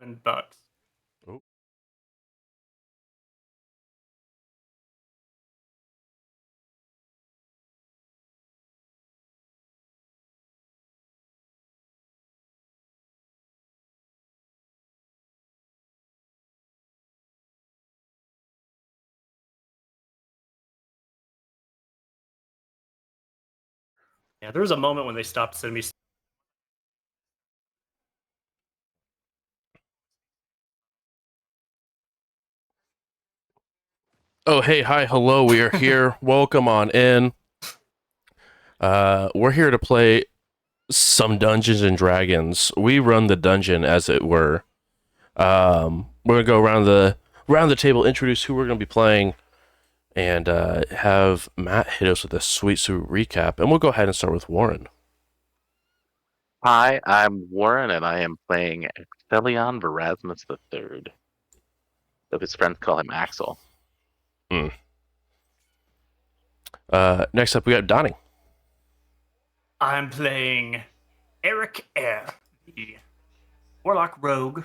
$7. Oh. Yeah, there was a moment when they stopped sending me. Oh, hey, hi, hello. We are here. Welcome on in. We're here to play some Dungeons and Dragons. We run the dungeon, as it were. We're gonna go around the table, introduce who we're gonna be playing, and have Matt hit us with a sweet recap. And we'll go ahead and start with Warren. Hi, I'm Warren, and I am playing Excelion Verasmus III. So his friends call him Axel. Next up, we got Donnie. I'm playing Eric Air, the Warlock Rogue,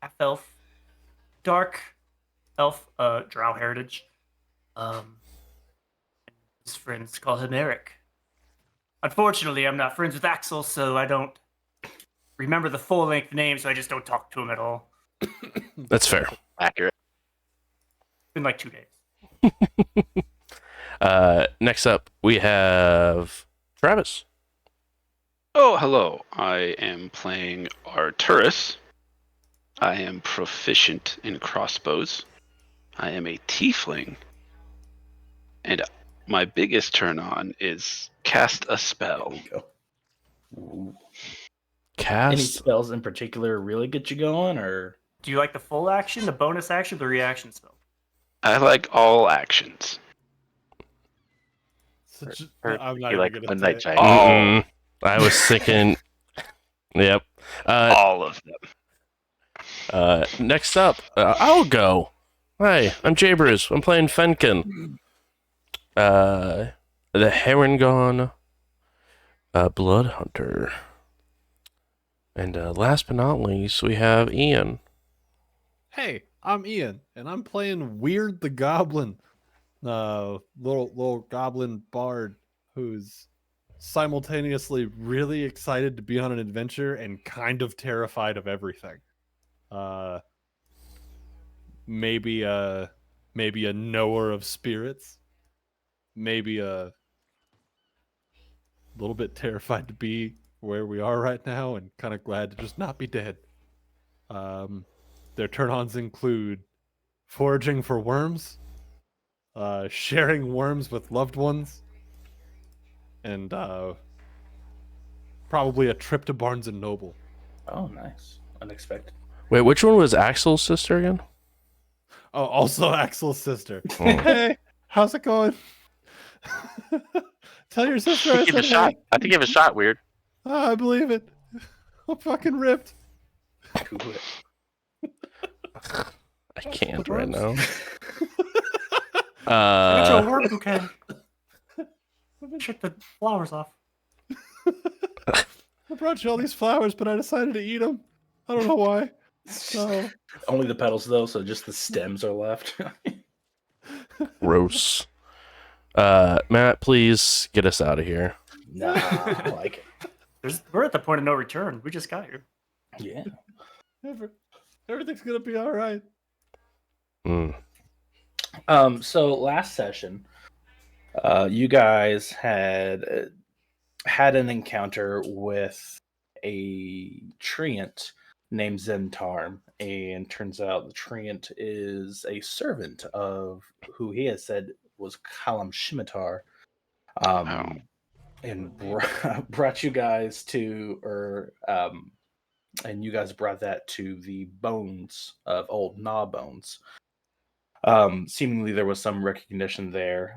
half elf, dark elf, drow heritage. His friends call him Eric. Unfortunately, I'm not friends with Axel, so I don't remember the full length name, so I just don't talk to him at all. That's fair. Accurate. Been like 2 days. Next up, we have Travis. Oh, hello. I am playing Arturus. I am proficient in crossbows. I am a tiefling. And my biggest turn on is cast a spell. There you go. Ooh. Cast. Any spells in particular really get you going, or Do you like the full action, the bonus action, the reaction spell? I like all actions. I'm not You even like gonna Midnight say. Giant. Mm-mm. I was thinking. Yep. All of them. Next up, I'll go. Hi, I'm Jabers. I'm playing Fenkin. The Herongon Blood Hunter. And last but not least, we have Ian. Hey, I'm Ian, and I'm playing Weird the Goblin, little goblin bard who's simultaneously really excited to be on an adventure and kind of terrified of everything. Maybe a knower of spirits, maybe a little bit terrified to be where we are right now, and kind of glad to just not be dead. Their turn-ons include foraging for worms, sharing worms with loved ones, and probably a trip to Barnes and Noble. oh, nice, unexpected. Wait, which one was Axel's sister again? Oh, also Axel's sister. Oh. Hey, how's it going? Tell your sister I Give it said a shot. hey. I have to give it a shot, weird. Oh, I believe it. I'm fucking ripped. Do it. I can't right now. I got you a worm bouquet. Shake the flowers off. I brought you all these flowers, but I decided to eat them. I don't know why. So Only the petals, though, so just the stems are left. Gross. Matt, please get us out of here. Nah, I like it. We're at the point of no return. We just got here. Yeah. everything's gonna be all right. So last session, you guys had an encounter with a treant named Zentarm, and turns out the treant is a servant of who he has said was Kalam Shimitar, and brought you guys to, and you guys brought that to the bones of old Gnawbones. Seemingly there was some recognition there.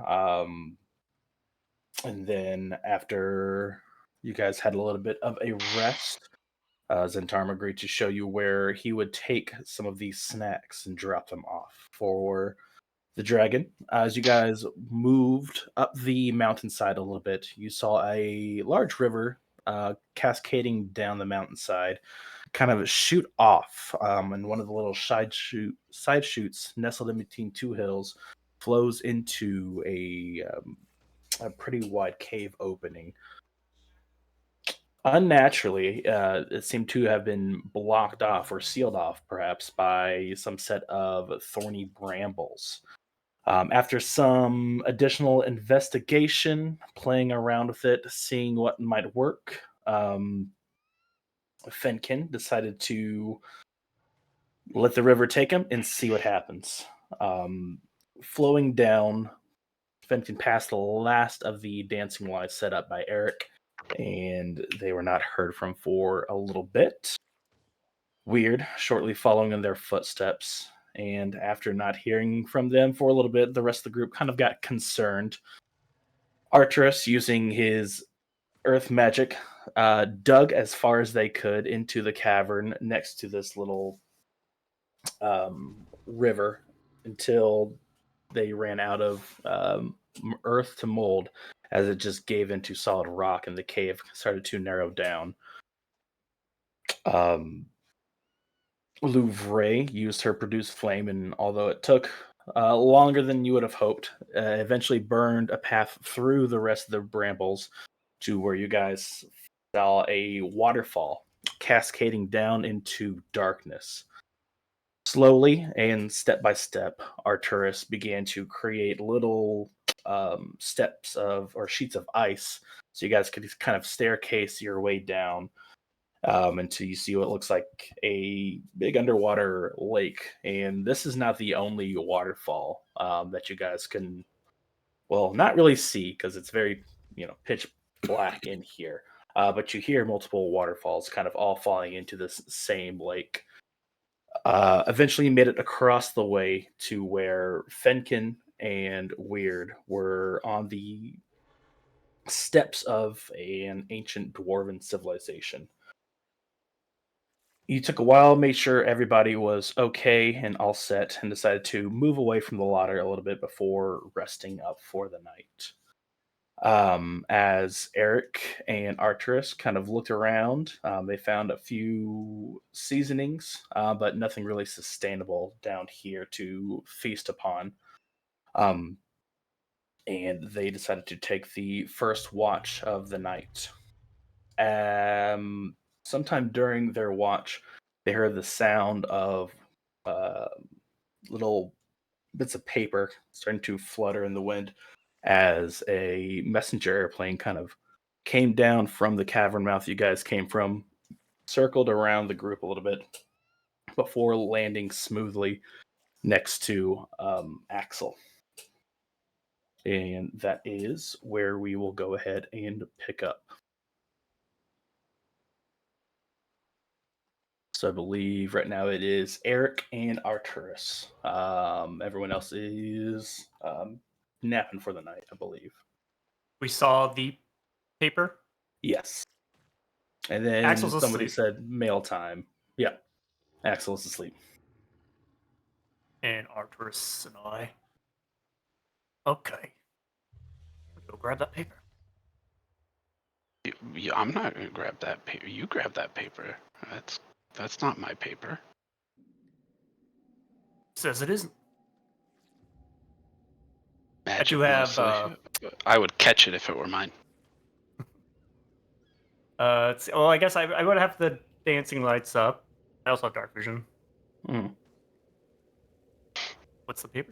And then after you guys had a little bit of a rest, Zentarm agreed to show you where he would take some of these snacks and drop them off for the dragon. As you guys moved up the mountainside a little bit, you saw a large river cascading down the mountainside. kind of shoot off, and one of the little side shoots nestled in between two hills flows into a pretty wide cave opening. Unnaturally, it seemed to have been blocked off or sealed off, perhaps, by some set of thorny brambles. After some additional investigation, playing around with it, seeing what might work, Fenkin decided to let the river take him and see what happens. Flowing down, Fenton passed the last of the dancing lights set up by Eric, and they were not heard from for a little bit. Weird, shortly following in their footsteps, and after not hearing from them for a little bit, the rest of the group kind of got concerned. Arturus, using his earth magic, dug as far as they could into the cavern next to this little river until they ran out of earth to mold, as it just gave into solid rock and the cave started to narrow down. Louvre used her produced flame, and although it took longer than you would have hoped, eventually burned a path through the rest of the brambles to where you guys saw a waterfall cascading down into darkness. Slowly and step by step, Arturus began to create little steps of or sheets of ice, so you guys could kind of staircase your way down until you see what looks like a big underwater lake. And this is not the only waterfall that you guys can, well, not really see because it's very, pitch black in here. But you hear multiple waterfalls kind of all falling into this same lake. Eventually made it across the way to where Fenkin and Weird were on the steps of an ancient dwarven civilization. You took a while, made sure everybody was okay and all set, and decided to move away from the water a little bit before resting up for the night. As Eric and Arturus kind of looked around, they found a few seasonings, but nothing really sustainable down here to feast upon. And they decided to take the first watch of the night. Sometime during their watch, they heard the sound of little bits of paper starting to flutter in the wind as a messenger airplane kind of came down from the cavern mouth you guys came from, circled around the group a little bit before landing smoothly next to Axel. And that is where we will go ahead and pick up. So I believe right now it is Eric and Arturus. Everyone else is napping for the night, I believe. We saw the paper. Yes. And then Axel's somebody asleep. said mail time. Yeah. Axel's asleep. And Arturus and I. Okay. Go grab that paper. I'm not gonna grab that paper. You grab that paper. That's not my paper. Says it isn't. Magic do have, mostly. I would catch it if it were mine. Well, I guess I would have the dancing lights up. I also have dark vision. Mm. What's the paper?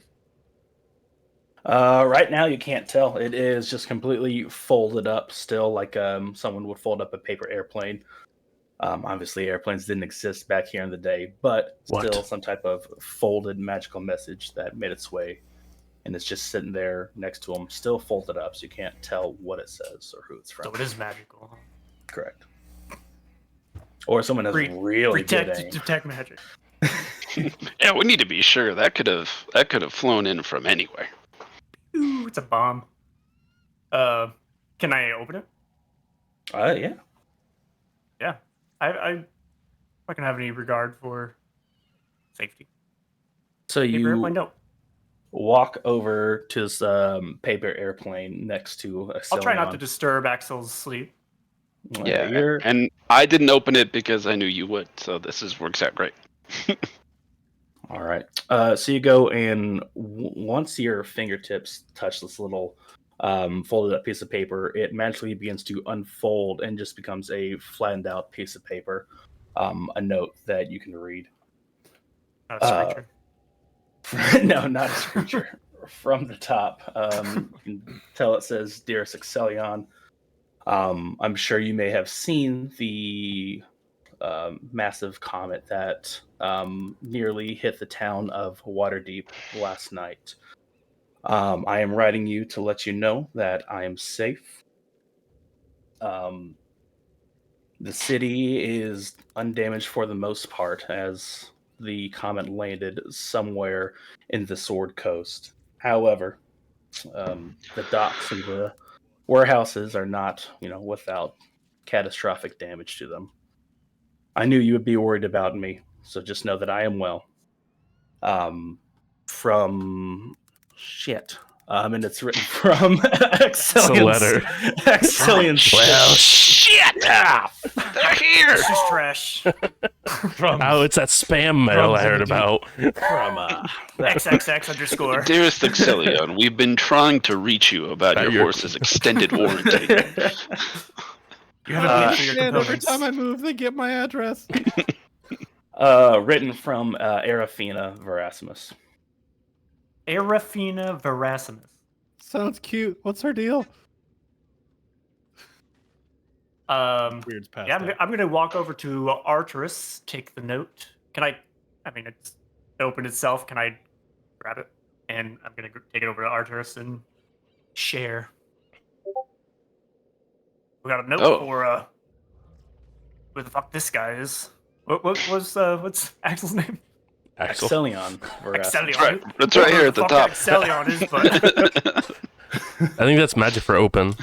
Right now you can't tell. It is just completely folded up still, like someone would fold up a paper airplane. Obviously airplanes didn't exist back here in the day, but What? still some type of folded magical message that made its way, and it's just sitting there next to him, still folded up, so you can't tell what it says or who it's from. So it is magical. Huh? Correct. Or someone has really good aim. Detect magic. Yeah, we need to be sure that could have flown in from anywhere. Ooh, it's a bomb. Can I open it? Yeah. Yeah. I can have any regard for safety. So Paper airplane, you no. walk over to this paper airplane next to a I'll try not to Celion. disturb Axel's sleep. Yeah, you're And I didn't open it because I knew you would, so works out great. All right. So you go and once your fingertips touch this little folded up piece of paper, it magically begins to unfold and just becomes a flattened out piece of paper. A note that you can read. Not a screecher. No, not a screecher. From the top, you can tell it says, "Dearest Excellion, I'm sure you may have seen the massive comet that nearly hit the town of Waterdeep last night. I am writing you to let you know that I am safe. The city is undamaged for the most part, as the comet landed somewhere in the Sword Coast. However, the docks and the warehouses are not, without catastrophic damage to them. I knew you would be worried about me, so just know that I am well. From shit. And it's written from letter. Excellion. Well, Shit! They're here! This is trash. From Oh, it's that spam mail I heard Dude. about. From XXX_. Dearest Excellion, we've been trying to reach you about your horse's extended warranty. You haven't paid for your and every components. time I move, they get my address. Written from Arafina Verasimus. Arafina Verasimus. Sounds cute. What's her deal? Weird's passed Yeah, out. I'm gonna walk over to Arturus, take the note. Can I mean, it's open itself. Can I grab it? And I'm gonna take it over to Arturus and share. We got a note Oh. for who the fuck this guy is. What's Axel's name? Axel. Excellion Verasimus. Excellion. It's right here at the Fuck top. Excellion is, but I think that's magic for open.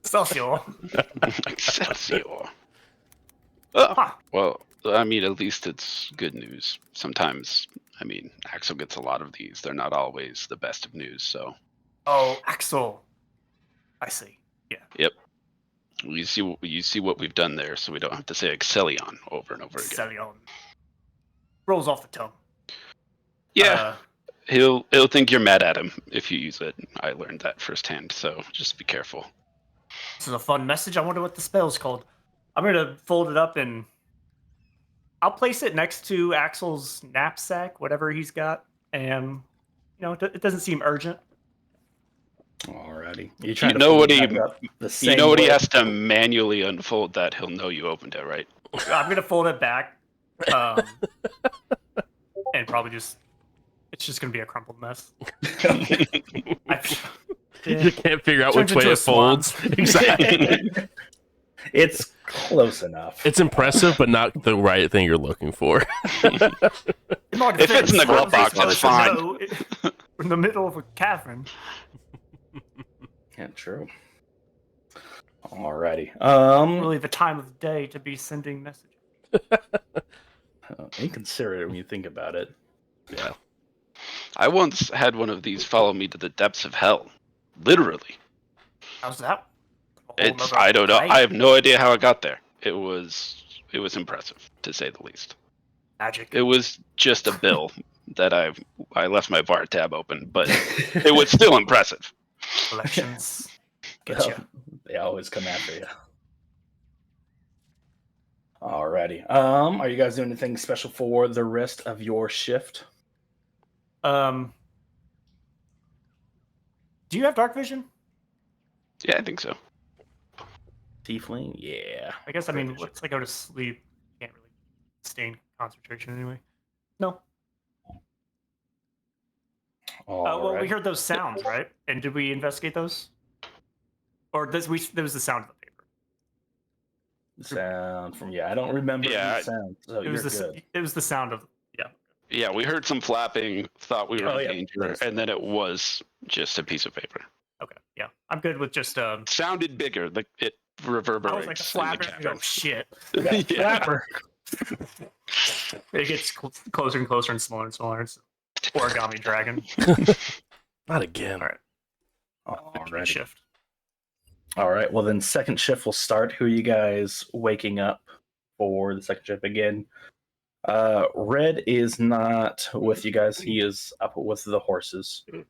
Excelsior. Excelsior. Oh, Huh. well, I mean, at least it's good news. Sometimes, I mean, Axel gets a lot of these. They're not always the best of news, so Oh, Axel. I see. you see what we've done there, so we don't have to say Excellion over and over again. Excellion. Rolls off the tongue. Yeah, he'll think you're mad at him if you use it. I learned that firsthand, so just be careful. This is a fun message. I wonder what the spell's called. I'm gonna fold it up and I'll place it next to Axel's knapsack, whatever he's got, and it doesn't seem urgent. Alrighty. You know what he has has to manually unfold that. He'll know you opened it, right? I'm gonna fold it back, and probably it's just gonna be a crumpled mess. You can't figure out Turns which way into a it folds. Exactly. It's close enough. It's impressive, but not the right thing you're looking for. If it's in the glove box, it's fine. We're in the middle of a cavern. Yeah, true. Alrighty. Really, the time of day to be sending messages. Inconsiderate when you think about it. Yeah. I once had one of these follow me to the depths of hell. Literally. How's that? I don't know. I have no idea how it got there. It was impressive, to say the least. Magic. It was just a bill that I left my bar tab open, but it was still impressive. Collections. Get you. They always come after you. Alrighty. Are you guys doing anything special for the rest of your shift? Do you have dark vision? Yeah, I think so. Tiefling? Yeah. I guess, once I go to sleep, you can't really sustain concentration anyway. No. Well, we heard those sounds, right? And did we investigate those? Or there was the sound of the paper. Sound from I don't remember the sound. So It was the sound of Yeah, we heard some flapping, thought we were in danger, Nice. and then it was just a piece of paper. Okay, yeah. I'm good with just Sounded bigger, like it reverberates. I was like a in the flapper. cavern. Oh shit. Yeah. Flapper. It gets closer and closer and smaller and smaller. It's origami dragon. Not again. All right. Alrighty. Shift. All right. Well, then second shift will start. Who are you guys waking up for the second shift again? Red is not with you guys. He is up with the horses. So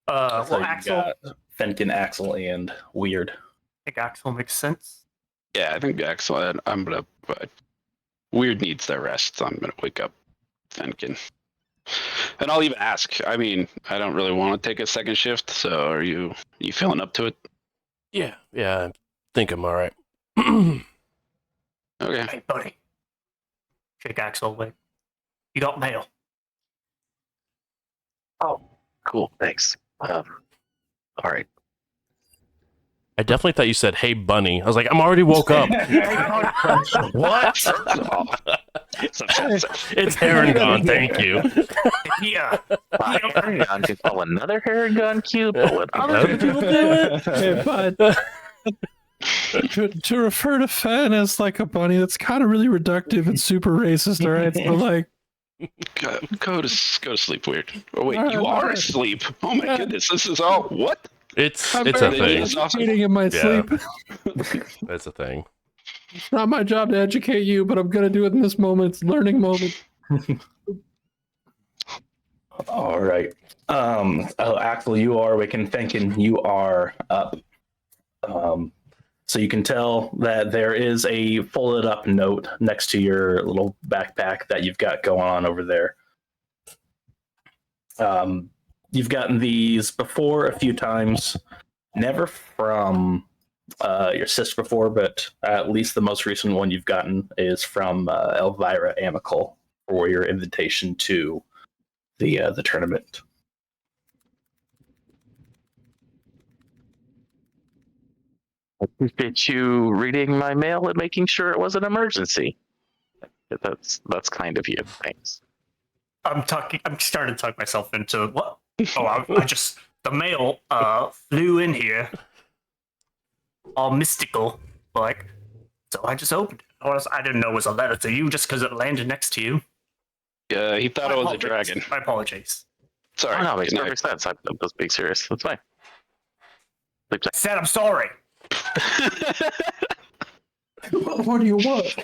Well, you Axel. got Fenkin, Axel, and Weird. I think Axel makes sense. Yeah, I think excellent. I'm gonna. Weird needs their rest. So I'm gonna wake up Fenkin, and I'll even ask. I mean, I don't really want to take a second shift. So are you feeling up to it? Yeah, I think I'm all right. Okay. Hey, buddy. Shake Axel away. You got mail. Oh, cool. Thanks. All right. I definitely thought you said, "Hey, bunny." I was like, I'm already woke up. What? First of all, it's offensive. It's Heron gone. Thank you. Yeah. Heron gun can call another heron gun cute, but when other People do it. Hey, but to refer to Fen as like a bunny, that's kind of really reductive and super racist, all right? So like, Go to sleep, Weird. Oh wait, All right, you all are right. asleep. Oh my goodness, this is all what? It's I'm a very thing. educating in my Yeah. sleep. It's a thing. It's not my job to educate you, but I'm gonna do it in this moment. It's a learning moment. All right. Axel, you are awake, and Fenkin, you are up. So you can tell that there is a folded up note next to your little backpack that you've got going on over there. You've gotten these before a few times, never from your sister before, but at least the most recent one you've gotten is from Elvira Amical for your invitation to the tournament. I appreciate you reading my mail and making sure it was an emergency. That's kind of you. Thanks. I'm starting to talk myself into what? Oh, I just the mail flew in here, all mystical, like. So I just opened it. I didn't know it was a letter to you just because it landed next to you. He thought My it was a apologies. dragon. My apologies. Oh, Sorry. no, it makes Good night. perfect sense. I'm just being serious. That's fine. Sleep tight. I said I'm sorry. What do you want?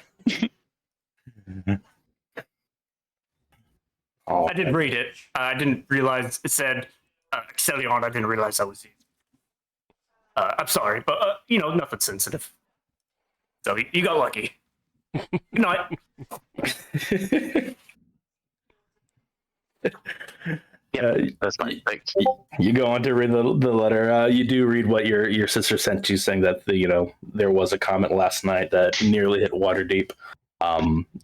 I didn't read it. I didn't realize it said Excellion. I didn't realize that was you. I'm sorry, but nothing sensitive. So you got lucky. Good night. That's fine. Thanks. You go on to read the letter. You do read what your sister sent you, saying that there was a comet last night that nearly hit Waterdeep,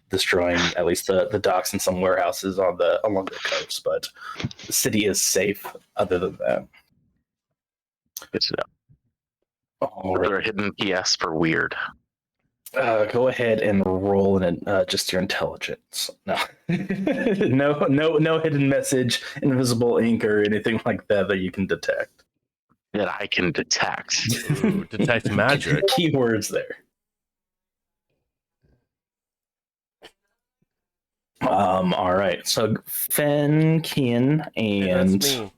destroying at least the docks and some warehouses along the coast. But the city is safe. Other than that, Good to know. all Another right. hidden PS for weird. Go ahead and roll in just your intelligence. No, no hidden message, invisible ink, or anything like that you can detect. That I can detect. Ooh, detect magic. Keywords there. All right. So Fenkin and That's me.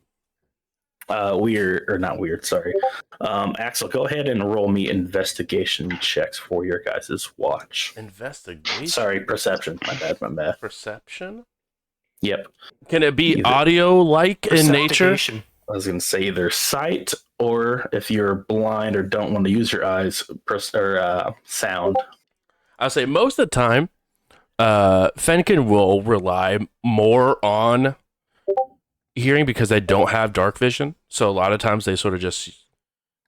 not weird. Sorry. Axel, go ahead and roll me investigation checks for your guys' watch. Investigation. Sorry, perception. My bad. Perception. Yep. Can it be Either. audio-like in nature? Perceptigation. I was going to say either sight or if you're blind or don't want to use your eyes, sound. I'll say most of the time, Fenkin will rely more on hearing because they don't have dark vision. So a lot of times they sort of just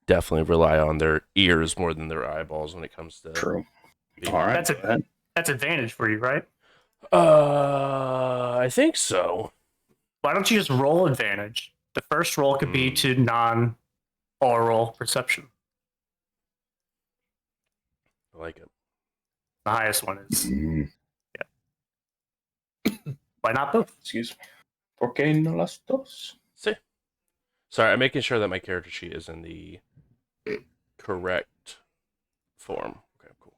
definitely rely on their ears more than their eyeballs when it comes to. True. being- All right. That's That's advantage for you, right? I think so. Why don't you just roll advantage? The first roll could be to non-oral perception. I like it. The highest one is. Why not both? Excuse me. ¿Por qué no las dos? See. Sorry, I'm making sure that my character sheet is in the correct form. Okay, cool.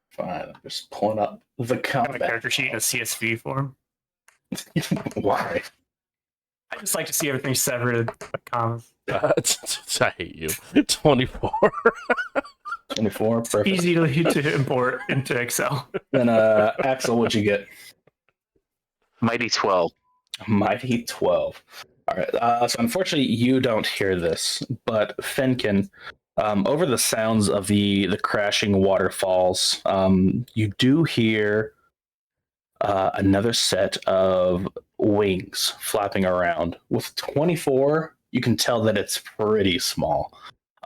Fine. I'm just pulling up the I have a combat. character sheet in a CSV form. Why? I I just like to see everything severed. Commas. I hate you. 24. 24. Perfect. Easy to import into Excel. Then Axel, what'd you get? Mighty 12. Mighty 12. All right. So unfortunately, you don't hear this, but Fenkin, over the sounds of the crashing waterfalls, you do hear another set of wings flapping around. With 24, you can tell that it's pretty small.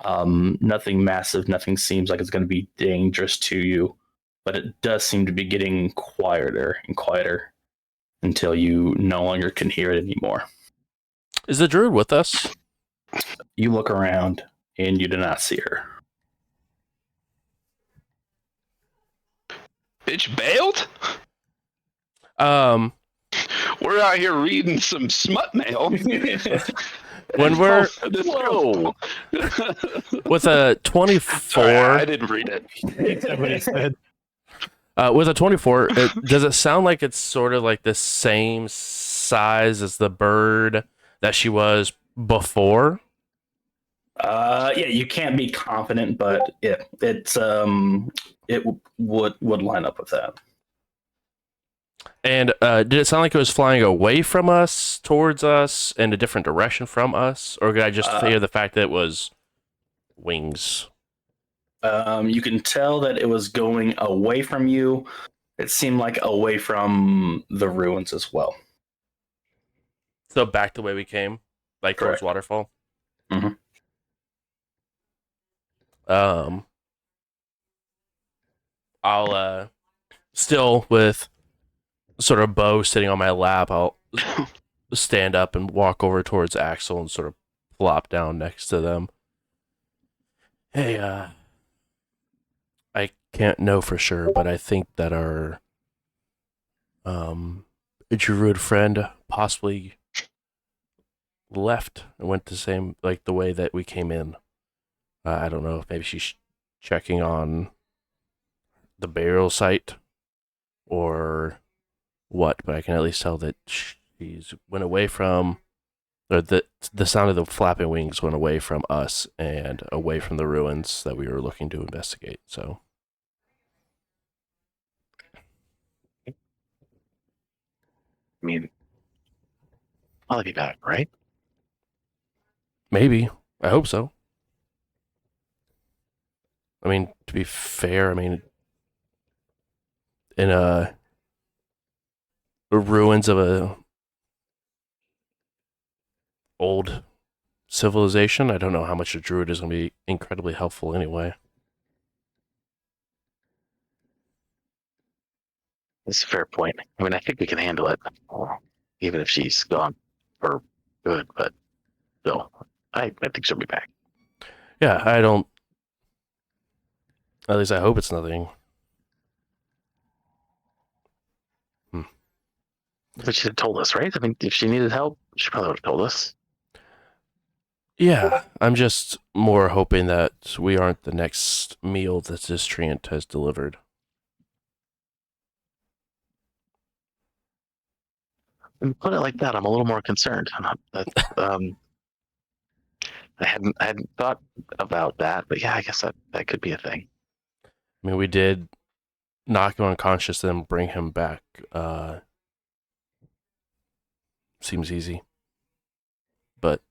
Nothing massive. Nothing seems like it's going to be dangerous to you, but it does seem to be getting quieter and quieter until you no longer can hear it anymore. Is the druid with us? You look around and you do not see her. Bitch bailed? We're out here reading some smut mail. When we're Whoa. with a 24, Sorry, I didn't read it. That's what he said. with a 24, does it sound like it's sort of like the same size as the bird that she was before? Yeah, you can't be confident, but it would line up with that. And did it sound like it was flying away from us, towards us, in a different direction from us? Or could I just hear the fact that it was wings? You can tell that it was going away from you. It seemed like away from the ruins as well. So back the way we came, like Correct. towards Waterfall? Mhm. I'll still with sort of Bo sitting on my lap, I'll stand up and walk over towards Axel and sort of plop down next to them. Hey, I can't know for sure, but I think that our druid friend possibly left and went the same, like the way that we came in. I don't know if maybe she's checking on the burial site or what, but I can at least tell that she's went away from, or the sound of the flapping wings went away from us and away from the ruins that we were looking to investigate. So I mean, I'll be back, right? maybe, I hope so. I mean, to be fair, I mean, in the ruins of a old civilization, I don't know how much a druid is going to be incredibly helpful anyway. That's a fair point. I mean, I think we can handle it, even if she's gone for good. But still, I think she'll be back. Yeah, I don't. At least I hope it's nothing. But she had told us, right? I mean, if she needed help, she probably would have told us. Yeah, I'm just more hoping that we aren't the next meal that this treant has delivered. When you put it like that, I'm a little more concerned. I hadn't thought about that, but yeah, I guess that could be a thing. I mean, we did knock him unconscious and then bring him back. Seems easy. But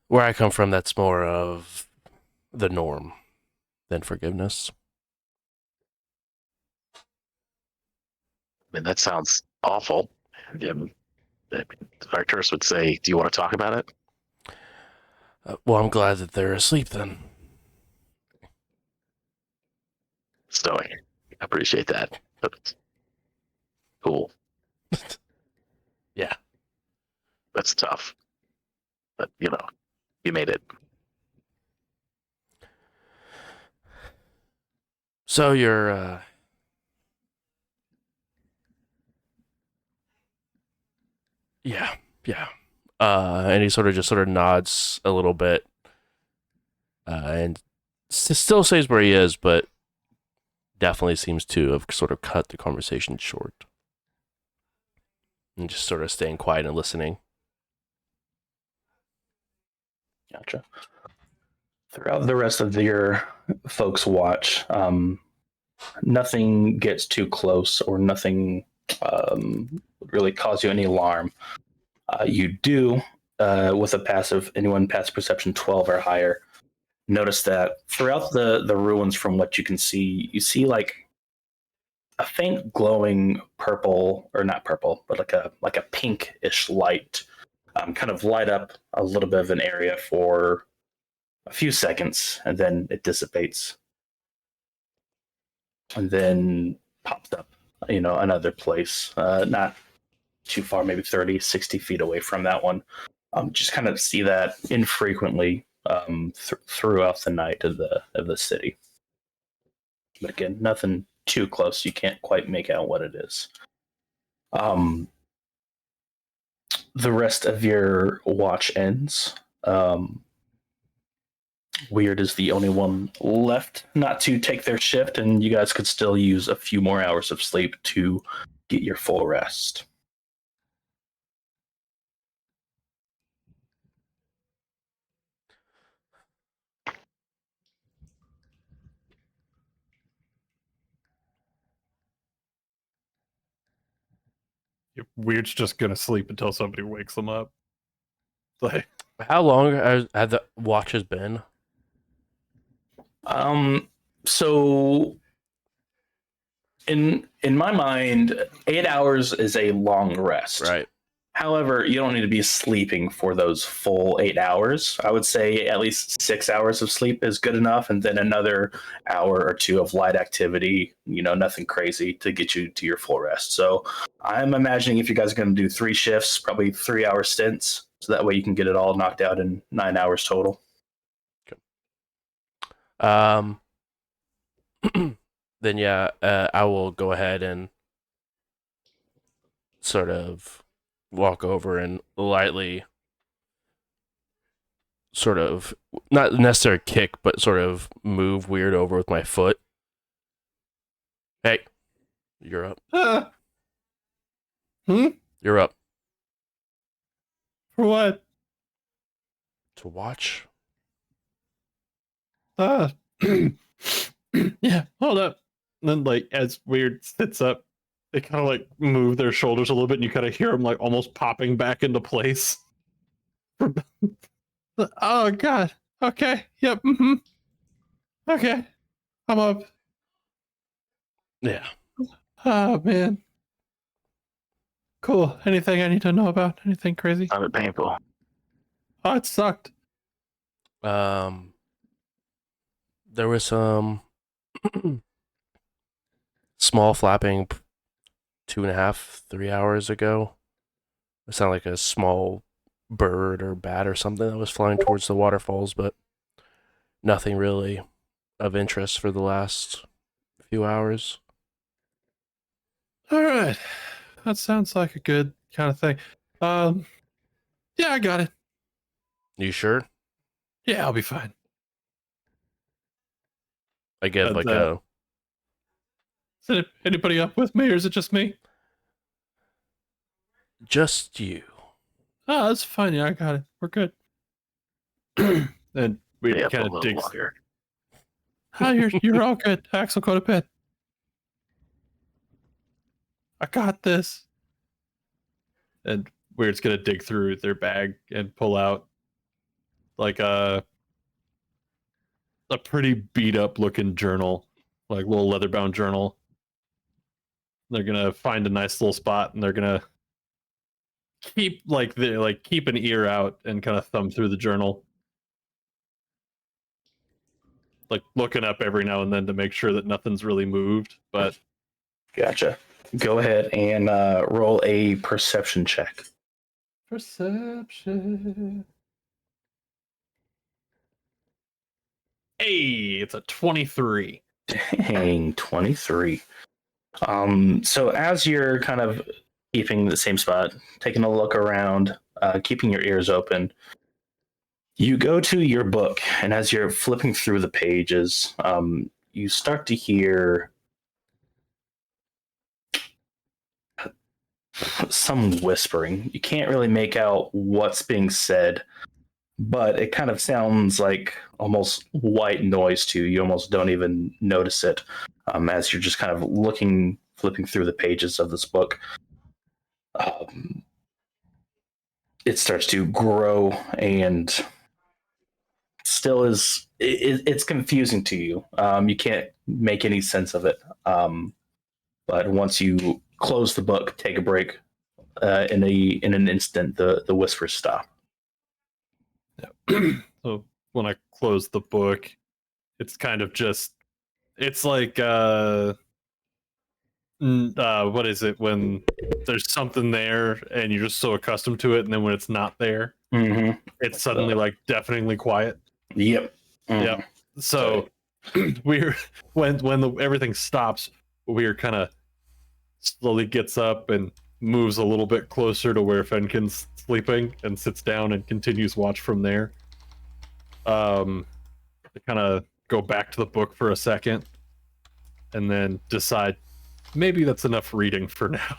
where I come from, that's more of the norm than forgiveness. I mean, that sounds awful. Arcturus would say, "Do you want to talk about it?" Well, I'm glad that they're asleep then. Stoic. I appreciate that. But cool. Yeah. That's tough. But, you made it. So you're, yeah. And he sort of nods a little bit, and still stays where he is, but definitely seems to have sort of cut the conversation short. and just sort of staying quiet and listening. Gotcha. Throughout the rest of your folks' watch, nothing gets too close or nothing would really cause you any alarm. You do, with a passive, anyone passive perception 12 or higher, notice that throughout the ruins, from what you can see, you see like a faint glowing purple, or not purple, but like a pinkish light, kind of light up a little bit of an area for a few seconds, and then it dissipates, and then pops up, another place, not too far, maybe 30, 60 feet away from that one. Just kind of see that infrequently throughout the night of the city. But again, nothing too close. You can't quite make out what it is. The rest of your watch ends. Weird is the only one left not to take their shift, and you guys could still use a few more hours of sleep to get your full rest. Weird's just gonna sleep until somebody wakes them up. Like, How long had the watches been? So in my mind, 8 hours is a long rest. Right. However, you don't need to be sleeping for those full 8 hours. I would say at least 6 hours of sleep is good enough, and then another hour or two of light activity, nothing crazy, to get you to your full rest. So I'm imagining if you guys are going to do 3 shifts, probably 3-hour stints, so that way you can get it all knocked out in 9 hours total. Then yeah, I will go ahead and sort of walk over and lightly sort of, not necessarily kick, but sort of move Weird over with my foot. Hey, you're up. You're up. for what? To watch. Yeah, hold up. And then, like, as Weird sits up, they kind of like move their shoulders a little bit, and you kind of hear them like almost popping back into place. Oh God. Okay. Yep. Okay. I'm up. Yeah. Oh man. Cool. Anything I need to know about? Anything crazy? Sounded painful. Oh, it sucked. There was some small flapping 2.5, 3 hours ago. It sounded like a small bird or bat or something that was flying towards the waterfalls, but nothing really of interest for the last few hours. All right. That sounds like a good kind of thing. Yeah, I got it. You sure? Yeah, I'll be fine. I give And, like Is anybody up with me, or is it just me? just you. Oh, that's fine. Yeah, I got it. We're good. And we Stay up a kind of little digs. longer. Oh, you're all good. Axel, go to bed. I got this. And Weird's gonna dig through their bag and pull out like a pretty beat up looking journal, like little leather bound journal. They're gonna find a nice little spot, and they're gonna keep keep an ear out and kind of thumb through the journal, like looking up every now and then to make sure that nothing's really moved. But Gotcha. Go ahead and roll a perception check. perception. Hey, it's a 23. Dang, 23. So as you're kind of keeping the same spot, taking a look around, keeping your ears open, you go to your book, and as you're flipping through the pages, you start to hear some whispering. You can't really make out what's being said, but it kind of sounds like almost white noise to you. You almost don't even notice it as you're just kind of flipping through the pages of this book. It starts to grow and still it's confusing to you. You can't make any sense of it. But once you close the book, take a break, in an instant, the whispers stop. So when I close the book, it's kind of just, it's like what is it when there's something there and you're just so accustomed to it, and then when it's not there, it's suddenly like deafeningly quiet. Yep. Yep. So we're when everything stops, we're kind of slowly gets up and moves a little bit closer to where Fenkin's sleeping and sits down and continues watch from there. To kind of go back to the book for a second and then decide maybe that's enough reading for now.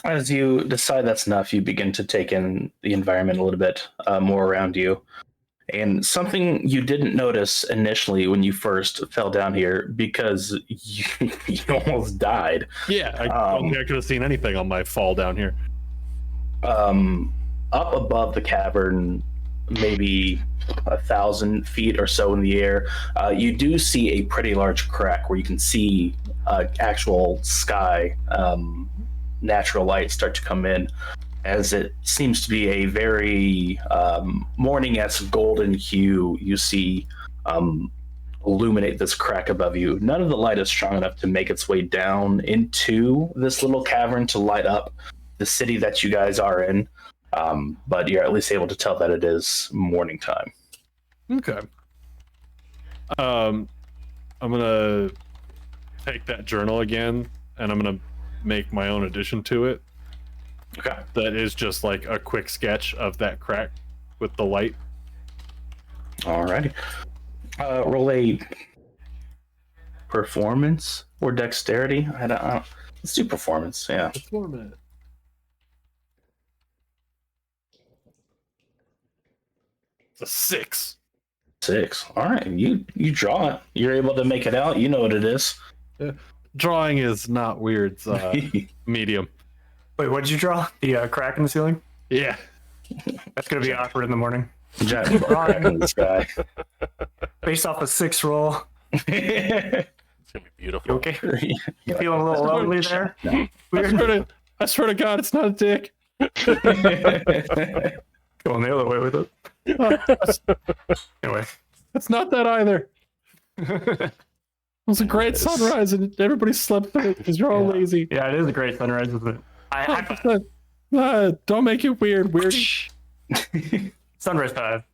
As you decide that's enough, you begin to take in the environment a little bit more around you. And something you didn't notice initially when you first fell down here, because you almost died. Yeah, I don't think I could have seen anything on my fall down here. Up above the cavern, maybe 1,000 feet or so in the air, you do see a pretty large crack where you can see actual sky, natural light start to come in, as it seems to be a very morning-esque golden hue. You see illuminate this crack above you. None of the light is strong enough to make its way down into this little cavern to light up the city that you guys are in, but you're at least able to tell that it is morning time. Okay. I'm gonna take that journal again, and I'm gonna make my own addition to it. Okay. That is just like a quick sketch of that crack with the light. Alrighty. Roll a performance or dexterity. I don't, let's do performance. Yeah. Performance. It's a 6. 6. All right. You draw it. You're able to make it out. You know what it is. Drawing is not weird. It's medium. Wait, what did you draw? The crack in the ceiling? Yeah. That's gonna be awkward in the morning. Giant crack in the sky. Based off a 6 roll. It's gonna be beautiful. You okay? You feeling a little lonely there? No. I swear to God, it's not a dick. Going the other way with it. Anyway. It's not that either. It was a great sunrise, and everybody slept through it because you're all lazy. Yeah, it is a great sunrise, isn't it? Don't make it weird. Weird. Sunrise time.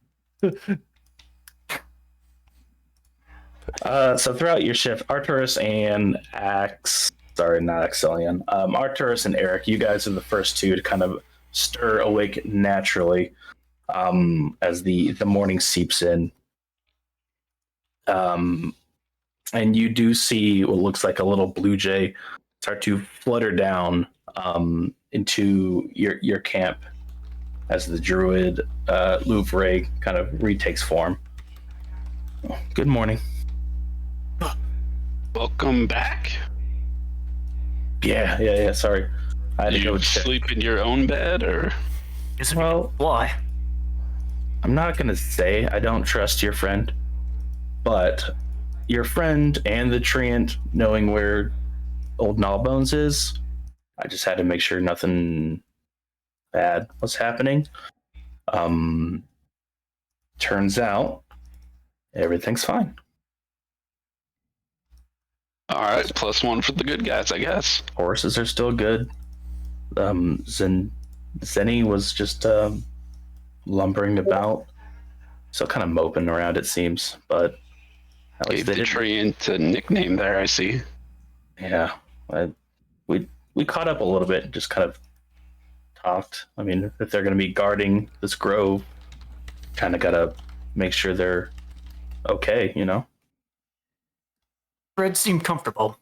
So throughout your shift, Arcturus and Arcturus and Eric, you guys are the first two to kind of stir awake naturally as the morning seeps in. And you do see what looks like a little blue jay start to flutter down into your camp as the druid Louvre kind of retakes form. Good morning. Welcome back. Yeah. Sorry, I had to go You check. sleep in your own bed, or Well, Why? I'm not gonna say I don't trust your friend, but your friend and the treant knowing where old Gnawbones is, I just had to make sure nothing bad was happening. Turns out everything's fine. all right, +1 for the good guys, I guess. Horses are still good. Zenny was just lumbering about, so kind of moping around, it seems, but at least Gave they the didn't. tree into nickname there, I see. Yeah, we caught up a little bit, just kind of talked. I mean, if they're going to be guarding this grove, kind of got to make sure they're okay, you know? Fred seemed comfortable.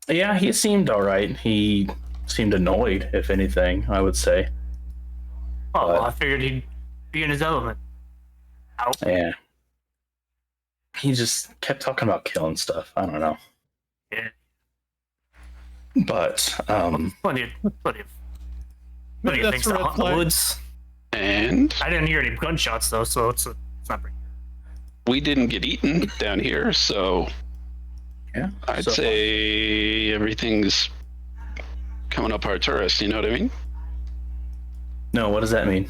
Yeah, he seemed all right. He seemed annoyed, if anything, I would say. Oh, well, I figured he'd be in his element. Ow. Yeah. He just kept talking about killing stuff. I don't know. Yeah. But Plenty of Maybe that's things a to red hunt in the flag. woods. And I didn't hear any gunshots though, so it's not pretty. we didn't get eaten down here, so yeah, I'd so- say everything's coming up Arcturus. You know what I mean? No, what does that mean?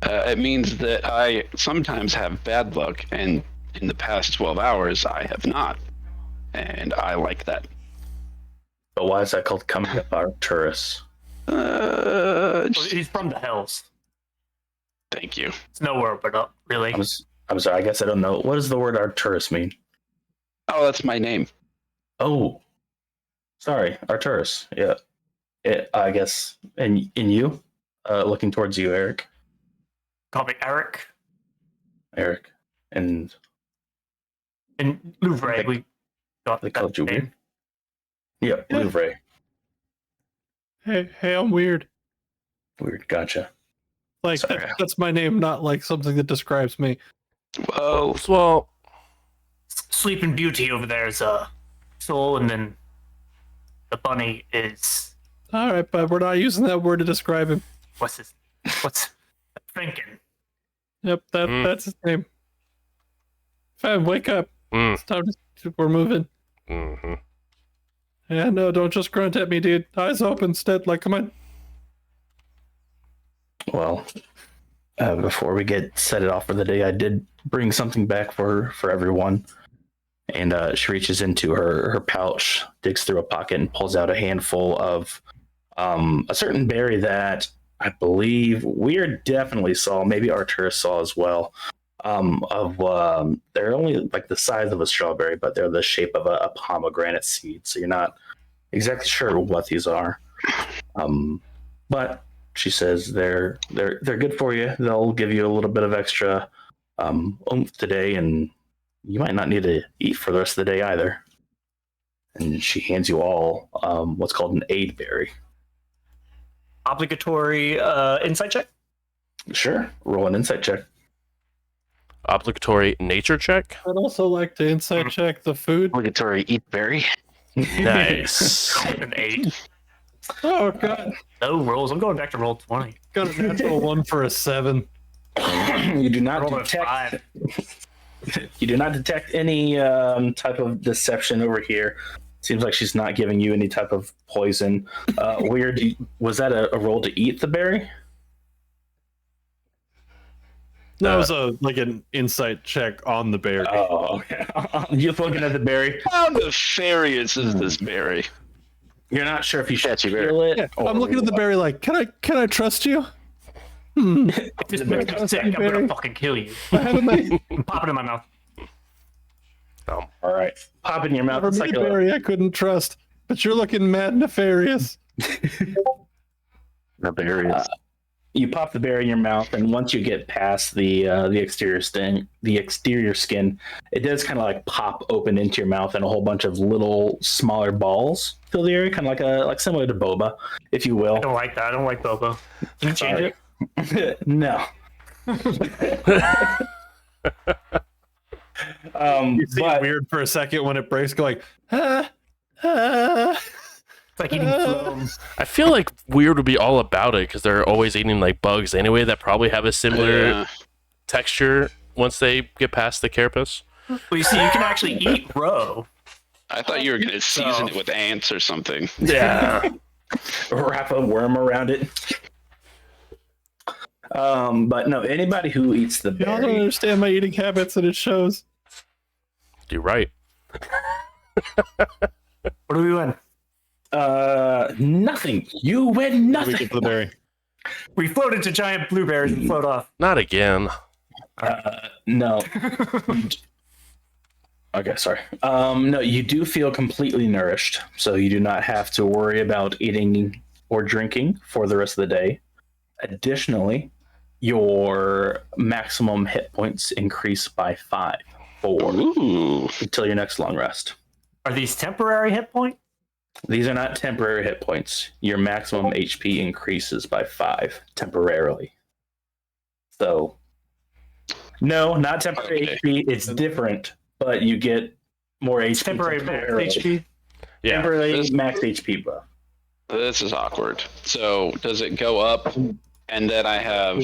It means that I sometimes have bad luck, and in the past 12 hours, I have not. And I like that. But why is that called coming up Arcturus? Well, he's from the hills. Thank you. It's nowhere but up, really. I'm sorry, I guess I don't know. What does the word Arcturus mean? Oh, that's my name. Oh, sorry, Arcturus. Yeah, I guess. And you, looking towards you, Eric. Call me Eric. Eric, and In Louvre, They- we got they that called you name. weird. Yeah, Louvre. Hey, I'm weird. Weird. Gotcha. Like Sorry. that's my name, not like something that describes me. Well, Well, Sleeping Beauty over there is a soul, and then the bunny is All right, but we're not using that word to describe him. what's thinking. Yep, that's his name. Fam, wake up. mm, It's time we're moving. hmm Yeah, no, don't just grunt at me, dude. Eyes open, instead. Like, come on. Well, before we set it off for the day, I did bring something back for everyone. And she reaches into her pouch, digs through a pocket, and pulls out a handful of a certain berry that I believe Weird definitely saw. Maybe Arcturus saw as well. They're only like the size of a strawberry, but they're the shape of a pomegranate seed. So you're not exactly sure what these are. But she says they're good for you. They'll give you a little bit of extra oomph today, and you might not need to eat for the rest of the day either. And she hands you all what's called an aid berry. Obligatory insight check. Sure, roll an insight check. obligatory nature check. I'd also like to insight check the food. Obligatory eat berry. Nice. An 8. Oh, God. No rolls. I'm going back to roll 20. Got a natural 1 for a 7. You do not Roll a detect 5. you do not detect any type of deception over here. Seems like she's not giving you any type of poison. Weird. Was that a roll to eat the berry? That was an insight check on the berry. Oh, okay. You're looking at the berry. how nefarious is this berry? You're not sure if you should Catchy berry. feel it. Yeah, or I'm looking at the what. berry like, can I trust you? Hmm. If this The makes berry. me sick, I'm gonna fucking kill you. I haven't met, Pop it in my mouth. All right, pop it in your mouth. never It's met like a berry I couldn't trust, but you're looking mad nefarious. The berries. you pop the berry in your mouth, and once you get past the exterior skin, it does kind of like pop open into your mouth, and a whole bunch of little smaller balls fill the area, kind of like similar to boba, if you will. I don't like that. I don't like Bobo. Can you change Sorry. it? No. You see but weird for a second when it breaks, going, ah. It's like eating foam. I feel like Weird would be all about it because they're always eating like bugs anyway that probably have a similar Yeah. texture once they get past the carapace. Well, you see, you can actually eat roe. I thought you were going to season it with ants or something. Yeah. wrap a worm around it. But no, anybody who eats the Y'all don't berry, understand my eating habits, and it shows. You're right. What do we win? nothing. You win What do we nothing. get for the berry? We float into giant blueberries and float off. Not again. No. Okay, sorry. No, you do feel completely nourished, so you do not have to worry about eating or drinking for the rest of the day. Additionally, your maximum hit points increase by 5 Ooh. until your next long rest. Are these temporary hit points? These are not temporary hit points. Your maximum HP increases by 5 temporarily. So, no, not temporary Okay. HP. It's different, but you get more HP. Temporary max temporarily. HP. Yeah. Temporary This- max HP buff. This is awkward. So does it go up, and then I have?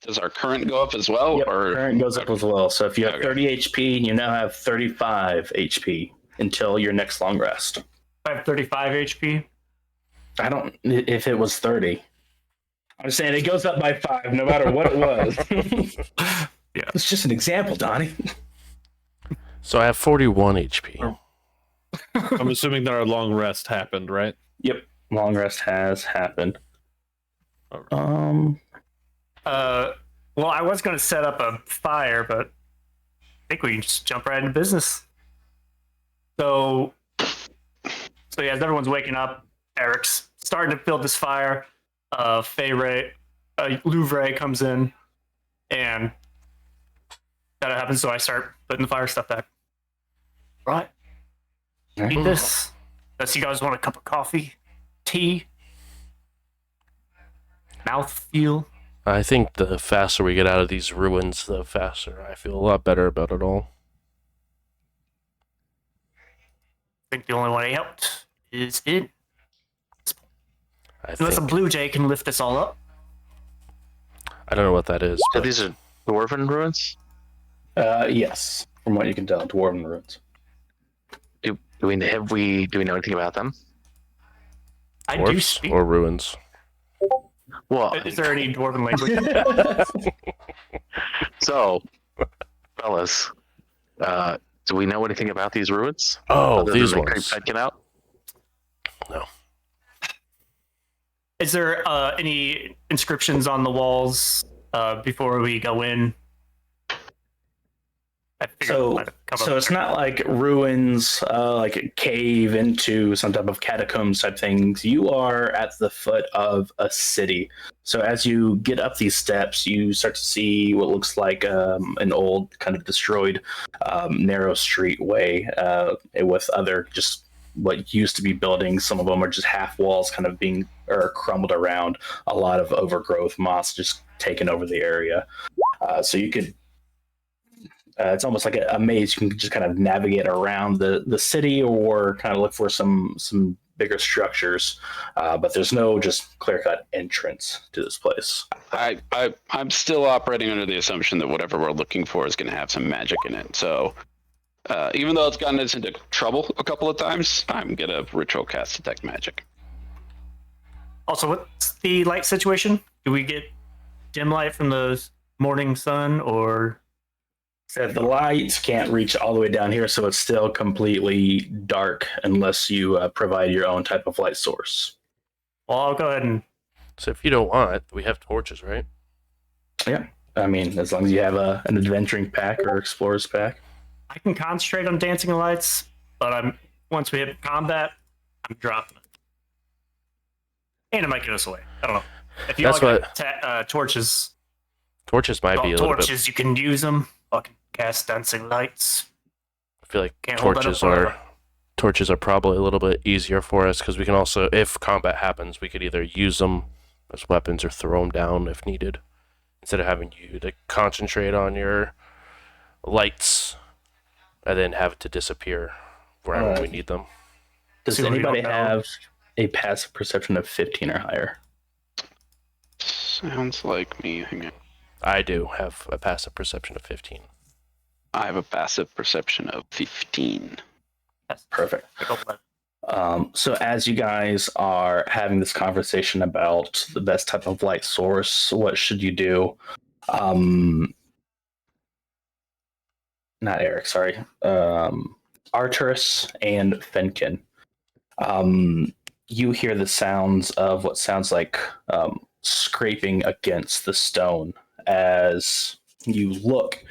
Does our current go up as well, Yep, or current goes up as well. So if you have Okay. 30 HP, you now have 35 HP until your next long rest. I have 35 HP. I don't if it was 30. I'm saying it goes up by 5 no matter what it was. Yeah. It's just an example, Donnie. So I have 41 HP. I'm assuming that our long rest happened, right? Yep. Long rest has happened. Alright. Well, I was going to set up a fire, but I think we can just jump right into business. So yeah, as everyone's waking up, Eric's starting to build this fire. Louvre comes in, and that happens. So I start putting the fire stuff back. Right. Eat this. Unless you guys want a cup of coffee, tea, mouthfeel. I think the faster we get out of these ruins, the faster I feel a lot better about it all. I think the only one I helped is it. I Unless a think. blue jay can lift us all up. I don't know what that is. So But these are dwarven ruins. Yes, from what you can tell, dwarven ruins. Do we know anything about them? I do dwarfs speak. or ruins. Well, Is there any dwarven language? so fellas, do we know anything about these ruins? Oh, Other than these the ones. creep out? Is there any inscriptions on the walls before we go in? I figured it might have come So up. it's not like ruins, like a cave into some type of catacombs type things. You are at the foot of a city. So as you get up these steps, you start to see what looks like an old kind of destroyed narrow streetway with other just what used to be buildings. Some of them are just half walls kind of being or crumbled around. A lot of overgrowth, moss just taken over the area. So you could it's almost like a maze. You can just kind of navigate around the city or kind of look for some bigger structures. But there's no just clear cut entrance to this place. I'm still operating under the assumption that whatever we're looking for is going to have some magic in it. So even though it's gotten us into trouble a couple of times, I'm gonna ritual cast detect magic. Also, what's the light situation? Do we get dim light from the morning sun, or So the lights can't reach all the way down here, so it's still completely dark unless you provide your own type of light source. well, I'll go ahead and So if you don't want, we have torches, right? I mean, as long as you have an adventuring pack or explorer's pack. I can concentrate on dancing lights, but once we hit combat, I'm dropping it. And it might get us away. I don't know. If you That's all got torches, Torches might be a little bit. torches, you can use them. Fucking cast dancing lights. I feel like Can't hold that up forever. torches are probably a little bit easier for us because we can also, if combat happens, we could either use them as weapons or throw them down if needed, instead of having you to concentrate on your lights and then have it to disappear wherever we Alright. need them. Does See what we anybody don't know. have a passive perception of 15 or higher? Sounds like me. Hang on. I do have a passive perception of 15. I have a passive perception of 15. Yes. Perfect. Like 11. So as you guys are having this conversation about the best type of light source, what should you do? Not Eric, sorry. Arturus and Fenkin. You hear the sounds of what sounds like scraping against the stone as you look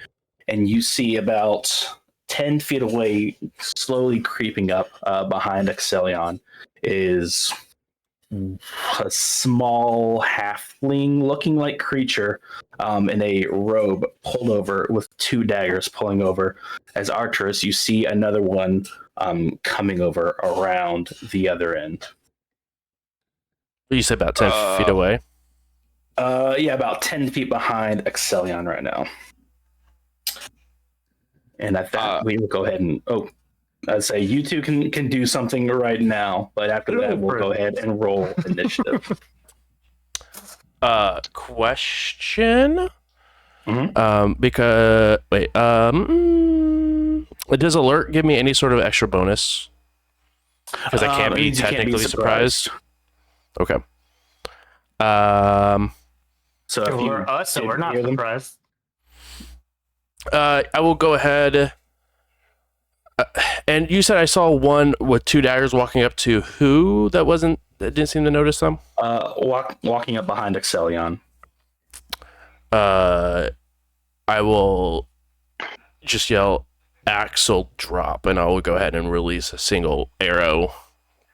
and you see about 10 feet away, slowly creeping up behind Exelion, is a small halfling looking like creature in a robe pulled over with 2 daggers pulling over. As Arcturus, you see another one coming over around the other end. You said about 10 feet away. Yeah, about 10 feet behind Excellion right now. And I thought we will go ahead and I'd say you two can do something right now, but after that we'll go ahead and roll initiative. Question. Mhm. Because does alert give me any sort of extra bonus? Because I can't It be means you can't be technically surprised. Okay. So if you Or us, so we're not hear them- surprised. I will go ahead. And you said I saw one with 2 daggers walking up to who? That didn't seem to notice them. walking up behind Excellion. I will just yell Axel drop, and I will go ahead and release a single arrow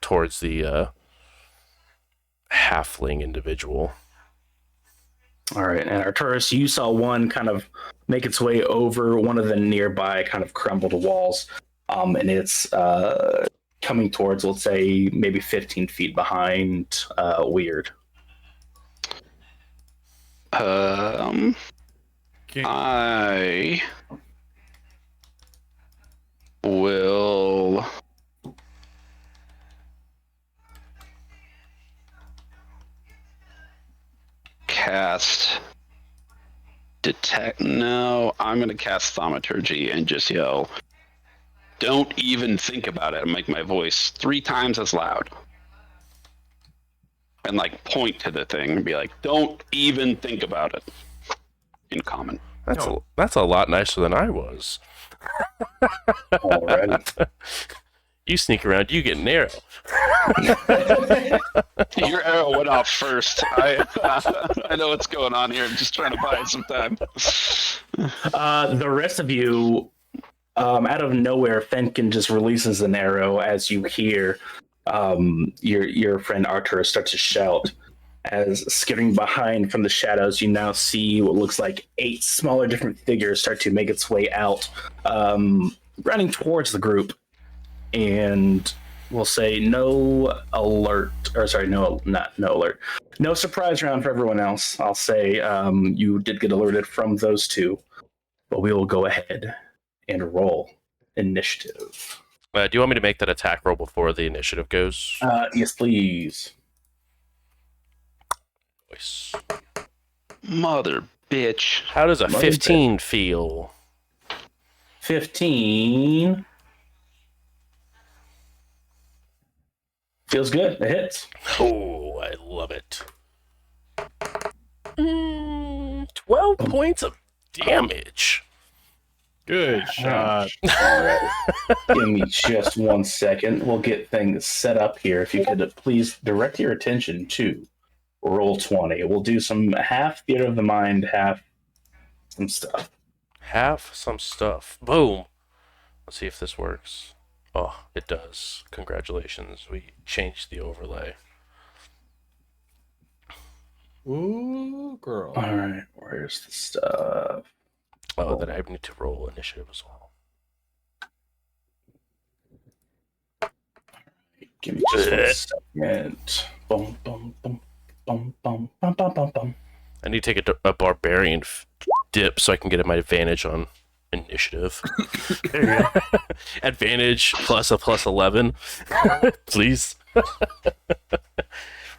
towards the halfling individual. All right, and Arcturus, you saw one kind of make its way over one of the nearby kind of crumbled walls, and it's coming towards, let's say, maybe 15 feet behind Weird. Okay. I will cast detect. No, I'm going to cast thaumaturgy and just yell, "Don't even think about it," and make my voice 3 times as loud. And like point to the thing and be like, "Don't even think about it." In common. That's a lot nicer than I was. Alrighty. You sneak around, you get an arrow. Your arrow went off first. I know what's going on here. I'm just trying to buy some time. The rest of you, out of nowhere, Fenkin just releases an arrow as you hear your friend Arcturus start to shout. As skittering behind from the shadows, you now see what looks like 8 smaller different figures start to make its way out, running towards the group. And we'll say no alert, or sorry, no alert. No surprise round for everyone else. I'll say you did get alerted from those 2, but we will go ahead and roll initiative. Do you want me to make that attack roll before the initiative goes? Yes, please. Nice. Mother bitch. How does a Mother 15 feel? 15 feels good. It hits. Oh, I love it. 12 points of damage. Good shot. Alright. Give me just 1 second. We'll get things set up here. If you could please direct your attention to Roll20. We'll do some half theater of the mind, half some stuff. Have some stuff. Boom. Let's see if this works. Oh, it does. Congratulations. We changed the overlay. Ooh, girl. All right, where's the stuff? Oh, then I need to roll initiative as well. Give me just 1 second. Boom, boom, boom, boom, boom, boom, boom, boom, boom. I need to take a barbarian dip so I can get my advantage on initiative. There you go. Advantage plus a plus 11, please.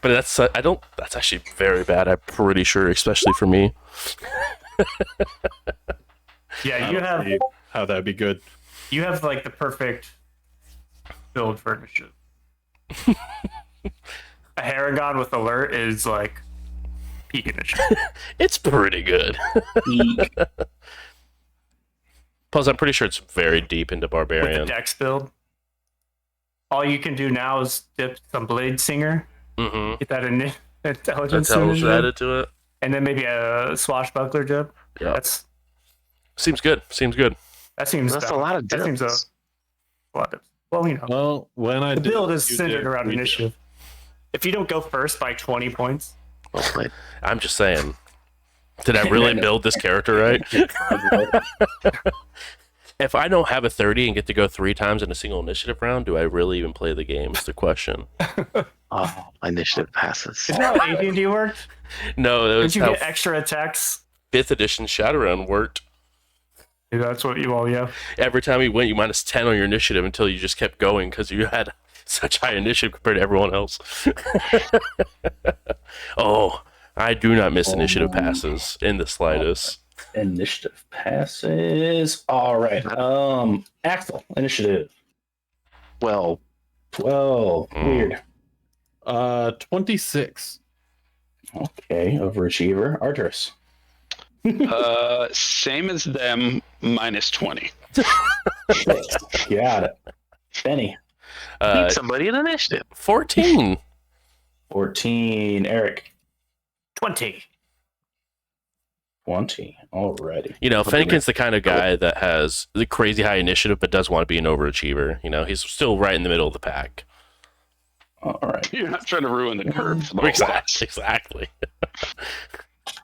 But that's that's actually very bad. I'm pretty sure, especially for me. Yeah, you have How that'd be good. like the perfect build for initiative. A Haragon with alert is like peak initiative. It's pretty good. Eek. Plus, I'm pretty sure it's very deep into With the barbarian. dex build. All you can do now is dip some Blade Singer, Mm-hmm. get that intelligence Intelligence initiative, added to it. and then maybe a swashbuckler jib. Yeah. That's Seems good. Seems good. that seems That's a bad. lot of That seems dips. a lot of. Well, you know, Well, when I the did, build is you centered did around read it. initiative. If you don't go first by 20 points, Well played. I'm just saying. Did I really build this character right? If I don't have a 30 and get to go 3 times in a single initiative round, do I really even play the game? Is the question. Oh, my initiative passes. isn't that how AD&D worked? No, that Did was you how get extra attacks? 5th edition Shadowrun worked. Yeah, that's what you all, yeah. Every time you went, you minus 10 on your initiative until you just kept going because you had such high initiative compared to everyone else. Oh, I do not miss initiative passes in the slightest. Initiative passes. All right. Axel, initiative. Well, 12. Weird. 26. Okay, overachiever. Arturus. Same as them, minus 20. Got it. Benny. beat somebody in initiative. 14. 14. Eric. 20. 20. Alrighty. You know, Fennekin's the kind of guy that has the crazy high initiative but does want to be an overachiever. You know, he's still right in the middle of the pack. All right. You're not trying to ruin the curve. For the whole class. Exactly.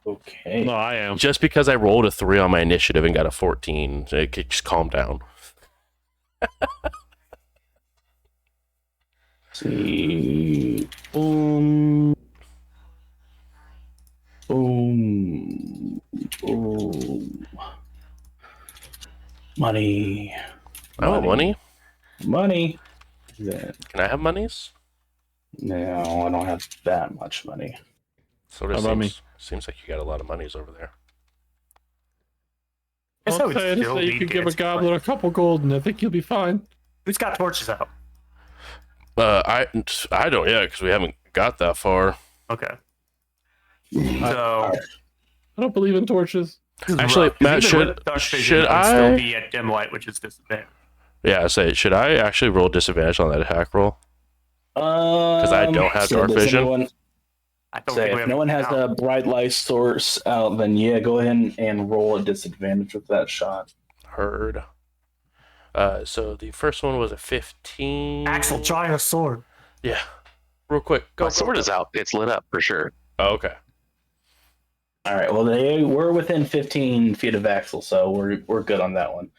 Okay. No, I am. Just because I rolled a 3 on my initiative and got a 14, just calm down. See. Boom. Boom. Boom. Money. Oh, money? Money. Then, Can I have monies? no, I don't have that much money. So it How about me? seems like you got a lot of monies over there. Guess I I'll would say still that you be could give a dancing goblin a couple gold, and I think you'll be fine. Who's got torches out? I don't yet because we haven't got that far. Okay. So I don't believe in torches. this is Actually, rough, 'cause Matt, even with dark vision, should it would still I- be at dim light, which is disadvantage. Yeah, I say, should I actually roll disadvantage on that attack roll? Because I don't have dark vision? I don't Say, think we if have no one has now. a bright light source out, then yeah, go ahead and roll a disadvantage with that shot. Heard. So the first one was a 15. Axel, try a sword. Yeah. Real quick. Go. My sword is out. It's lit up for sure. Oh, okay. All right. Well, they were within 15 feet of Axel, so we're good on that one.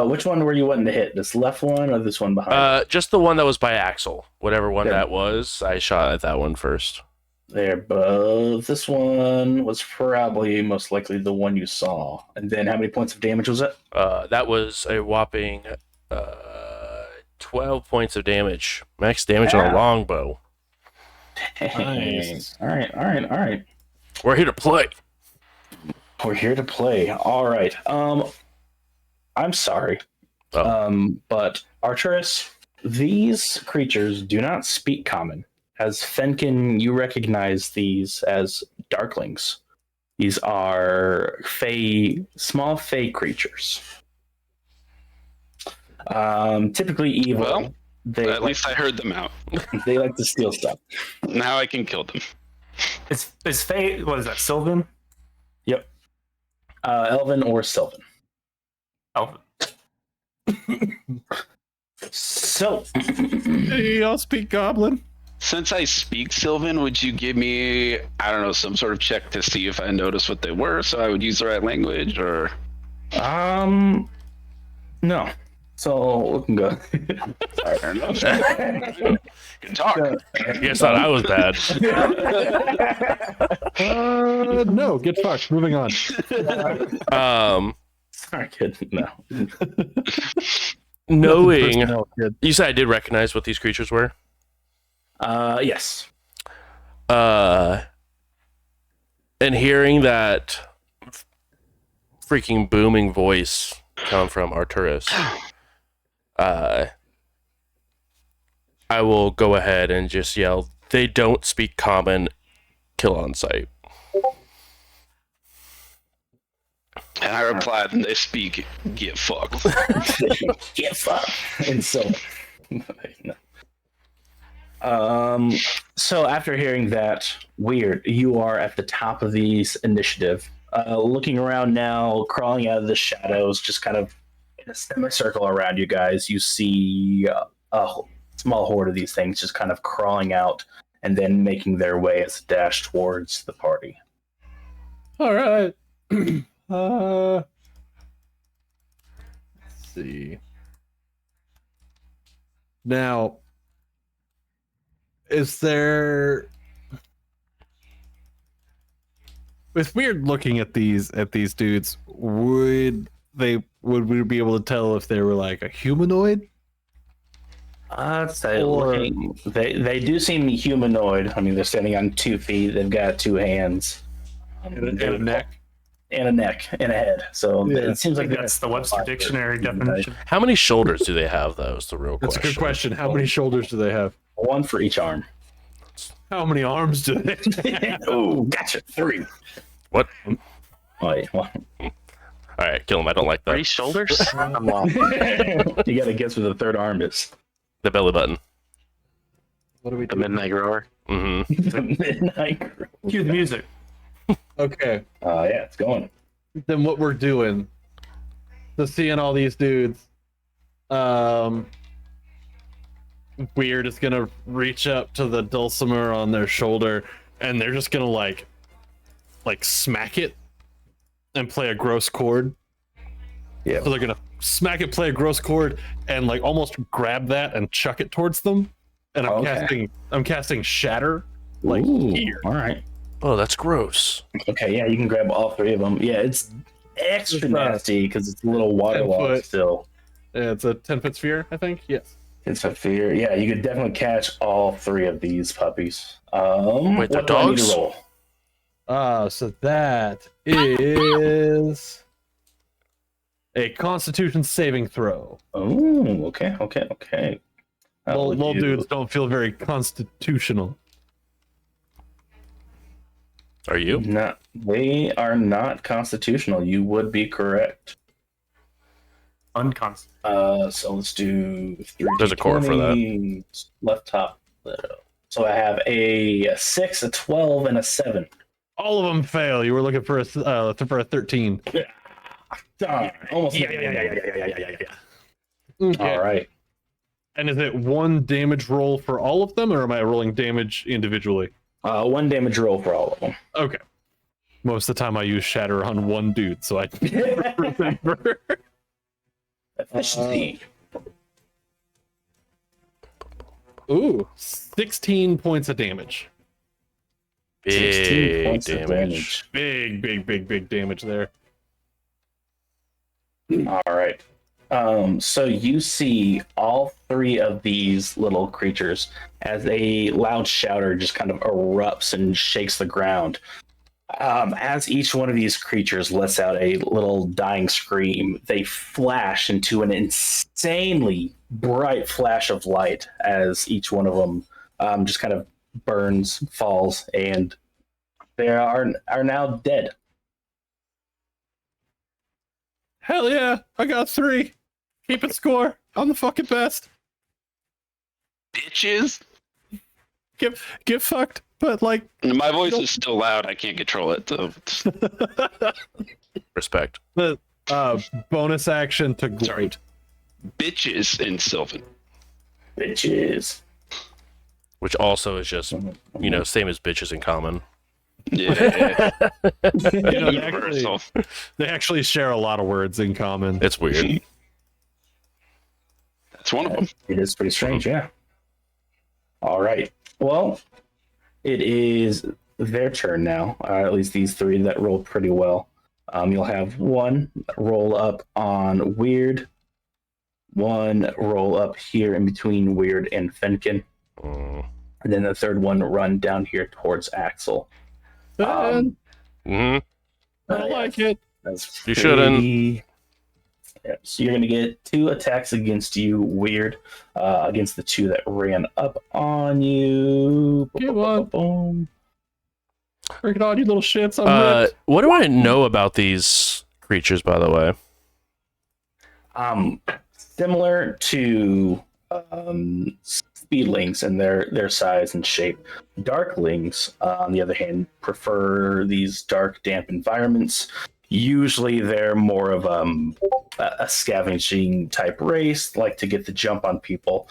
Which one were you wanting to hit? This left one or this one behind? Just the one that was by Axel. Whatever one Yeah. that was, I shot at that one first. They're both. This one was probably most likely the one you saw. And then how many points of damage was it? That was a whopping 12 points of damage. Max damage on a Ah. longbow. Nice. All right. We're here to play. We're here to play. All right. I'm sorry. Oh. But Arturus, these creatures do not speak common. As Fenkin, you recognize these as darklings. These are small fey creatures. Typically evil. Well, they At least I heard them out. they like to steal stuff. Now I can kill them. Is Faye, what is that, Sylvan? Yep. Elven or Sylvan. Oh, So, Hey, y'all speak goblin. Since I speak Sylvan, would you give me, I don't know, some sort of check to see if I noticed what they were so I would use the right language or. no. So we can go. I don't know. Good talk. You guys thought I was bad. No, get fucked. Moving on. Sorry, kid. No. Knowing, No, kid. you said I did recognize what these creatures were. Yes. And hearing that freaking booming voice come from Arturus, I will go ahead and just yell, "They don't speak common, kill on sight." And I replied, they speak, get fucked. Get fucked. And so, no. So after hearing that, weird, you are at the top of these initiative. Looking around now, crawling out of the shadows, just kind of in a semicircle around you guys, you see a small horde of these things just kind of crawling out and then making their way as a dash towards the party. All right. Let's see. Now, is there, with Weird looking at these dudes, would we be able to tell if they were like a humanoid? I'd say Or- they do seem humanoid. I mean, they're standing on 2 feet. They've got 2 hands, And a neck? and a neck, and a head. So Yeah. it seems I like think that's the Webster Dictionary definition. How many shoulders do they have? That was the real That's question. a good question. How many shoulders do they have? 1 for each arm. How many arms do they have? Oh, gotcha. 3. What? Wait, what? All right, kill him. I don't like 3 that. shoulders? I'm lost. You got to guess where the 3rd arm is. The belly button. What do we The do? Midnight Rower. Mm-hmm. The midnight crew. Cue the music. Okay. Yeah, it's going. Then what we're doing, so seeing all these dudes, Weird is gonna reach up to the dulcimer on their shoulder, and they're just gonna like smack it and play a gross chord. Yeah. So they're gonna smack it, play a gross chord, and like almost grab that and chuck it towards them. And I'm casting Shatter, like Ooh, here. all right. Oh, that's gross. Okay, yeah, you can grab all 3 of them. Yeah, it's extra It's, nasty because it's a little 10 waterlogged foot. still. It's a 10-foot sphere, I think. Yes. It's a fear. Yeah, you could definitely catch all 3 of these puppies. Wait, they're what do I need to dogs? roll? So that is a Constitution saving throw. Oh, okay. Little dudes don't feel very constitutional. Are you? No, they are not constitutional. You would be correct. Unconstant. So let's do 3. There's a core for that. Left top. So I have a 6, a 12, and a 7. All of them fail. You were looking for a 13. Darn, almost. Okay. All right. And is it 1 damage roll for all of them, or am I rolling damage individually? 1 damage roll for all of them. Okay. Most of the time I use Shatter on 1 dude, so I never remember. Efficiency. Ooh, 16 points of damage. 16 Big points of damage. Big damage there. All right. So you see all 3 of these little creatures as a loud shouter just kind of erupts and shakes the ground. As each one of these creatures lets out a little dying scream, they flash into an insanely bright flash of light as each one of them just kind of burns, falls, and they are now dead. Hell yeah, I got 3. Keep it score. I'm the fucking best. Bitches. Get fucked, but like My voice is still loud. I can't control it. So Respect. bonus action to gloat. bitches in Sylvan. Bitches. Which also is just, same as bitches in common. Yeah. You know, Universal. they actually share a lot of words in common. It's weird. That's one of them. It is pretty strange, yeah. All right. Well, it is their turn now. At least these 3 that rolled pretty well. You'll have 1 roll up on Weird, 1 roll up here in between Weird and Fenkin, Mm. and then the 3rd one run down here towards Axel. And hmm I like it. That's You shouldn't. pretty- Yeah, so you're gonna get 2 attacks against you, Weird, against the 2 that ran up on you. Come on. Boom. Bring it on, you little shits. I'm ripped. What do I know about these creatures, by the way? Similar to speedlings in their size and shape. Darklings, on the other hand, prefer these dark, damp environments. Usually, they're more of a scavenging type race, like to get the jump on people.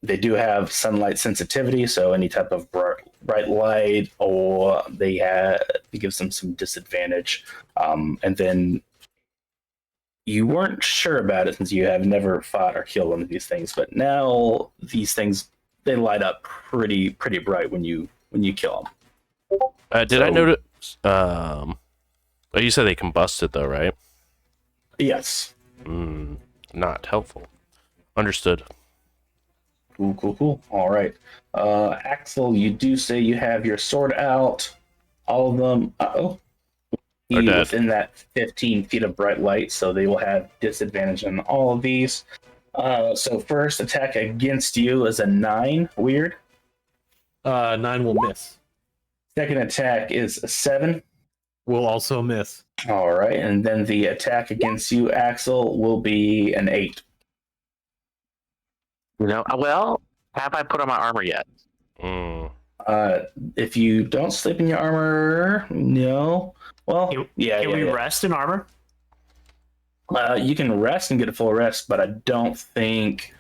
They do have sunlight sensitivity, so any type of bright light, or it gives them some disadvantage. And then you weren't sure about it since you have never fought or killed one of these things, but now these things, they light up pretty bright when you kill them. Did I notice? You said they combusted though, right? Yes. Not helpful. Understood. Cool. All right. Axel, you do say you have your sword out. All of them. Are dead. Within that 15 feet of bright light, so they will have disadvantage on all of these. So first attack against you is a 9. Weird. 9 will miss. Second attack is a 7. Will also miss. All right, and then the attack against you, Axel, will be an 8. Well, have I put on my armor yet? If you don't sleep in your armor, no. Well, Can we yeah. rest in armor? You can rest and get a full rest, but I think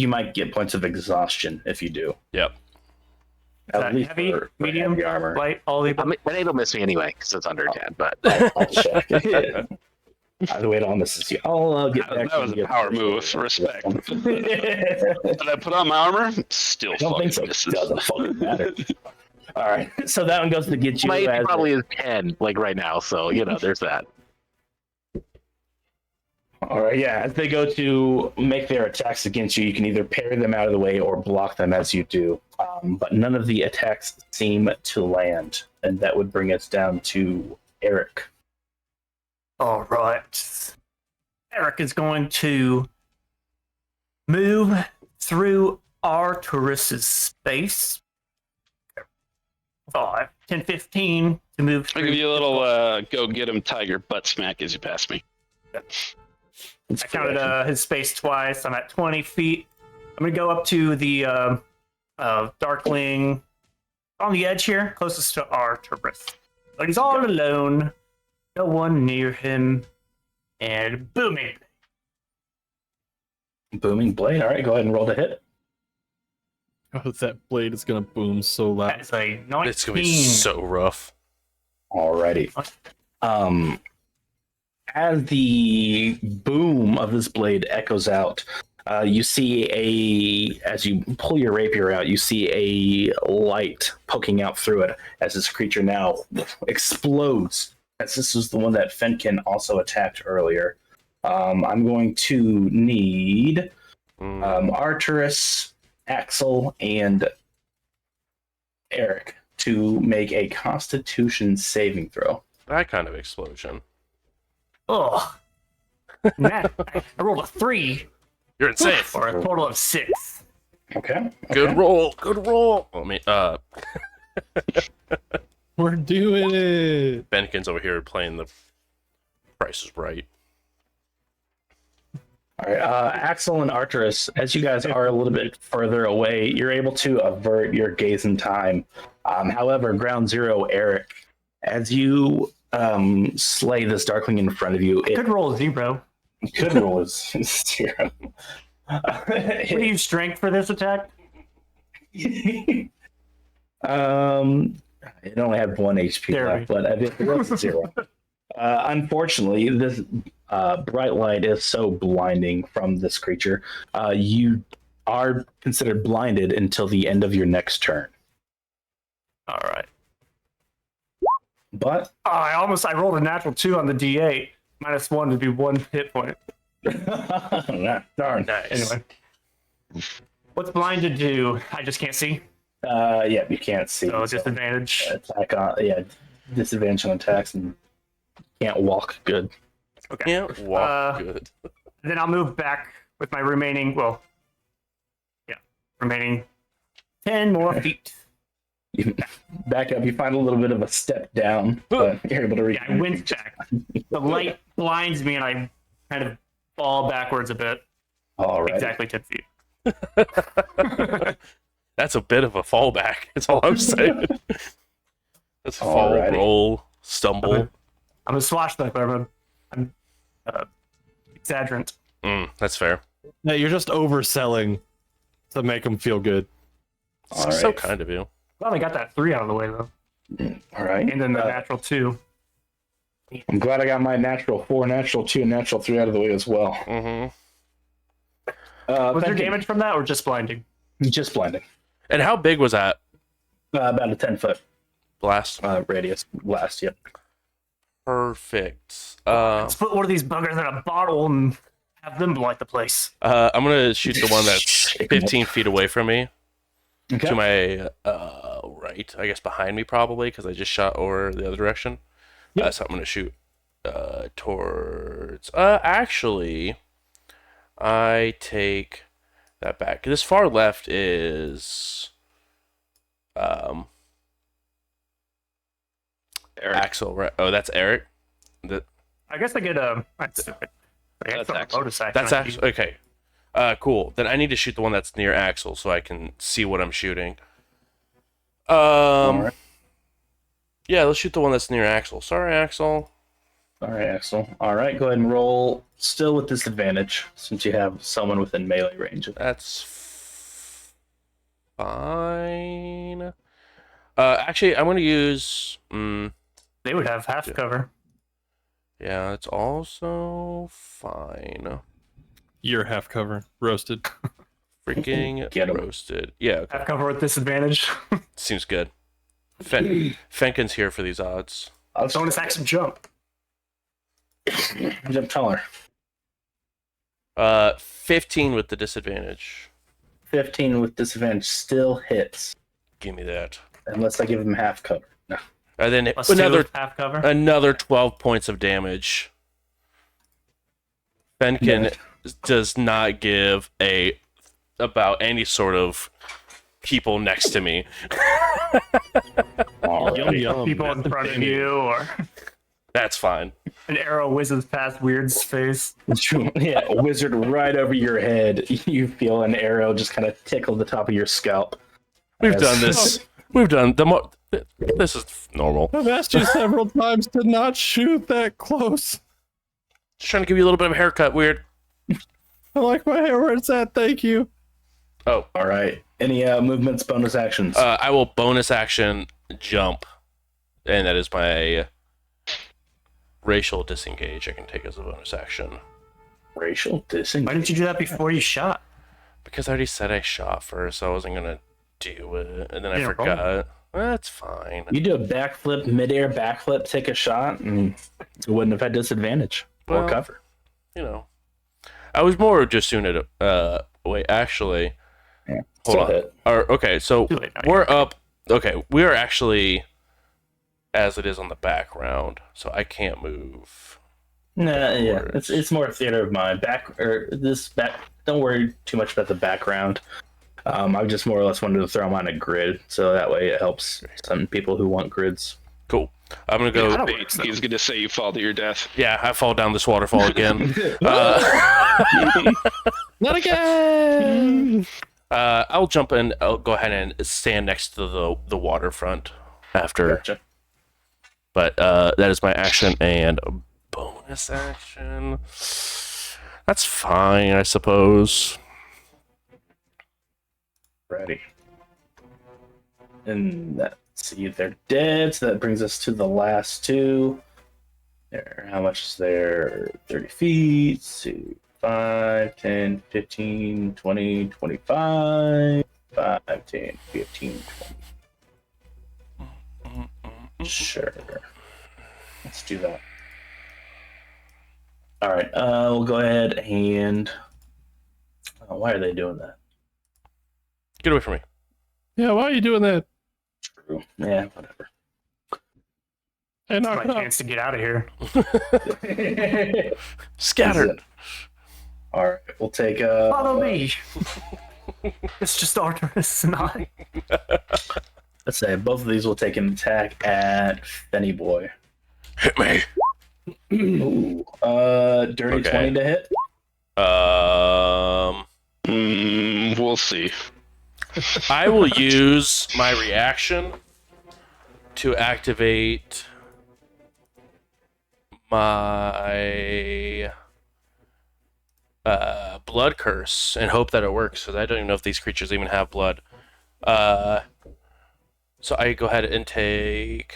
you might get points of exhaustion if you do. Yep. Is that heavy, medium, heavy armor. light, all the above? I mean, it'll miss me anyway because it's under 10. But I'll check. Either way, it all misses you. I'll get back. That was a power move. Respect. Did I put on my armor? Still I don't think so. misses. Doesn't fucking matter. All right, so that one goes to get you. my as probably is 10 like right now. So there's that. All right, yeah. As they go to make their attacks against you, you can either parry them out of the way or block them as you do. But none of the attacks seem to land, and that would bring us down to Eric. All right. Eric is going to move through Arturus's space. 5, 10, 15 to move I'll through. give you a little go get him tiger butt smack as you pass me. It's I counted his space twice. I'm at 20 feet. I'm going to go up to the Darkling on the edge here, closest to Arturus. But he's all alone. No one near him. And booming. Booming blade. All right, go ahead and roll to hit. Oh, that blade is gonna boom so loud. That is a 19. It's gonna be so rough. Alrighty. As the boom of this blade echoes out, you see as you pull your rapier out, you see a light poking out through it as this creature now explodes. As this is the one that Fenkin also attacked earlier. I'm going to need Arturus, Axel, and Eric to make a Constitution saving throw. That kind of explosion. Oh. I rolled a 3 You're insane. for a total of 6. Okay. Good roll. Good roll. I mean, We're doing it. Benkin's over here playing the Price is Right. All right, Axel and Arturus, as you guys are a little bit further away, you're able to avert your gaze in time. However, Ground Zero, Eric, as you slay this Darkling in front of you, it Could roll a 0. could roll as 0. What do you strength for this attack? It only had 1 HP There left, but it rolls a 0. Unfortunately, this bright light is so blinding from this creature. You are considered blinded until the end of your next turn. All right. But I rolled a natural 2 on the D8. -1 would be 1 hit point. darn. Nice. Anyway. What's blinded do? I just can't see. Yeah, you can't see. So so disadvantage. attack on disadvantage on attacks and can't walk good. Okay. Can't walk good. Then I'll move back with my remaining 10 more feet. You back up, you find a little bit of a step down, but you're able to reach. Yeah, I winch back. The light blinds me and I kind of fall backwards a bit. All right. Exactly 10 feet. That's a bit of a fallback. That's all I'm saying. That's a fall, Alrighty. roll, stumble. I'm a swashbuckler. I'm exaggerant. That's fair. No, you're just overselling to make them feel good. All So right. kind of you. Finally got that 3 out of the way though, All right. and then the natural 2. I'm glad I got my natural 4, natural 2, and natural 3 out of the way as well. Mm-hmm. Was there thank you. damage from that or just blinding? Just blinding. And how big was that About a 10-foot blast? radius blast. Yep. Perfect. Let's put one of these buggers in a bottle and have them light the place. I'm gonna shoot the one that's Shake 'em up. 15 feet away from me, Okay. to my right, I guess behind me probably, because I just shot over the other direction. Yep. So I'm gonna shoot towards. Actually, I take that back. This far left is Eric. Axel, right? Oh, that's Eric. I guess I get a. That's Axel. bonus action. That's I actually okay. Cool. Then I need to shoot the one that's near Axel so I can see what I'm shooting. right. Yeah, let's shoot the one that's near Axel. Sorry, Axel. All right, Axel. All right, go ahead and roll. Still with disadvantage since you have someone within melee range. That's fine. Actually, I'm gonna use. They would have half cover. Yeah, it's also fine. You're half cover, roasted. Freaking Get 'em. roasted. Yeah, okay. Half cover with disadvantage. Seems good. Fenkin's here for these odds. I'll Bonus action jump. jump taller. 15 with the disadvantage. 15 with disadvantage still hits Give me that. unless I give him half cover. No. And then Plus 2 another with half cover. another 12 points of damage. Fenkin does not give a about any sort of people next to me. All Yum right. yum. People in front of you, or That's fine. an arrow whizzes past Weird's face. Yeah, wizard right over your head. You feel an arrow just kind of tickle the top of your scalp. We've Yes. done this. We've done this is normal. I've asked you several times to not shoot that close. Just trying to give you a little bit of a haircut, weird. I like my hair where it's at. Thank you. Oh, All right. Any movements, bonus actions? I will bonus action jump, and that is my racial disengage. I can take as a bonus action Racial Why disengage. didn't you do that before you shot? because I already said I shot first, so I wasn't gonna do it, and then I Yeah, roll. forgot. That's fine. You do a backflip, midair backflip, take a shot, and you wouldn't have had disadvantage or Well, cover. You know, I was more just soon at wait, actually, Yeah. hold Still on. hit. Okay, so Too late now. we're up. Okay, we are actually as it is on the background, so I can't move. Nah, yeah, Words. it's more theater of mind. Don't worry too much about the background. I just more or less wanted to throw them on a grid, so that way it helps some people who want grids. Cool. I'm gonna I go. don't- Wait, he's gonna say you fall to your death. Yeah, I fall down this waterfall again. Not again. I'll jump in. I'll go ahead and stand next to the waterfront after. Gotcha. But that is my action and bonus action. That's fine, I suppose. Ready. And let's see, they're dead, so that brings us to the last two. There, how much is there? 30 feet, see, 5, 10, 15, 20, 25, 5, 10, 15, 20. Sure. Let's do that. All right, we'll go ahead and. Why are they doing that? Get away from me. Yeah, why are you doing that? True. Yeah, whatever. Hey, knock My it off. chance to get out of here. Scattered. All right, we'll take Follow me. It's just Artemis and I. Let's say both of these will take an attack at Fenny Boy. Hit me. Ooh, dirty Okay. 20 to hit. We'll see. I will use my reaction to activate my blood curse and hope that it works, because I don't even know if these creatures even have blood. So I go ahead and take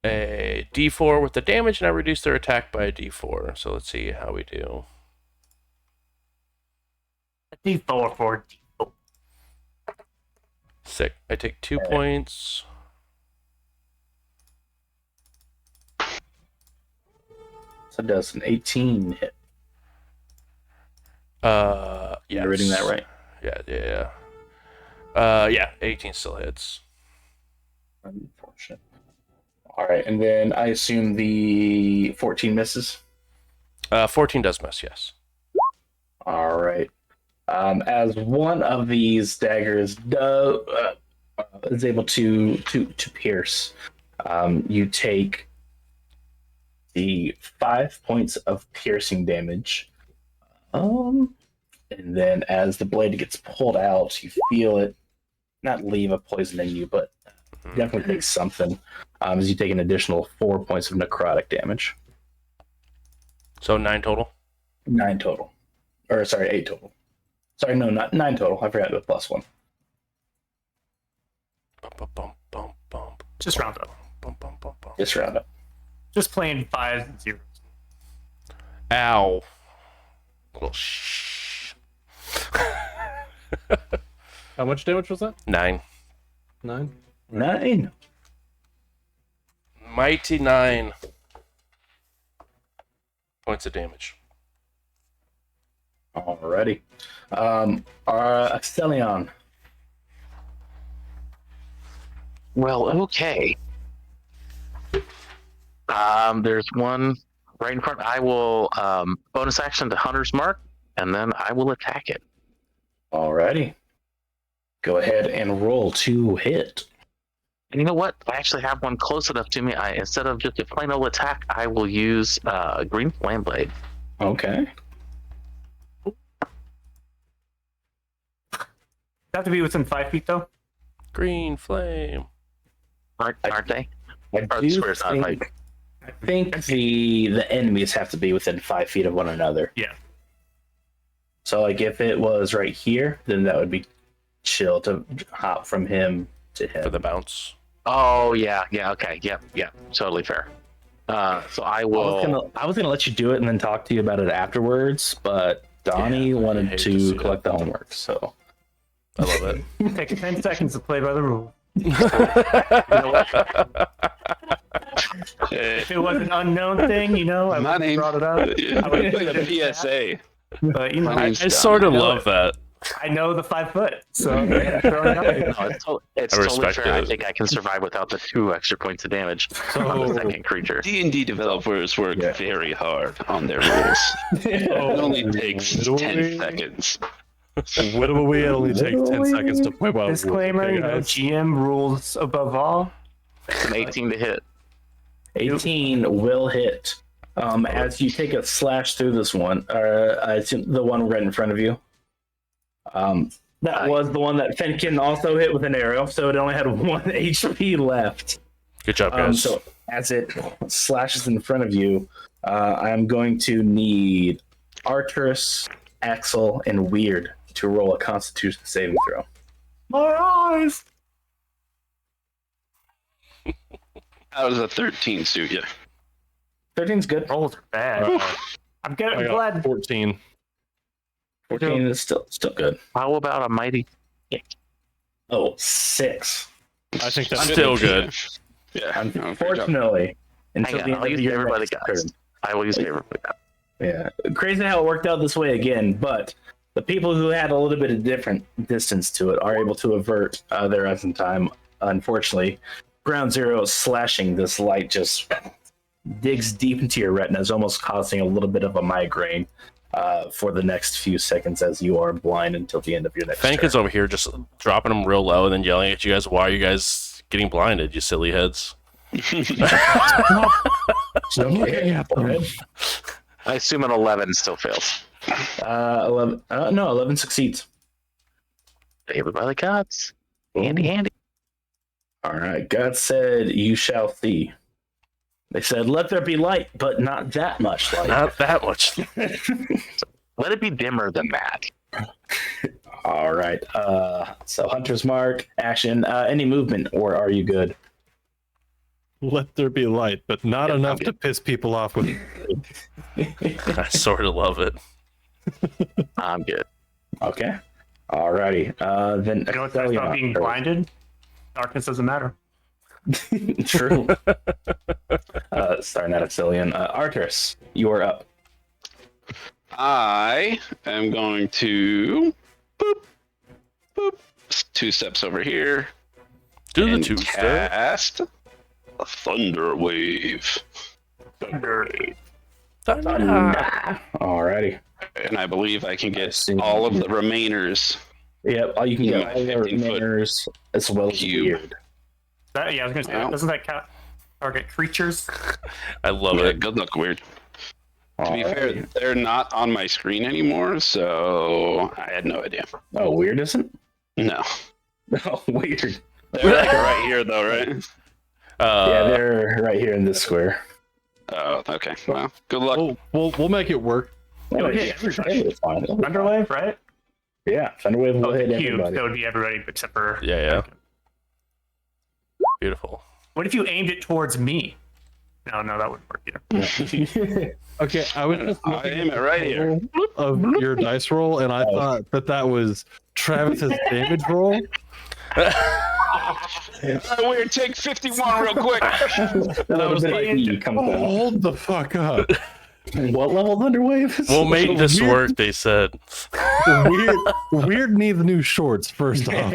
a D4 with the damage, and I reduce their attack by a D4. So let's see how we do. A D4 for D4. Sick. I take 2 points. So does an 18 hit? Yeah. You're reading that right? Yeah. Yeah, 18 still hits. Unfortunate. All right, and then I assume the 14 misses. 14 does miss, yes. All right. As one of these daggers is able to pierce, you take the 5 points of piercing damage. And then as the blade gets pulled out, you feel it not leave a poison in you, but definitely take something. As you take an additional 4 points of necrotic damage. So 9 total? 9 total. Or sorry, 8 total. Sorry, no, not 9 total. I forgot the plus 1. Just round up. Just round up. Just playing 5s and 0s. Ow. Little shh. How much damage was that? 9. 9. 9. Mighty 9 points of damage. Alrighty. Celion. Well, okay. There's one right in front. I will bonus action to Hunter's Mark, and then I will attack it. Alrighty. Go ahead and roll to hit. And you know what? I actually have one close enough to me. Instead of just a plain old attack, I will use Green Flame Blade. Okay. Have to be within 5 feet though. Green flame. Aren't they? I Or do swear it's not think, I think the enemies have to be within 5 feet of one another. Yeah. So, like, if it was right here, then that would be chill to hop from him to him. For the bounce. Oh, yeah, okay, yep, totally fair. So I will... I was gonna let you do it and then talk to you about it afterwards, but Donnie I wanted hate to see to that. collect the homework, so... I love it. Take 10 seconds to play by the rule. If it was an unknown thing, I My would have name- brought it up. I would've put it in the PSA. But My I name's sort of know love it. that. I know the 5 foot, so I'm throwing it out. No, it's I totally respect fair. I it. think I can survive without the 2 extra points of damage on the second creature. D&D developers work very hard on their rules. It only takes 10 seconds. Whittle away, it only takes 10 seconds to play by. Disclaimer, GM rules above all. It's an 18 to hit. 18 will hit. As you take a slash through this one, I assume the one right in front of you. That was the one that Fenkin also hit with an arrow, so it only had 1 HP left. Good job, guys. So as it slashes in front of you, I'm going to need Arcturus, Axel, and Weird to roll a Constitution saving throw. My eyes! How does a 13 suit you? 13's good. Rolls are bad. I'm I got glad. 14. 14 is still good. How about a mighty? Oh, 6. I think that's Still good. Yeah. no, great job. Unfortunately, until Hang the on, end I'll of use the year everybody next guys. turn. I will use favorite. Yeah, crazy how it worked out this way again, but the people who had a little bit of different distance to it are able to avert their ends in time. Unfortunately, Ground Zero slashing this light just digs deep into your retinas, almost causing a little bit of a migraine for the next few seconds as you are blind until the end of your next turn. Fenkin's over here just dropping them real low and then yelling at you guys, why are you guys getting blinded, you silly heads? I assume an 11 still fails. 11. No, 11 succeeds. Favored by the gods. Handy. All right, God said, "You shall see." They said, "Let there be light, but not that much light." Not that much. Let it be dimmer than that. All right. So Hunter's Mark, action. Any movement, or are you good? Let there be light, but not Yeah, I'm enough to good. piss people off with. I sort of love it. I'm good. Okay. Alrighty. Then You know what's nice about being blinded? Darkness doesn't matter. True. Starting at Axelion. Arcturus, you are up. I am going to boop, boop, 2 steps over here. Do the and 2-step. cast a Thunder Wave. Alrighty. And I believe I can get see. all of the remainers. Yep. All you can Yeah, get all the 15-foot remainers as well as cube. weird. Yeah, I was gonna say, Wow. doesn't that count? Target creatures. I love Yeah, it. good luck, weird. To be fair, Alrighty. they're not on my screen anymore, so I had no idea. Oh, weird isn't? No. Oh, weird. They're like right here, though, right? Yeah, they're right here in this square. Oh, okay. Well, good luck. We'll make it work. Okay, It's fine. Thunderwave, right? Yeah, Thunderwave will Oh, hit the cube. everybody. That would be everybody except for. Yeah. Beautiful. What if you aimed it towards me? No, that wouldn't work either. Okay, I was just I looking aim it right here. of your dice roll, and I thought that was Travis's damage roll. Weird, take 51 real quick. And I was like, like, he comes out. Hold the fuck up. What level Thunderwave is? We'll make this Weird. work, they said. Weird needs new shorts, first off.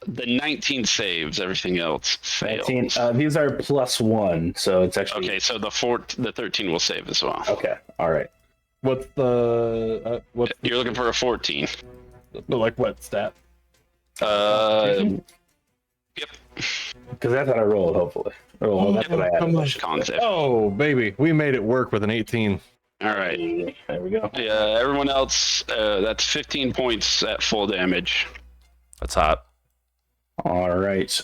The 19 saves, everything else fails. 19. These are +1, so it's actually Okay, so the 13 will save as well. Okay. All right. What's the You're looking for a 14. like what stat? Yep. Because that's what I rolled. Hopefully. Oh, that's what I had. Come on. Con save. Oh baby, we made it work with an 18. All right. There we go. Yeah, everyone else, that's 15 points at full damage. That's hot. All right.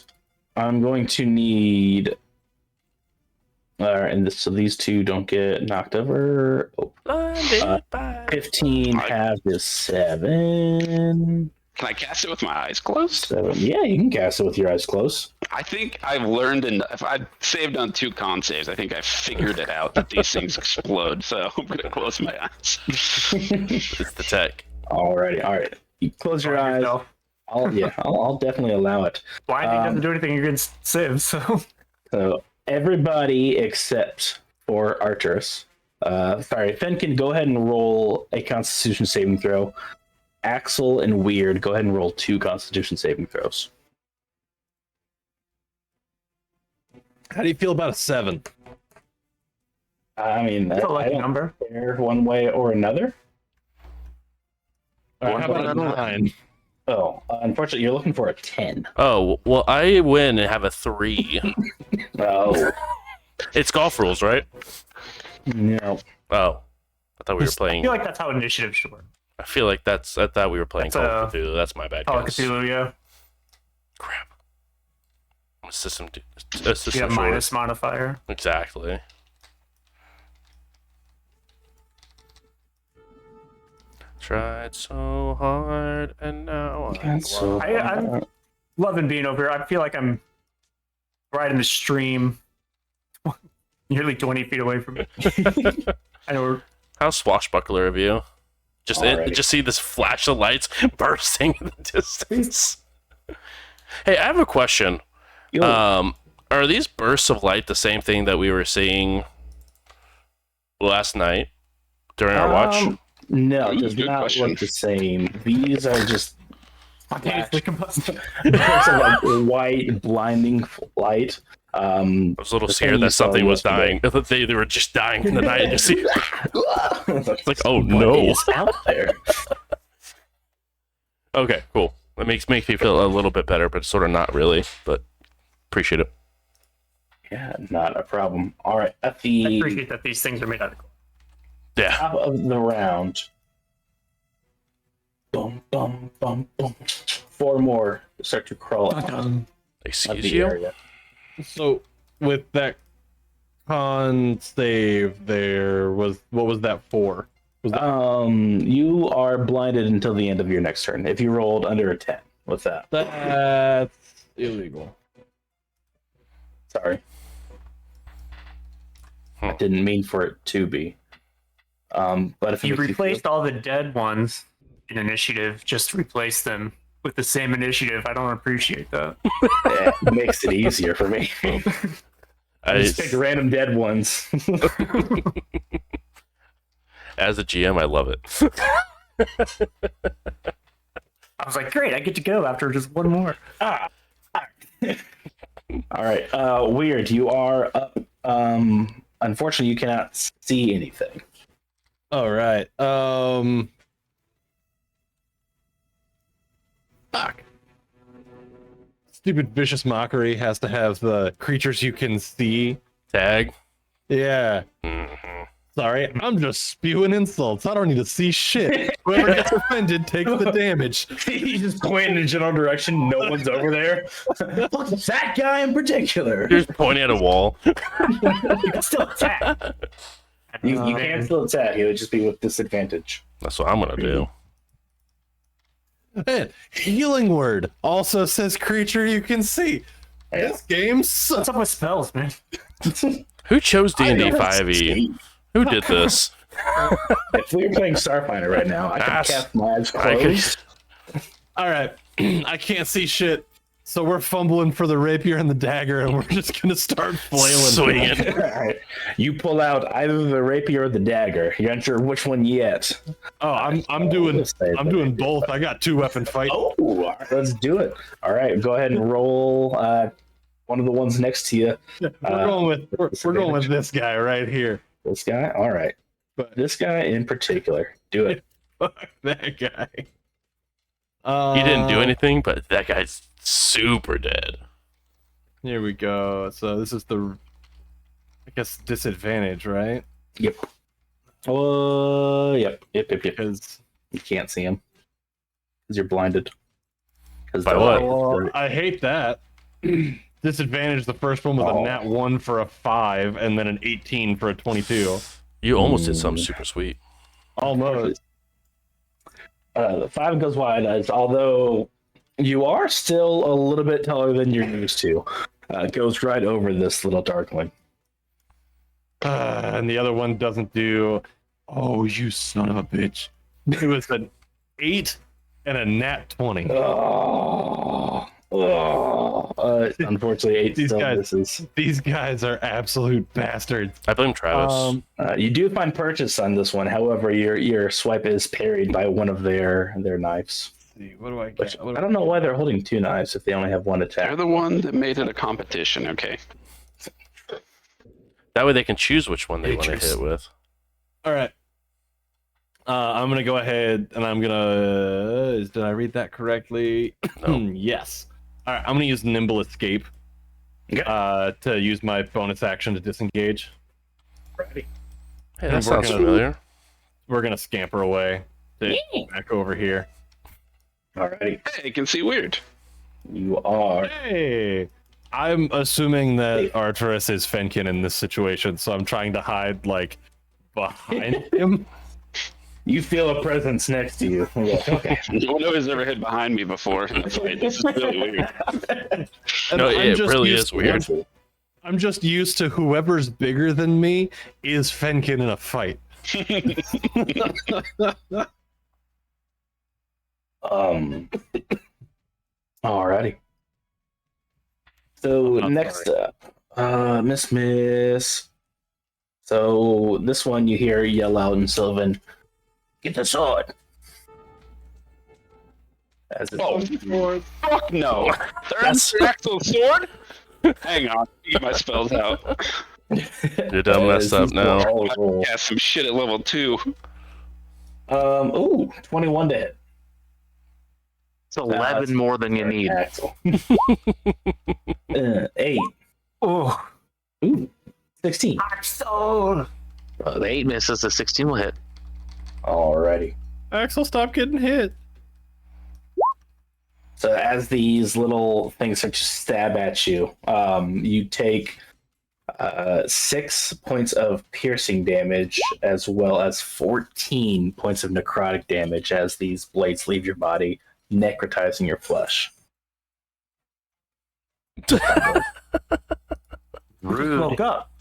I'm going to need. So these two don't get knocked over. Oh, Blinded by 15 half is 7. Can I cast it with my eyes closed? 7. Yeah, you can cast it with your eyes closed. I think I've learned enough. I've saved on 2 con saves. I think I figured it out that these things explode. So I'm gonna close my eyes. It's the tech. Alrighty. All right. You close your eyes. Yourself. I'll definitely allow it. Blinding doesn't do anything against Civ, so. So everybody except for Arcturus. Fenkin, go ahead and roll a Constitution saving throw. Axel and Weird, go ahead and roll 2 Constitution saving throws. How do you feel about a 7? I mean, That's a I lucky don't number. care one way or another. All right, how about a 9? Oh, unfortunately, you're looking for a 10. Oh, well, I win and have a 3. Oh, It's golf rules, right? no. Oh. I thought we were I playing. feel like that's how initiative should work. I thought we were playing That's, Call of Cthulhu. That's my bad. Call of guess. Cthulhu, yeah. Crap. A system. You have minus modifier. Exactly. Tried so hard and now I'm So, I'm loving being over here. I feel like I'm right in the stream, nearly 20 feet away from it. I know we're How swashbuckler of you. Alrighty. Just see this flash of lights bursting in the distance. Hey, I have a question. Are these bursts of light the same thing that we were seeing last night during our watch? No, it Ooh, does good not question. look the same. These are just spontaneously combusted. bursts of like white, blinding light. I was a little the scared thing you that saw something was yesterday. dying. They were just dying in the night. And just see, It's like, oh what no. is out there? Okay, cool. That makes me feel a little bit better, but sort of not really. But appreciate it. Yeah, not a problem. All right, at I the appreciate that these things are made out of gold. Yeah. top of the round. Bum, bum, bum, bum. 4 more start to crawl out of Excuse the you. area. So with that con save, there was what was that for? You are blinded until the end of your next turn. If you rolled under a 10, what's that? That's illegal. Sorry. I didn't mean for it to be. But if You it makes replaced all the dead ones in initiative, just replace them with the same initiative. I don't appreciate that. yeah, it makes it easier for me. I just picked random dead ones. As a GM, I love it. I was like, great, I get to go after just one more. All right. Weird. You are up. Unfortunately, you cannot see anything. All right. Fuck. Stupid vicious mockery has to have the creatures you can see. Tag. Yeah. Mhm. Sorry, I'm just spewing insults. I don't need to see shit. Whoever gets offended takes the damage. You just point in a general direction. No one's over there. Look, that guy in particular. You're just pointing at a wall. You can still attack. You can still attack. It would just be with disadvantage. That's what I'm gonna do. Man, healing word also says creature you can see. This game sucks. What's up with spells, man? Who chose D&D I 5e? Who did this? If we were playing Starfinder right now, I could That's- cast my eyes I could- closed. All right, I can't see shit, so we're fumbling for the rapier and the dagger, and we're just gonna start flailing. Swinging. Alright. You pull out either the rapier or the dagger. You're not sure which one yet. Oh, I'm doing both. I got 2 weapon fight. Oh, all right, let's do it. All right, go ahead and roll one of the ones next to you. We're going with this guy right here. This guy? All right. But This guy in particular. Do it. fuck that guy. He didn't do anything, but that guy's super dead. Here we go. So this is the, I guess, disadvantage, right? Yep. Yep. Because You can't see him. Because you're blinded. By what? well, I hate that. Disadvantage. The first one was a nat 1 for a 5, and then an 18 for a 22. You almost did something super sweet. Almost. The 5 goes wide, as although you are still a little bit taller than you're used to. Goes right over this little darkling. And the other one doesn't do. Oh, you son of a bitch! It was an 8 and a nat 20. Unfortunately, 8 These still guys- misses. These guys are absolute bastards. I blame Travis. You do find purchase on this one. However, your swipe is parried by one of their knives. See, what do I Which, get? What I don't know why they're holding 2 knives if they only have 1 They're attack. the one that made it a competition. Okay. That way they can choose which one they want to Matrix. hit with. All right. I'm gonna go ahead and I'm gonna. Did I read that correctly? No. Yes. All right. I'm gonna use Nimble Escape. Okay. To use my bonus action to disengage. Hey, And that sounds familiar. We're gonna scamper away. Back over here. Alrighty. Hey, you can see weird. You are. Hey. I'm assuming that Arturus is Fenkin in this situation, so I'm trying to hide like behind him. You feel a presence next to you. You're like, okay. No one has ever hid behind me before. That's why this is really weird. And No, I'm it just really used- is weird. I'm just used to whoever's bigger than me is Fenkin in a fight. Alrighty. So I'm next up, Miss. So this one you hear yell out in Sylvan, "Get the sword!" As it's Oh, fuck no. That's your actual sword? Hang on. Get my spells out. You're done messed up now. Yeah, some shit at level 2. 21 to hit. It's 11 more than you need. Axel. 8. Oh, Ooh, 16. Axel! The 8 misses, the 16 will hit. Alrighty. Axel, stop getting hit. So as these little things start to stab at you, you take 6 points of piercing damage, as well as 14 points of necrotic damage as these blades leave your body, necrotizing your flesh. Rude. Woke up.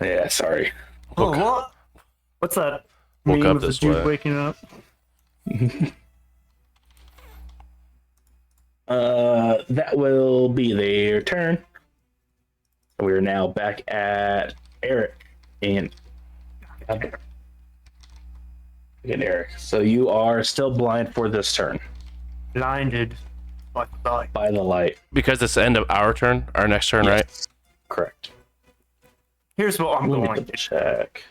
Yeah, sorry. Oh, Woke- what? What's that? Woke meme up of the this dude way. waking up. That will be their turn. We're now back at Eric and Eric. So you are still blind for this turn Blinded by the light. by the light. Because it's the end of our turn, our next turn, right? Yes, correct. Here's what I'm Let me going double to check.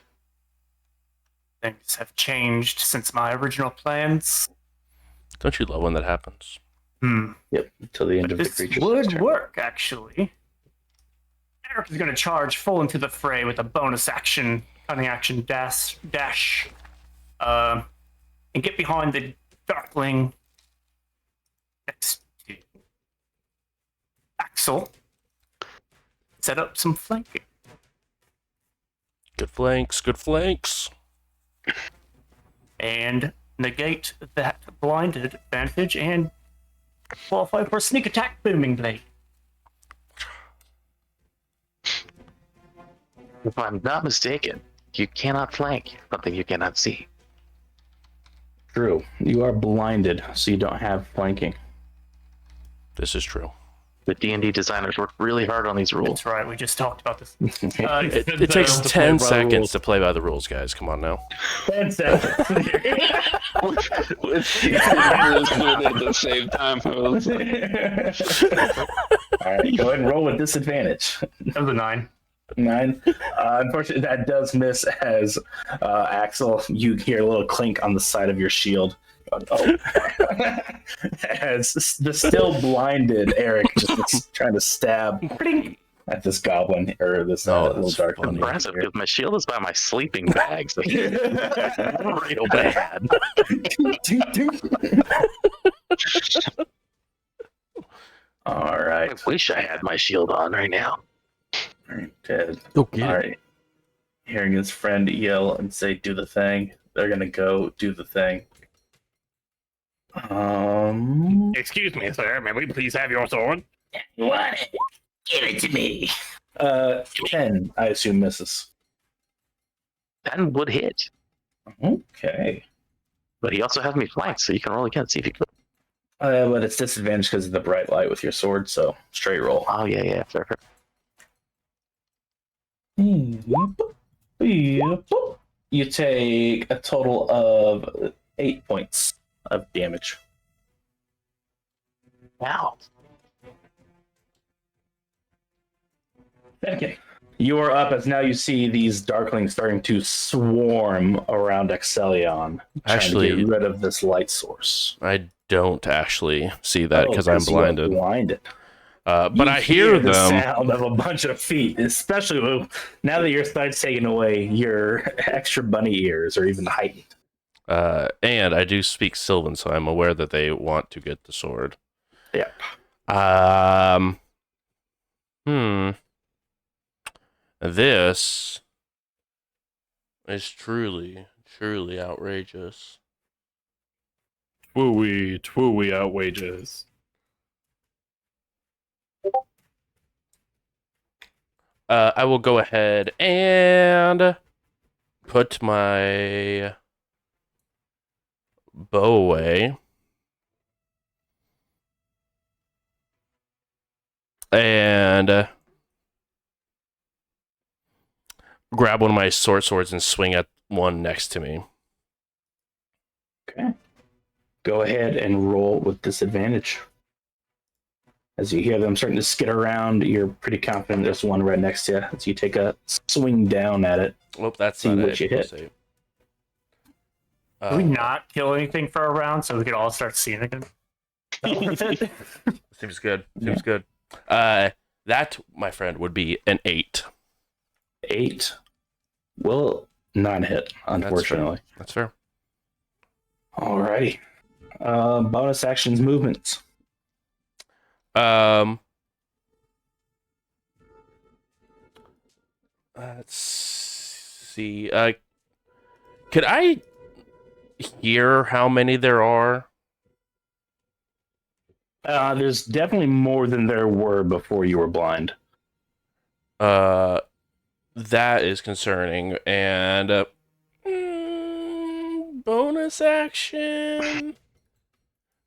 Things have changed since my original plans. Don't you love when that happens? Yep, until the end of the This creature's would turn. work, actually. Eric is going to charge full into the fray with a bonus action, cunning action dash, and get behind the Darkling next to Axel. Set up some flanking. Good flanks, good flanks. And negate that blinded advantage and qualify for sneak attack booming blade. If I'm not mistaken, you cannot flank something you cannot see. True. You are blinded, so you don't have flanking. This is true. The D&D designers worked really hard on these rules. That's right, we just talked about this. It takes to play 10 by the seconds rules. to play by the rules, guys. Come on now. 10 seconds. at the same time. All right, go ahead and roll with disadvantage. That was a 9. 9. Unfortunately, that does miss as Axel, you hear a little clink on the side of your shield. Oh. As the still blinded Eric just is trying to stab at this goblin or this Oh, little that's dark funny. Impressive, because my shield is by my sleeping bag, so real bad. All right. I wish I had my shield on right now. All right, Ted. Go All right. Hearing his friend yell and say, "Do the thing," they're gonna go do the thing. Excuse me, sir. May we please have your sword? You want it? Give it to me. 10, I assume, misses. 10 would hit, Okay. but he also has me flanked, so you can roll again, see if you could. But it's disadvantage because of the bright light with your sword, so straight roll. Oh, yeah, fair. You take a total of 8 points of damage. Wow. Okay. You are up as now you see these darklings starting to swarm around Exelion, trying Actually- to get rid of this light source. I don't actually see that because I'm you are blinded. blinded. But You I hear the them. sound of a bunch of feet, especially now that your sight's taken away. Your extra bunny ears are even heightened. And I do speak Sylvan, so I'm aware that they want to get the sword. Yep. This is truly outrageous. Twooey outrageous. I will go ahead and put my bow away. And grab one of my swords and swing at one next to me. Okay. Go ahead and roll with disadvantage. As you hear them starting to skid around, you're pretty confident there's one right next to you. As you take a swing down at it. Oh, that's See not what it. you hit. Save. Can we not kill anything for a round so we could all start seeing again? Seems good. Seems good. That, my friend, would be an 8. 8 will not hit, unfortunately. That's fair. Alrighty. Bonus actions movements. Let's see. Could I hear how many there are? There's definitely more than there were before you were blind. That is concerning. And bonus action.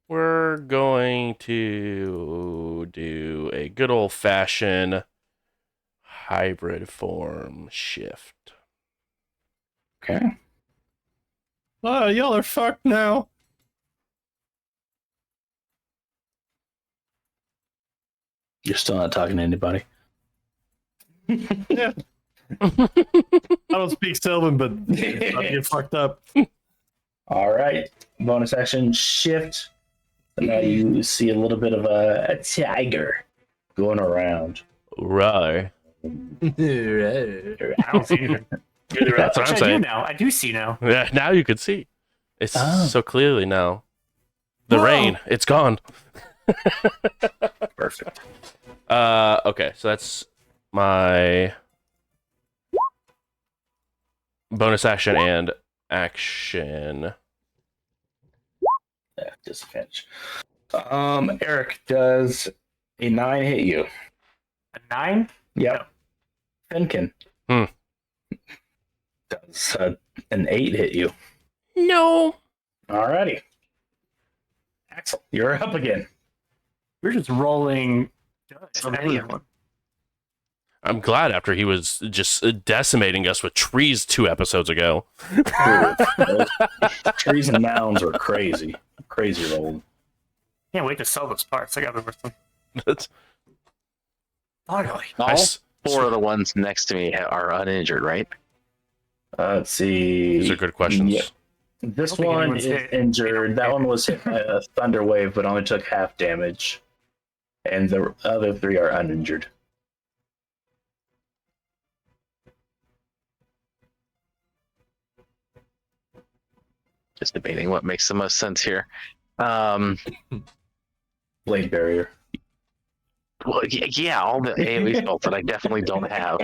We're going to do a good old-fashioned hybrid form shift. Okay. Oh, y'all are fucked now. You're still not talking to anybody. I don't speak Sylvan, but I get fucked up. All right. Bonus action shift. So now you see a little bit of a tiger going around. Right. I don't see anything. That's what I'm Actually, I do saying. now. I do see now. Yeah, now you can see. It's Oh. so clearly now. The Whoa. rain, it's gone. Perfect. Okay, so that's my bonus action and action. Yeah, disadvantage. Eric, does a 9 hit you? A 9? Yep. Finkin. Hmm. Does an 8 hit you? No. Alrighty. Axel, you're up again. We're just rolling. Anyone. I'm glad after he was just decimating us with trees 2 episodes ago. Those trees and mounds are crazy. Crazy rolling. Can't wait to sell those parts. I got over some. That's- Finally. All I s- 4 of the ones next to me are uninjured, right? Let's see. These are good questions. Yeah. This I don't think one anyone's is hit. injured. That one was hit by a thunder wave, but only took half damage. And the other 3 are uninjured. Just debating what makes the most sense here. Blade barrier. Well, yeah, all the AoE spells that I definitely don't have.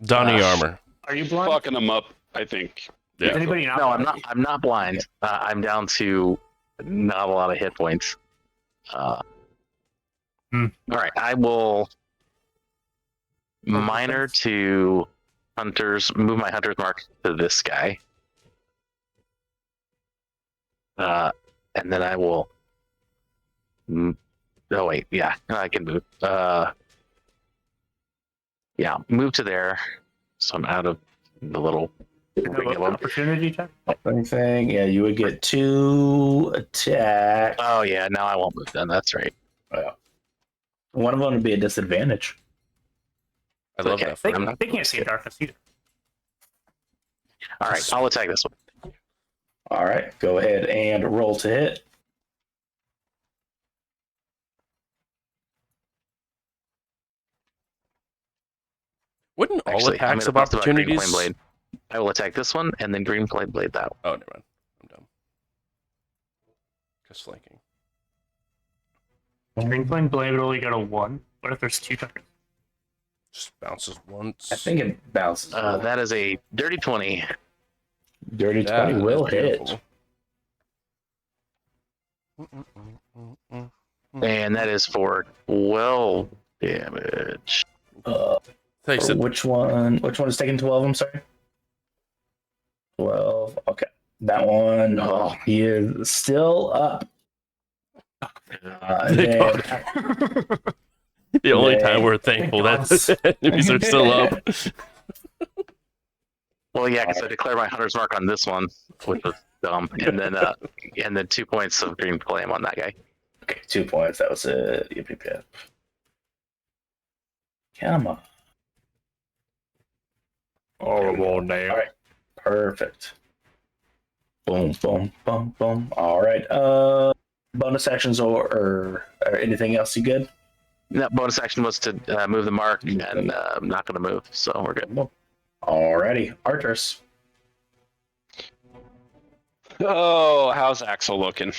Donnie armor. Are you blind? Fucking them up, I think. Is Yeah. anybody not? No, I'm blind? not. I'm not blind. I'm down to not a lot of hit points. All right, I will minor to hunters. Move my hunter's mark to this guy, and then I will. Oh wait, yeah, I can move. Yeah, move to there, so I'm out of the little ring of them. Opportunity check. Anything? Yeah, you would get 2 attack. Oh yeah, now I won't move then. That's right. One of them would be a disadvantage. I love Okay. that. They, For him. they can't see in darkness either. All right, I'll attack this one. All right, go ahead and roll to hit. Wouldn't all Actually, I'm attacks gonna have bust about Green Flame opportunities? Blade. I will attack this one and then Green Flame Blade that one. Oh, never mind. I'm dumb. Just flanking. Green Flame Blade would only go to 1. What if there's 2 targets? Just bounces once. I think it bounces. That is a dirty 20. Dirty That 20 is will hit. beautiful. And that is for 12 damage. Thanks. Which one is taking 12? I'm sorry. 12. Okay. That one, oh, he is still up. Thank then- God. The only time we're thankful that enemies are still up. Well, yeah, because I declare my hunter's mark on this one, which was dumb, and then 2 points of Green Flame on that guy. Okay, 2 points. That was a yep. Come on. Horrible name. All right. Perfect. Boom, boom, boom, boom. All right. Bonus actions or anything else you good? That bonus action was to move the mark, and I'm not going to move, so we're good. Alrighty. Arturs. Oh, how's Axel looking?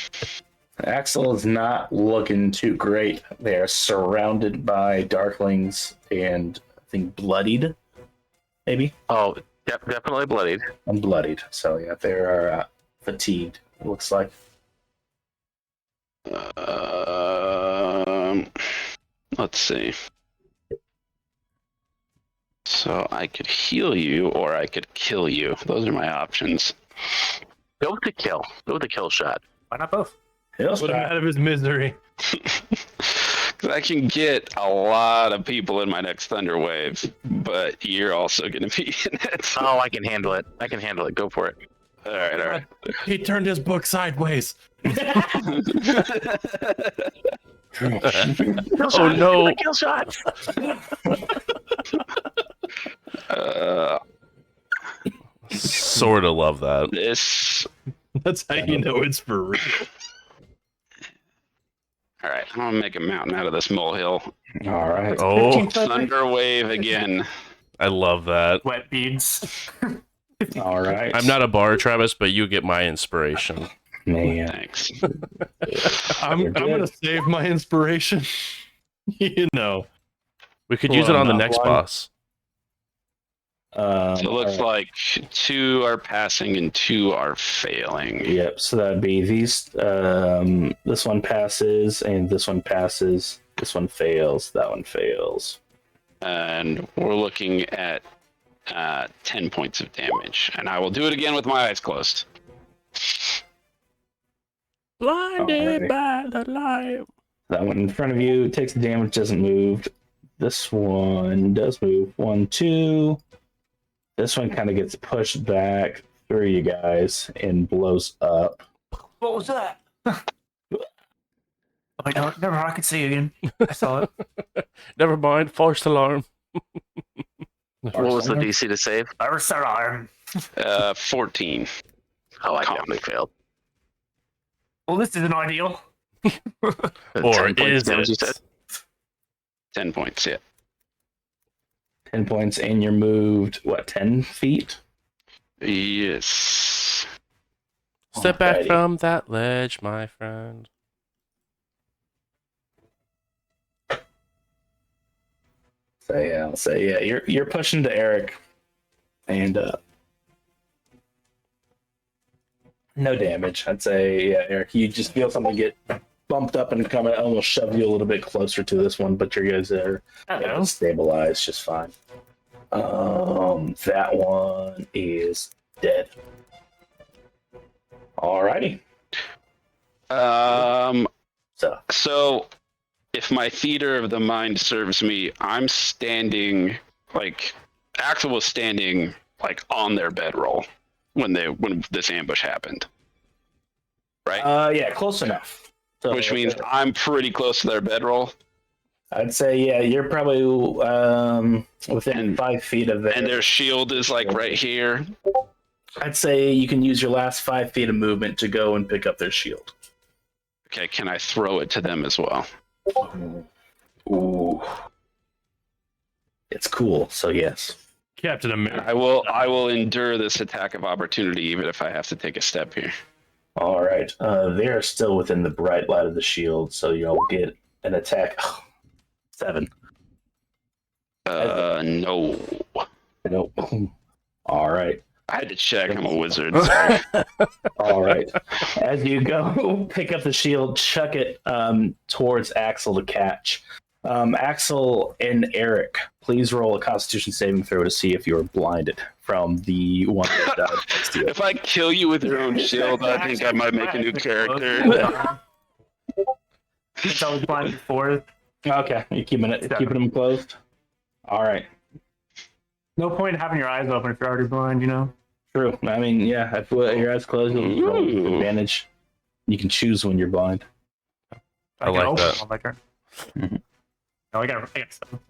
Axel is not looking too great. They are surrounded by darklings and I think bloodied. maybe. Oh, definitely bloodied. And bloodied. So yeah, they are fatigued. It looks like. Let's see. So I could heal you, or I could kill you. Those are my options. Go with the kill. Go with the kill shot. Why not both? Put him out of his misery. Because I can get a lot of people in my next Thunder Wave, but you're also going to be in it. Oh, I can handle it. I can handle it. Go for it. All right. He turned his book sideways. Oh no! Kill shot. Sort of love that. This. That's how you know it's for real. All right, I'm gonna make a mountain out of this molehill. All right. Oh, Thunder Wave again. I love that. Wet beads. All right. I'm not a bar, Travis, but you get my inspiration. Man. Thanks. I'm gonna save my inspiration. You know. We could use it Well, on the not next one. boss. So it looks all right. like 2 are passing and 2 are failing. Yep. So that'd be these. This one passes, and this one passes. This one fails. That one fails. And we're looking at 10 points of damage. And I will do it again with my eyes closed. Blinded Alrighty. by the light. That one in front of you takes the damage, doesn't move. This one does move. 1, 2. This one kind of gets pushed back through you guys and blows up. What was that? Oh, wait, no, never mind. I can see you again. I saw it. Never mind. False alarm. What was the DC to save? I was alarm. 14. Oh, I Calm. definitely failed. Well, this isn't ideal. Or 10 points is damage, you said? it? 10 points, yeah. 10 points, and you're moved, what, 10 feet? Yes. Step back Alrighty. from that ledge, my friend. So yeah, you're pushing to Eric, and no damage. I'd say, yeah, Eric, you just feel something get bumped up and come almost shove you a little bit closer to this one, but your guys are Hello. stabilized just fine. That one is dead. Alrighty. So, if my theater of the mind serves me, I'm standing like Axel was standing like on their bedroll when this ambush happened, right? Yeah, close enough. So, Which means I'm pretty close to their bedroll, I'd say, yeah, you're probably within And- 5 feet of it. and their shield is like right here. I'd say you can use your last 5 feet of movement to go and pick up their shield. Okay, can I throw it to them as well? Ooh. It's cool, so yes. Captain America. I will endure this attack of opportunity even if I have to take a step here. All right. They are still within the bright light of the shield, so you'll get an attack. 7. No. Nope. All right. I had to check. I'm a wizard. Sorry. All right. As you go pick up the shield, chuck it towards Axel to catch. Axel and Eric, please roll a Constitution saving throw to see if you're blinded from the one that died next to you. If I kill you with your own shield, I think I might make a new character. Since I was blind before. Okay, you're keeping them closed. All right. No point in having your eyes open if you're already blind, you know? True. I mean, yeah. If your eyes closed, you'll roll with Ooh. advantage. You can choose when you're blind. I can like open that. on my turn. Mhm. No, I got 7.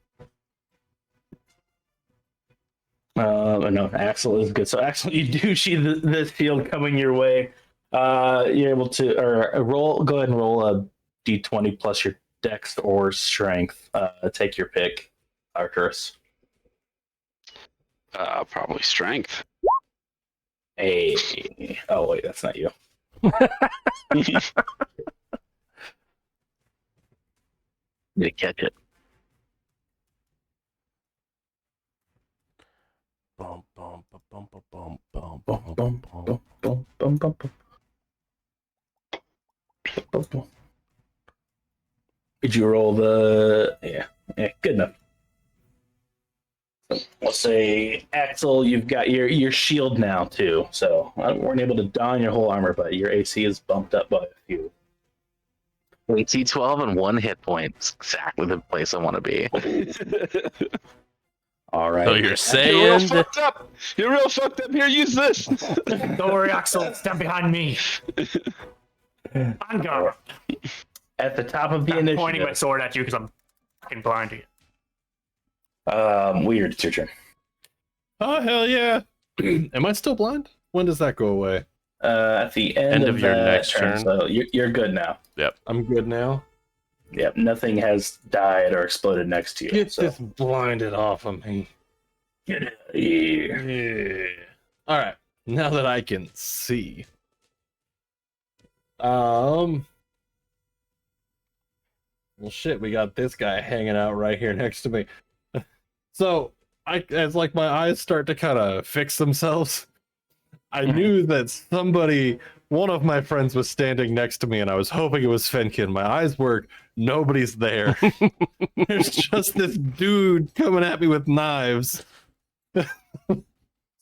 No, Axel is good. So, Axel, you do see the shield coming your way. You're able to roll. Go ahead and roll a d20 plus your dex or strength. Take your pick, Arcturus. Probably strength. Hey. Oh wait, that's not you. Did catch it. boom, boom, boom, boom, boom, boom, boom. Boom, boom. Did you roll the? Yeah, good enough. So we'll say, Axel, you've got your shield now too. So I weren't able to don your whole armor, but your AC is bumped up by a few. AC 12 and 1 hit point. It's exactly the place I want to be. All right. So you're You're real saying that fucked up. You're real fucked up. Here, use this. Don't worry, Axel. Stand behind me. On guard. At the top of the I'm pointing my initiative, sword at you because I'm fucking blind to you. Weird, it's your turn. Oh hell yeah! Am I still blind? When does that go away? At the end of your that next turn. So you're good now. I'm good now. Yep, nothing has died or exploded next to you. Get so. this blinded off of me. Get out of here. Yeah. All right. Now that I can see. Well, shit. We got this guy hanging out right here next to me. So as like my eyes start to kind of fix themselves, I knew that one of my friends was standing next to me, and I was hoping it was Fenkin. My eyes work. Nobody's there. There's just this dude coming at me with knives.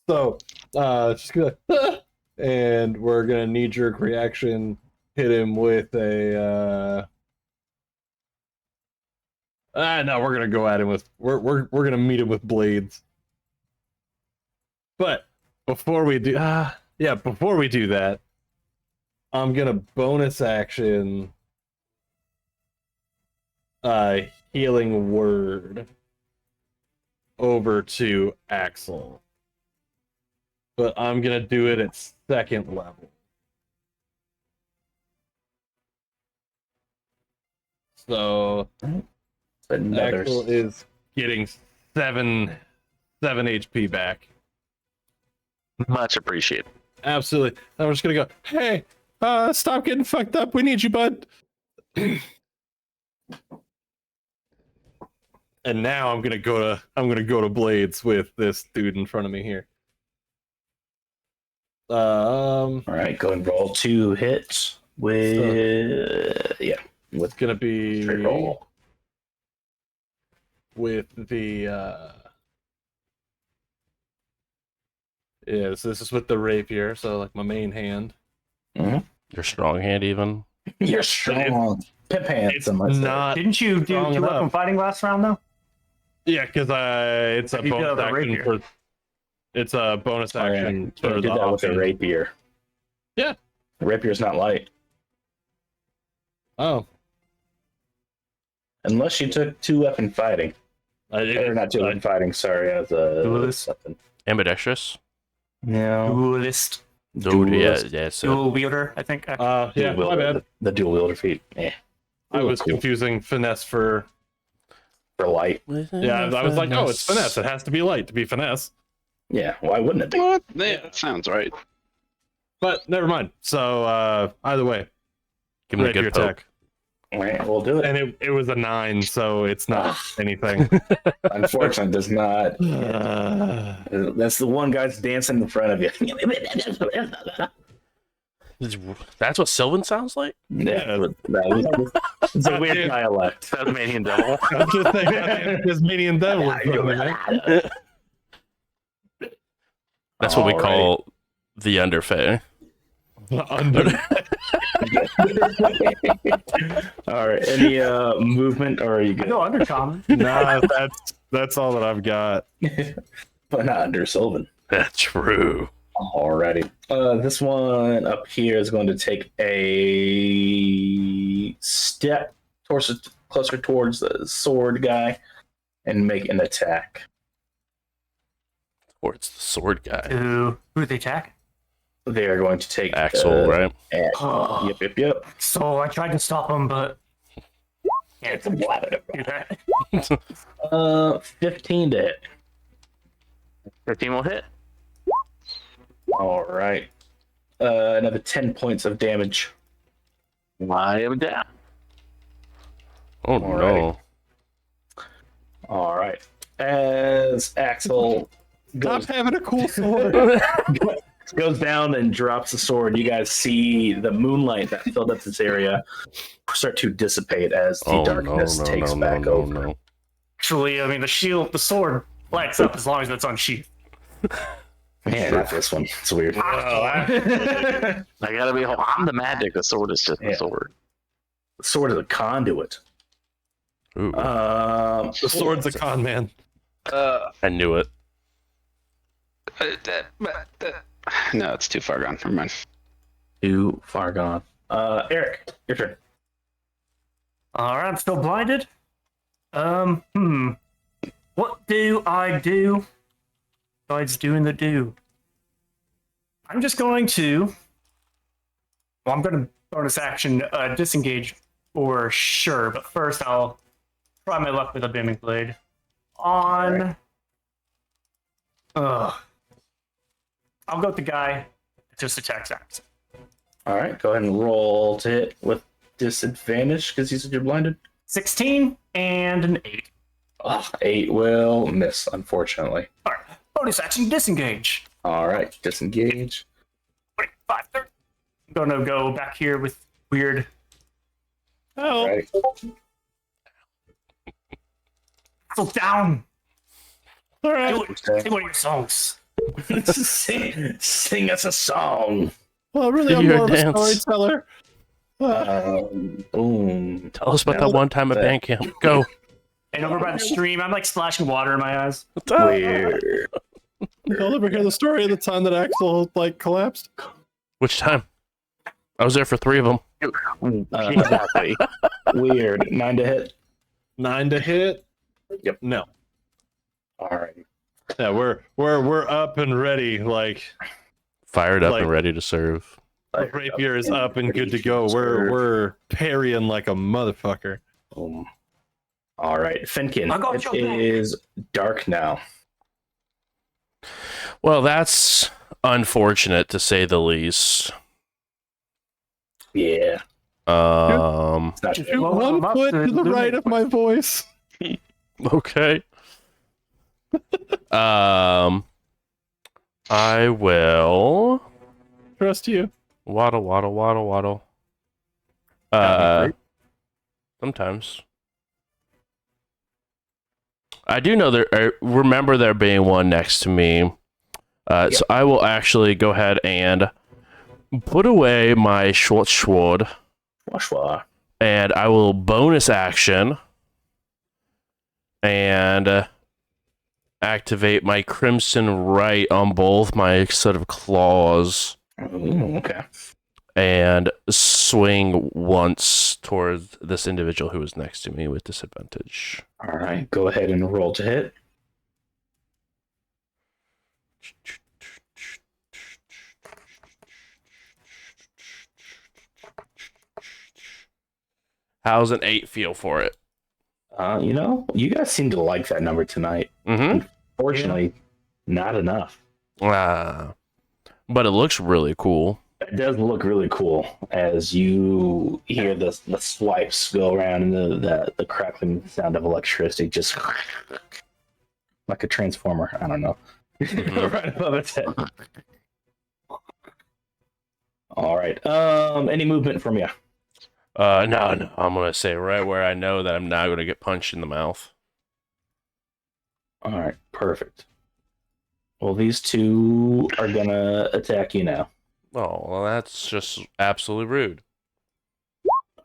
So, just gonna, and we're gonna knee-jerk reaction, hit him with a. No, we're gonna go at him with. We're gonna meet him with blades. But before we do, before we do that, I'm gonna bonus action healing word over to Axel. But I'm gonna do it at 2nd level. So Another. Axel is getting 7 HP back. Much appreciated. Absolutely. I'm just gonna go, hey, stop getting fucked up. We need you, bud. And now I'm gonna go to blades with this dude in front of me here. All right, go and roll 2 hits with It's gonna be straight roll. with the so this is with the rapier, so like my main hand. your strong hand even. You're strong. Pip hands. It's some might say. not Didn't you do strong 2 weapon enough. fighting last round though? Yeah, because it's a You did bonus have a action rapier. for. It's a bonus Oh, yeah. action You for did the that with a offhand. rapier. Yeah. The rapier's not light. Oh, Unless you took 2 weapon fighting. Or not 2 weapon fighting, sorry, as a Duelist. something. Ambidextrous. No. Duelist. Dude, yeah, Duelist. yeah. So Dual wielder, I think. yeah, Dual my wielder, bad. The dual wielder feat. I was Cool. confusing finesse for. For light. Yeah, I was like, oh, it's finesse. It has to be light to be finesse. Yeah, why wouldn't it be? What? Yeah, that sounds right. But never mind. So either way, give him a rapier good poke. All right, we'll do it. and it was a 9, so it's not anything. Unfortunately, it does not. That's the one guy's dancing in front of you. That's what Sylvan sounds like. Yeah, it's a weird dialect. Tasmanian devil. I'm just thinking Tasmanian devil. That's what we Alrighty. call the Underfey. All right, any movement, or are you good? No, undercommon. Nah, that's all that I've got. But not under Sylvan. That's true. Alrighty. This one up here is going to take a step closer towards the sword guy and make an attack. Or it's the sword guy. Who they attack? They are going to take Axel, right? Oh. Yep. So I tried to stop him, but It's a bladder. do that. 15 to hit. 15 will hit. All right. Another 10 points of damage. I am down. Oh Alrighty. no. All right. As Axel Stop goes, having a cool sword. goes down and drops the sword. You guys see the moonlight that filled up this area start to dissipate as the darkness takes back over. Actually, I mean, the sword lights up as long as it's unsheathed. Man, not this one. It's weird. I gotta be. I'm the magic. The sword is just the sword. The sword is a conduit. Ooh, The sword's a con man. I knew it. No, it's too far gone. Never mind. Too far gone. Eric, your turn. All right, I'm still blinded. What do I do besides doing the do? I'm just going to. Well, I'm going to bonus action disengage for sure, but first I'll try my luck with a beaming blade on. I'll go with the guy that just attacks Axel. All right, go ahead and roll to hit with disadvantage because you said you're blinded. 16 and an 8. 8 will miss, unfortunately. All right, bonus action disengage. All right, disengage. 25, 30. I'm gonna go back here with weird. Oh, All right. Axel down. all right. Do it. Sing one of your songs. Sing us a song. Well, really, I'm You're more of a dance. storyteller. Boom. Tell us about that one time at band camp. Go. And over by the stream, I'm like splashing water in my eyes. Weird. You'll ever hear the story of the time that Axel like collapsed? Which time? I was there for 3 of them. Exactly. Weird. 9 to hit. 9 to hit. Yep. No. All right. Yeah, we're up and ready. Like Fired up Like- and ready to serve. the rapier is up and good to go. We're parrying like a motherfucker. Boom. All right, Finkin. I got It your back. is dark now. Well, that's unfortunate to say the least. Yeah. Um. It's not Shoot good. Well, One I'm up foot to to the the right limit. of my voice. Okay. I will Trust you. waddle. That'd be Sometimes. I do know I remember there being one next to me. So I will actually go ahead and put away my short sword, Washwa. and I will bonus action and activate my Crimson Right on both my set of claws Ooh, okay. and swing once towards this individual who is next to me with disadvantage. All right, go ahead and roll to hit. How's an 8 feel for it? You guys seem to like that number tonight. Mm-hmm. Fortunately, not enough. But it looks really cool. It does look really cool as you hear the swipes go around and the crackling sound of electricity just like a transformer. I don't know. Right above its head. All right. Any movement from you? No. I'm gonna say right where I know that I'm not gonna get punched in the mouth. All right. Perfect. Well, these two are gonna attack you now. Oh, well, that's just absolutely rude.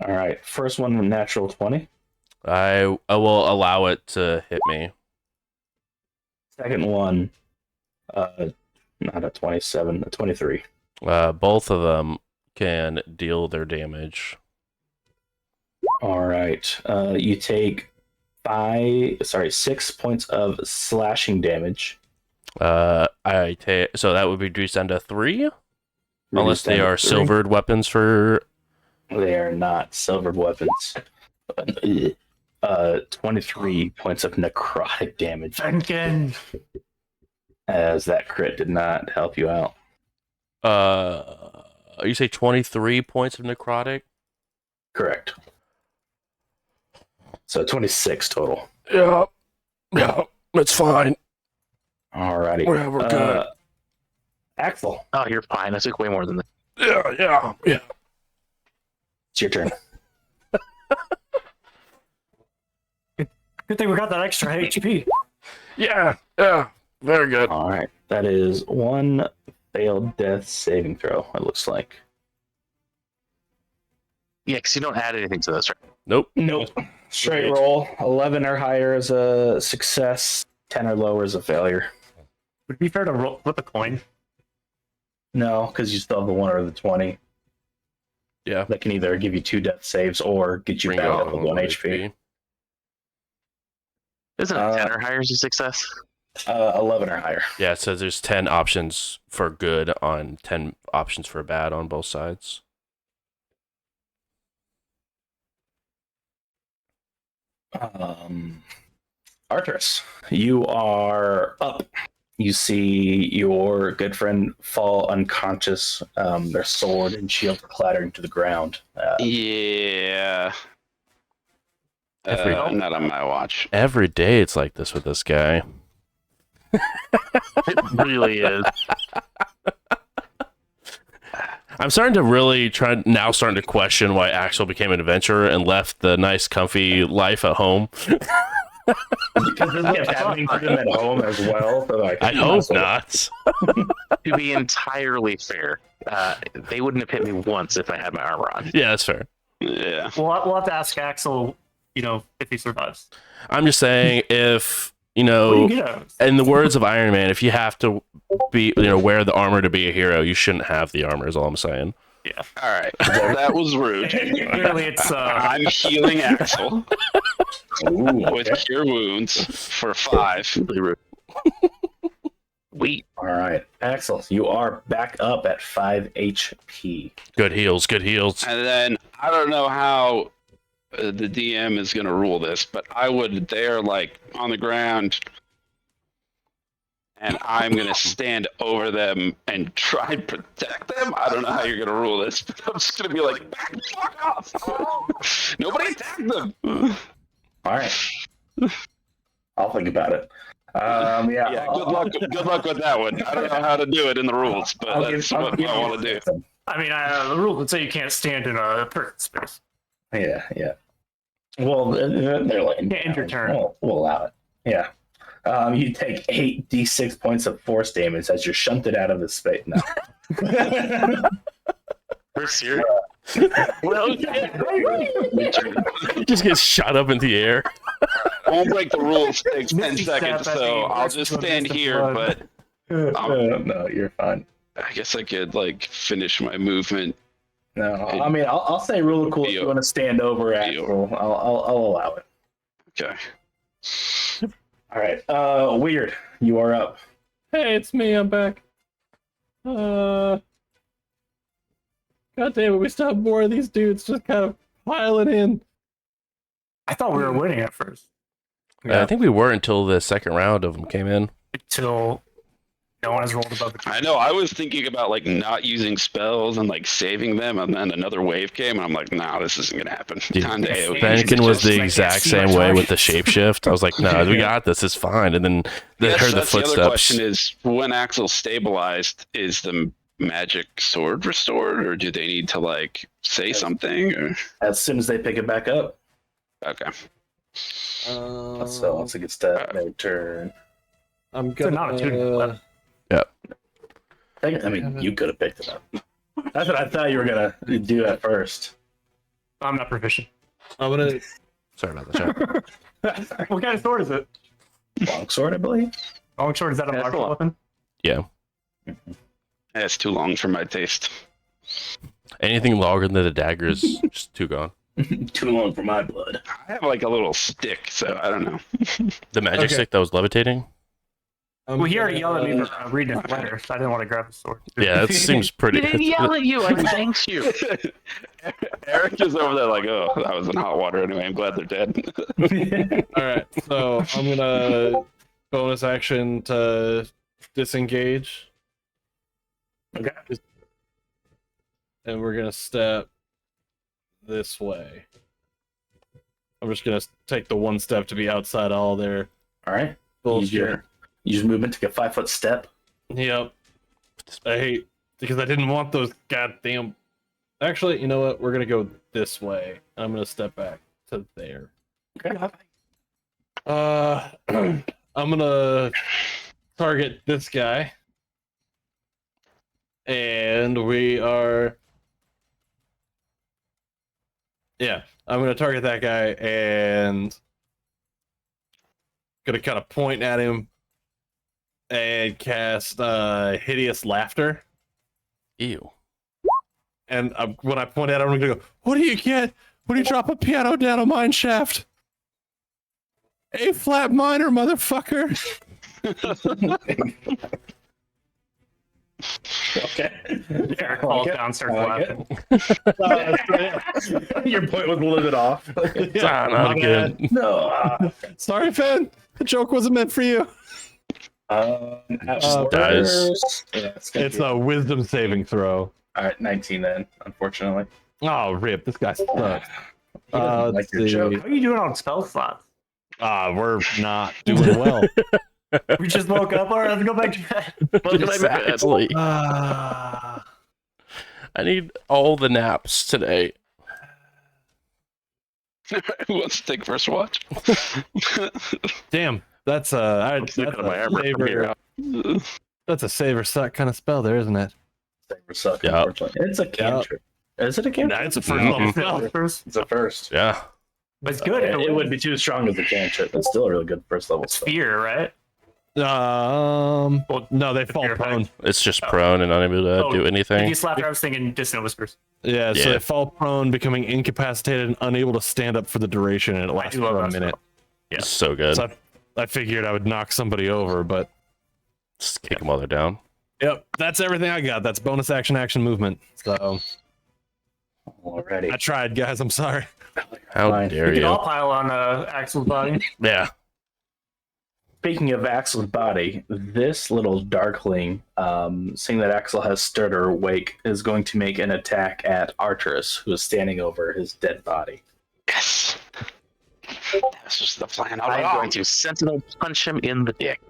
All right. First one, natural 20. I will allow it to hit me. Second one, not a 27, a 23. Both of them can deal their damage. All right. You take 6 points of slashing damage. So that would be reduced down to 3, unless Reduced they down to are 3. silvered weapons for. They are not silvered weapons. 23 points of necrotic damage, Finkin. as that crit did not help you out. You say 23 points of necrotic? Correct. So 26 total. Yeah, that's fine. Alrighty. We're good. Axel, Oh, you're fine. I took way more than that. Yeah. it's your turn. Good thing we got that extra HP. Yeah. Very good. All right. That is one failed death saving throw, it looks like. Yeah, because you don't add anything to this, right? Nope. Nope. Straight roll. 11 or higher is a success. 10 or lower is a failure. Would it be fair to flip a coin? No, because you still have the 1 or the 20. Yeah. That can either give you 2 death saves or get you Bring back it up on to 1 HP. Isn't it 10 or higher is a success? 11 or higher. Yeah, it says there's 10 options for good on 10 options for bad on both sides. Arturus, you are up. You see your good friend fall unconscious. Their sword and shield clattering to the ground. Yeah. Every- Not on my watch. Every day it's like this with this guy. It really is. I'm starting to really starting to question why Axel became an adventurer and left the nice, comfy life at home. Because this kept happening to them at home as well. So like, I hope not. To be entirely fair, they wouldn't have hit me once if I had my armor on. Yeah, that's fair. Yeah. We'll have to ask Axel, if he survives. I'm just saying, if, Well, you know, in the words of Iron Man, if you have to be, wear the armor to be a hero, you shouldn't have the armor, is all I'm saying. All right. Well, that was rude. clearly it's I'm healing Axel Ooh, with cure wounds for 5. Really rude. Wait. all right, Axel, you are back up at 5 HP. Good heals, good heals. And then I don't know how the DM is going to rule this, but I would there like on the ground, and I'm going to stand over them and try and protect them. I don't know how you're going to rule this, but I'm just going to be like, back the fuck off! Nobody attack them. All right, I'll think about it. Yeah. Yeah, good luck. Good luck with that one. I don't know how to do it in the rules, but that's what I want to do. I mean, the rule would say you can't stand in a perfect space. Yeah. Well, they're like, Yeah, end your turn. We'll allow it. Yeah. You take 8d6 points of force damage as you're shunted out of the space. No. We're serious. Well, Just get shot up in the air. I won't break the rules. It takes 10 Misty step seconds, at so the I'll rest just of the stand mist of here. blood. But No, you're fine. I guess I could like finish my movement. No, I mean, I'll say rule of cool if you want to stand over Axel. I'll allow it. Okay. All right. Weird. You are up. Hey, it's me. I'm back. God damn it! We still have more of these dudes just kind of piling in. I thought we were winning at first I think we were until the second round of them came in. until no one has rolled above the. I know. I was thinking about like not using spells and like saving them, and then another wave came, and I'm like, nah, this isn't gonna happen. Dude, Time to AoE. Benkin was the Like, exact see same my way target. with the shapeshift. I was like, no, we got this. It's fine. And then they Yes, heard the that's the other footsteps. question is, when Axel stabilized, is the magic sword restored, or do they need to like say something? Or... As soon as they pick it back up. Okay. So once it gets to their turn. I'm They're not attuned to weapon. I mean, you could have picked it up. That's what I thought you were going to do at first. I'm not proficient. I'm gonna. Sorry about that, chat. What kind of sword is it? Longsword, I believe. Long sword, is that a Yeah, martial cool. weapon? Yeah. That's too long for my taste. Anything longer than the dagger is just too gone. Too long for my blood. I have like a little stick, so I don't know. The magic Okay. stick that was levitating? Well, he already yelled at me for reading his letter, so I didn't want to grab the sword. Yeah, that seems pretty. He didn't yell at you. I thanked you. Eric is over there like, oh, that was in hot water anyway. I'm glad they're dead. All right, so I'm gonna bonus action to disengage. Okay. And we're gonna step this way. I'm just gonna take the one step to be outside all their All right. bullshit. Use movement to get 5 foot step. Yep. I hate because I didn't want those goddamn. Actually, you know what? We're gonna go this way. I'm gonna step back to there. I'm gonna target this guy, and we are. Yeah, I'm gonna target that guy and gonna kind of point at him and cast hideous laughter. Ew. And when I point at him, I'm gonna go, "What do you get when you drop a piano down a mine shaft? A flat minor, motherfucker." Okay. Eric falls down, starts laughing. Your point was a little bit off. Ah, not my good. bad. No. Sorry, Finn. The joke wasn't meant for you. Dies. Yeah, It's a wisdom saving throw. all right, 19 then, unfortunately. Oh, rip! This guy sucks. He doesn't like your joke. How are you doing on spell slots? We're not doing well. We just woke up. All right, let's go back to bed. Exactly. Ah. I need all the naps today. Who wants to take first watch? Damn, that's that's a save or suck kind of spell there, isn't it? Saber suck, Yeah. unfortunately. It's a cantrip. Is it a cantrip? Nah, it's a first Mhm. level spell. First, It's a first. Yeah. but it's good. It would be too strong as a cantrip. It's still a really good first level It's spell. fear, right? No, they fall Fear effect. prone. It's just prone and unable to do If anything. you slapped her, I was thinking Dissonant Whispers. Yeah, so Yeah. they fall prone, becoming incapacitated and unable to stand up for the duration, and it lasts do love for a that minute. Yeah. It's so good. So I figured I would knock somebody over, but Just kick them while they're down. yep, that's everything I got. That's bonus action movement. So Already. I tried, guys. I'm sorry. How Fine. dare We could you? all pile on Axel's body. Yeah. Speaking of Axel's body, this little darkling, seeing that Axel has stirred her awake, is going to make an attack at Arturus, who is standing over his dead body. Yes. That's just the plan. I'm going to sentinel punch him in the dick.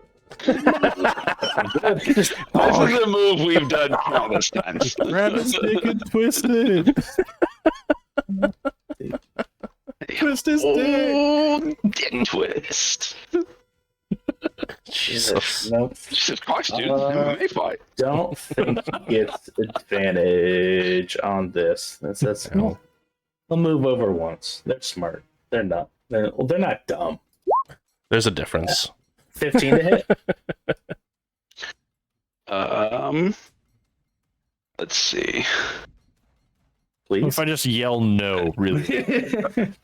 This is the move we've done countless times. Grab his dick and twist it. Twist his dick. Oh, dick twist. Jesus. Nope. Jesus Christ, dude. Uh, MMA fight. Don't think he gets advantage on this. That's no. They'll move over once. They're smart. They're not. They're not dumb. There's a difference. 15 to hit. Let's see. Please. If I just yell no, really?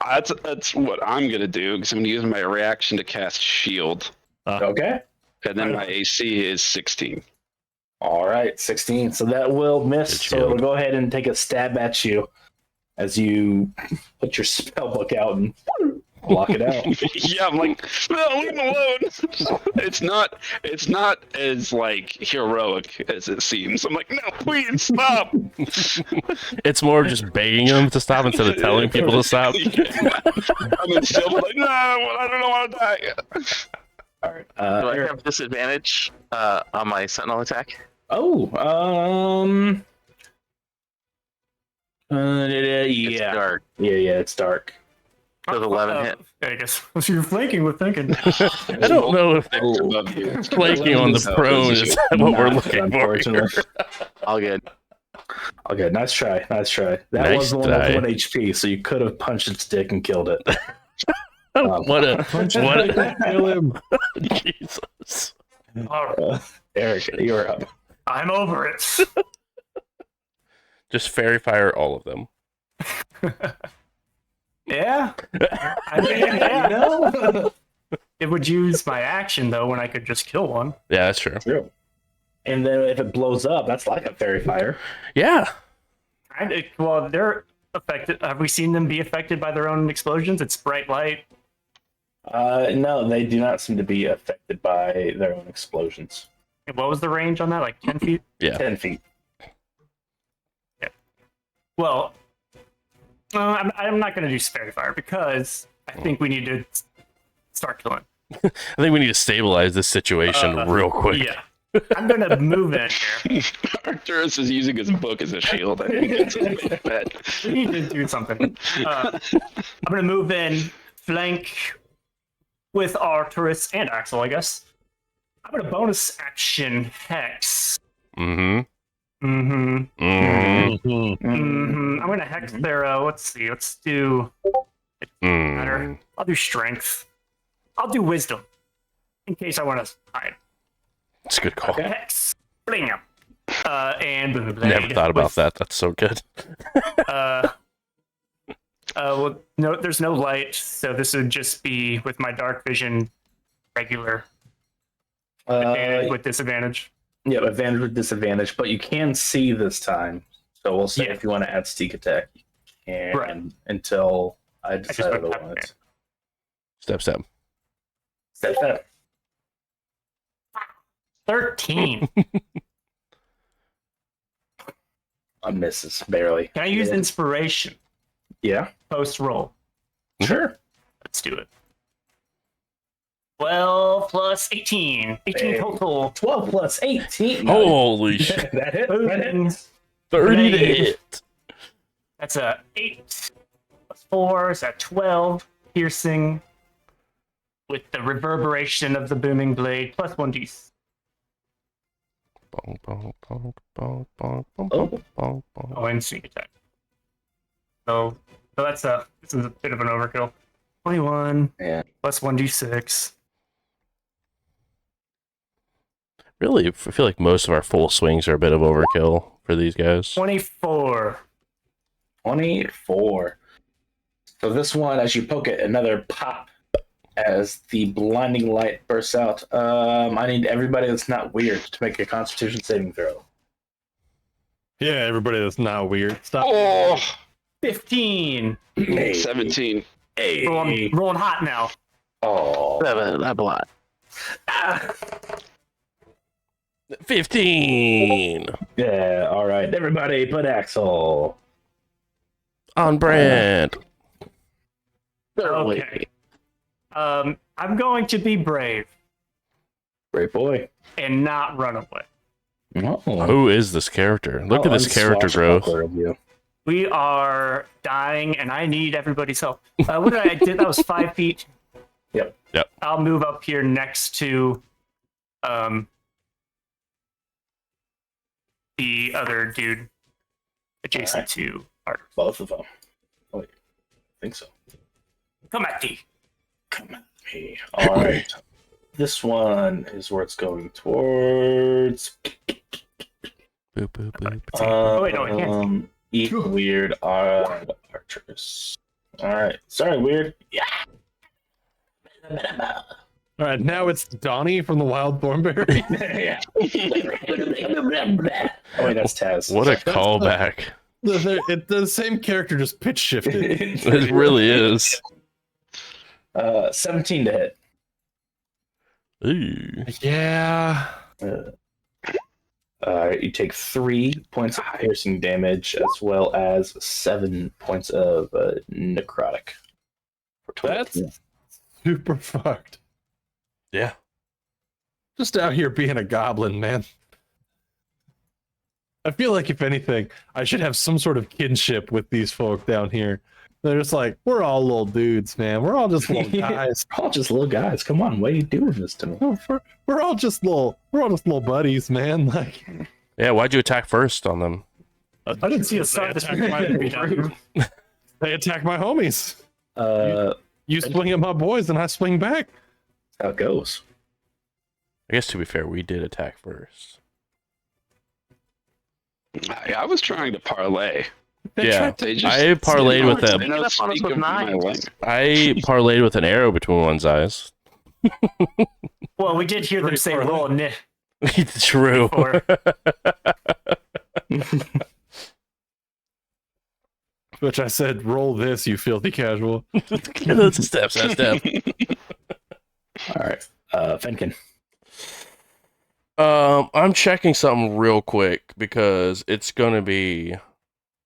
That's what I'm gonna do because I'm gonna use my reaction to cast shield, Okay. and then my AC is 16. All right, 16. So that will miss. Good So shield. it'll go ahead and take a stab at you as you put your spell book out and block it out. Yeah, I'm like, no, leave him alone. It's not as like heroic as it seems. I'm like, no, please stop. It's more of just begging them to stop instead of telling people to stop. I'm in shield, like, no, I don't want to die. All right. Do I Eric. have disadvantage on my sentinel attack? Oh, It's yeah. dark. Yeah, it's dark. Does 11 hit? I guess you're flanking with thinking. I don't know if Above you. flanking on the prone is what we're Not, looking for here. unfortunately. All good. Okay, nice try. That Nice was the one with try. 1 HP, so you could have punched its dick and killed it. What a Kill him. Jesus. All right. Eric, you're up. I'm over it. Just fairy fire all of them. Yeah. I mean, yeah. No. It would use my action though when I could just kill one. Yeah, that's true. True. And then if it blows up, that's like a fairy fire. Yeah. Well, they're affected. Have we seen them be affected by their own explosions? It's bright light. No, they do not seem to be affected by their own explosions. What was the range on that? Like 10 feet? Yeah. 10 feet. Well, I'm not going to do fairy fire because I think we need to start killing. I think we need to stabilize this situation real quick. Yeah. I'm gonna move in here. Arcturus is using his book as a shield. I think that's a big bet. We need to do something. I'm gonna move in, flank with Arcturus and Axel, I guess. I'm gonna bonus action Hex. Mm-hmm. Mm-hmm. Mm-hmm. Mm-hmm. I'm gonna Hex their. Let's see. Let's do better. I'll do Strength. I'll do Wisdom, in case I want to hide. It's a good call. Hex. Bling. And Never thought about that. That's so good. Well, no, there's no light, so this would just be with my dark vision, regular with disadvantage. Yeah, advantage with disadvantage, but you can see this time. So we'll say Yeah. if you want to add sneak attack, you can Right. until I just decide went otherwise. Step. Step. 13. I misses barely. Can I use inspiration Yeah, post roll? sure. Let's do it. 12 plus 18. 18 Hey. total. 12 plus 18. Holy shit. that hit. That hit. 30 to Hey. hit. That's a 8 plus 4 is a 12 piercing with the reverberation of the booming blade plus 1d. Bong, bong, bong, bong, bong, bong, Oh. bong, bong. Oh, and sneak attack. So this is a bit of an overkill. 21 Yeah. plus 1d6. Really, I feel like most of our full swings are a bit of overkill for these guys. 24. 24. So this one, as you poke it, another pop as the blinding light bursts out. I need everybody that's not weird to make a Constitution saving throw. Yeah, everybody that's not weird. Stop. Oh, 15. 17. Hey. Rolling hot now. Oh. That's a lot. 15 Yeah. All right. Everybody, put Axel. on brand. Okay. I'm going to be brave Great boy. and not run away. Oh. Who is this character? Look at this character growth. Of you. We are dying, and I need everybody's help. What did I did? That was 5 feet. Yep. Yep. I'll move up here next to the other dude adjacent Alright. to Art. Both of them. Oh, wait. I think so. Come at thee. Come at me. All right. This one is where it's going towards. Boop, boop, boop. Oh, wait, no, I can't. Eat weird archers. All right. Sorry, weird. Yeah. All right, now it's Donnie from the Wild Thornberry. Yeah. Oh wait, that's Taz. What a callback. The same character just pitch shifted. It really is. 17 to hit. Ooh. Yeah. You take 3 points of piercing damage as well as 7 points of necrotic. For 12. That's super fucked. Yeah. Just out here being a goblin, man. I feel like, if anything, I should have some sort of kinship with these folk down here. They're just like, we're all little dudes, man. We're all just little guys. We're all just little guys. Come on, why are you doing this to me? We're all just little buddies, man. Like, Yeah, why'd you attack first on them? I didn't see a sign this they attack my homies. That's You swing at my boys, and I swing back. how it goes. I guess to be fair, we did attack first. I was trying to parlay. Yeah, They I parlayed with them. They don't speak of my language. I parlayed with an arrow between one's eyes. Well, we did hear them say roll nit. True. Or- Which I said, roll this, you filthy casual. That's a step. All right. Fenkin. I'm checking something real quick because it's gonna be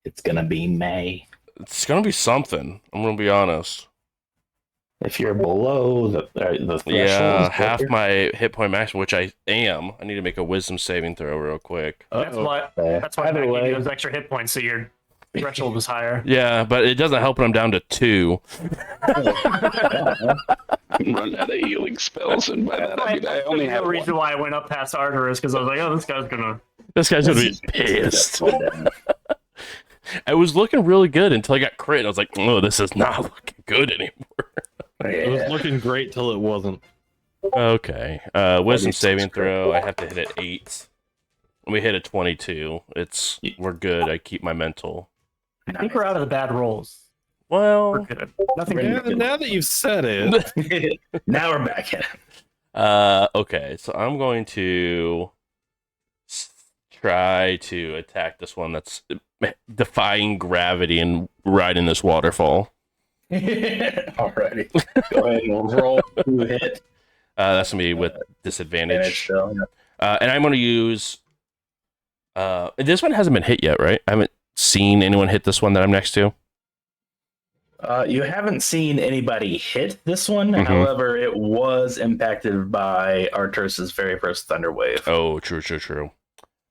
It's gonna be May. something. I'm gonna be honest. If you're below the threshold, Yeah, is half what my hit point max, which I am. I need to make a wisdom saving throw real quick. That's Uh-oh. why. you're- That's why I Either gave you way, those extra hit points, so your threshold was higher. Yeah, but it doesn't help when I'm down to 2. Run out of healing spells, and by that I mean I only There's have no reason one. why I went up past Arteris because I was like, oh, this guy's gonna. This guy's gonna be pissed. I was looking really good until I got crit. And I was like, oh, this is not looking good anymore. It was looking great till it wasn't. Okay. Wisdom That saving sounds great. throw. I have to hit at 8. We hit at 22. We're good. I keep my mental. I think we're out of the bad rolls. We're Well, good. Nothing Ready? good. Now that you've said it, Now we're back in. okay. So I'm going to try to attack this one that's defying gravity and riding this waterfall. Alrighty. Go ahead and roll to hit. That's gonna be with disadvantage. So, And I'm going to use. This one hasn't been hit yet, right? I haven't seen anyone hit this one that I'm next to. you haven't seen anybody hit this one. Mhm. However, it was impacted by Arturus's very first Thunder Wave. Oh, true.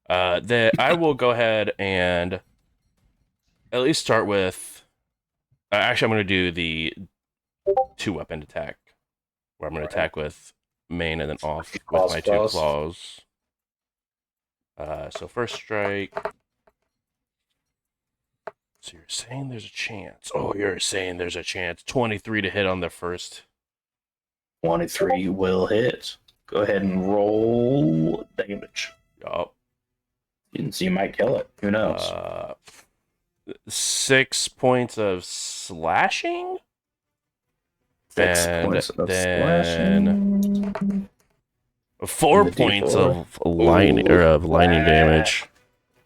I will go ahead and at least start with. Actually, I'm going to do the 2-weapon attack, where I'm going to attack with main and then off with Claws, my 2 claws. claws. So first strike. So you're saying there's a chance. Oh, you're saying there's a chance. 23 to hit on the first. 23 will hit. Go ahead and roll damage. Yup. So you might kill it. Who knows? 6 points of slashing. 6 and points of then- slashing. 4 The points D4. of lightning or of lightning damage.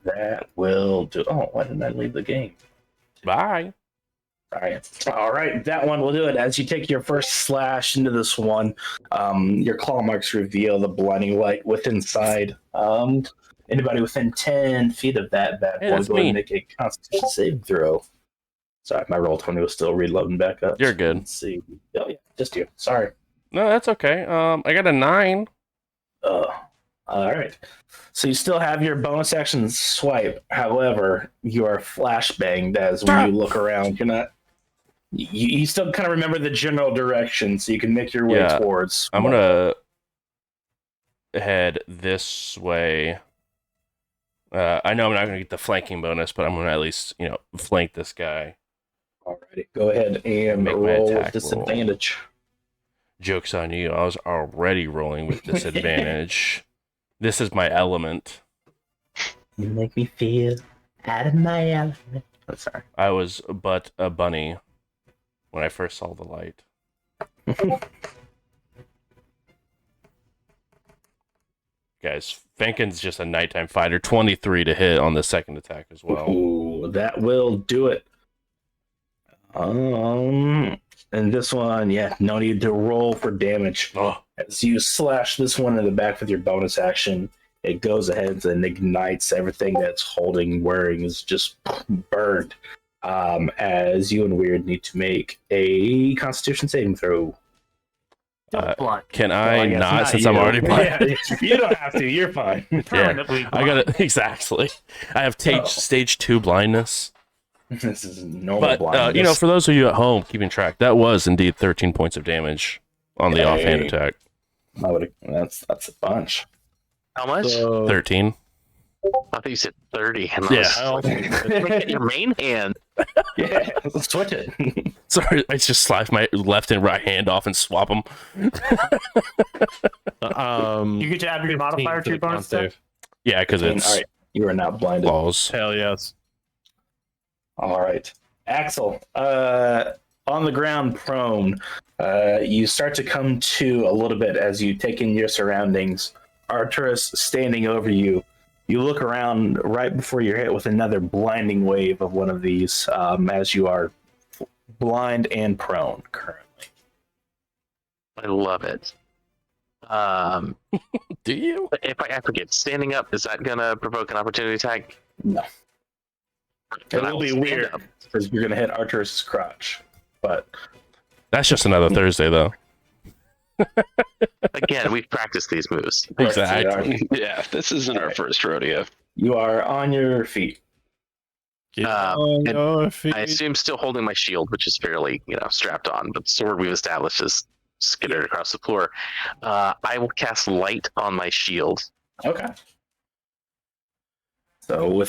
That will do. Oh, why didn't I leave the game? Bye. All right. That one will do it. As you take your first slash into this one, your claw marks reveal the blinding light within inside. Anybody within 10 feet of that bad Hey, boy, that's go ahead me. and make a Constitution saving throw. Sorry, my roll 20 was still reloading back up. You're good. Let's see. Oh yeah, just you. Sorry. No, that's okay. I got a 9. All right. So you still have your bonus action swipe. However, you are flashbanged as when you look around, you're not. You still kind of remember the general direction, so you can make your way Yeah. towards. I'm gonna head this way. I know I'm not gonna get the flanking bonus, but I'm gonna at least flank this guy. Alrighty, go ahead and Make my roll attack with disadvantage. Joke's on you. I was already rolling with disadvantage. This is my element. You make me feel out of my element. Oh, sorry. I was but a bunny when I first saw the light. Guys, Finkin's just a nighttime fighter. 23 to hit on the second attack as well. Ooh, that will do it. And this one, yeah, no need to roll for damage. Oh, As you slash this one in the back with your bonus action, it goes ahead and ignites everything that's holding wearing is just burned. As you and Weird need to make a Constitution saving throw. Blind. can Well, I guess not since I'm you. already blind? Yeah, you don't have to. You're fine. Permanently I got it exactly. I have Oh. stage 2 blindness. This is normal But blindness. for those of you at home keeping track, that was indeed 13 points of damage on the offhand Hey. attack. That's a bunch. How much? so 13. I thought you said 30. And Yeah. I was like, at your main hand. Yeah, let's switch it. Sorry, I just slice my left and right hand off and swap them. You get to add your modifier to your bonus attack? Yeah, because All it's right, you are not blinded. balls. Hell yes. All right, Axel, on the ground, prone. You start to come to a little bit as you take in your surroundings. Arturus standing over you. You look around right before you're hit with another blinding wave of one of these, as you are blind and prone currently. I love it. Do you? If I forget, standing up, is that going to provoke an opportunity attack? No. Then It I will will be stand weird up. because you're going to hit Arturus's crotch, but That's just another Thursday, though. Again, we've practiced these moves. Exactly. Yeah, this isn't our first rodeo. You are on your feet. Get Uh, on and your feet. I assume still holding my shield, which is fairly, strapped on, but the sword we've established is skittered across the floor. I will cast light on my shield. Okay. So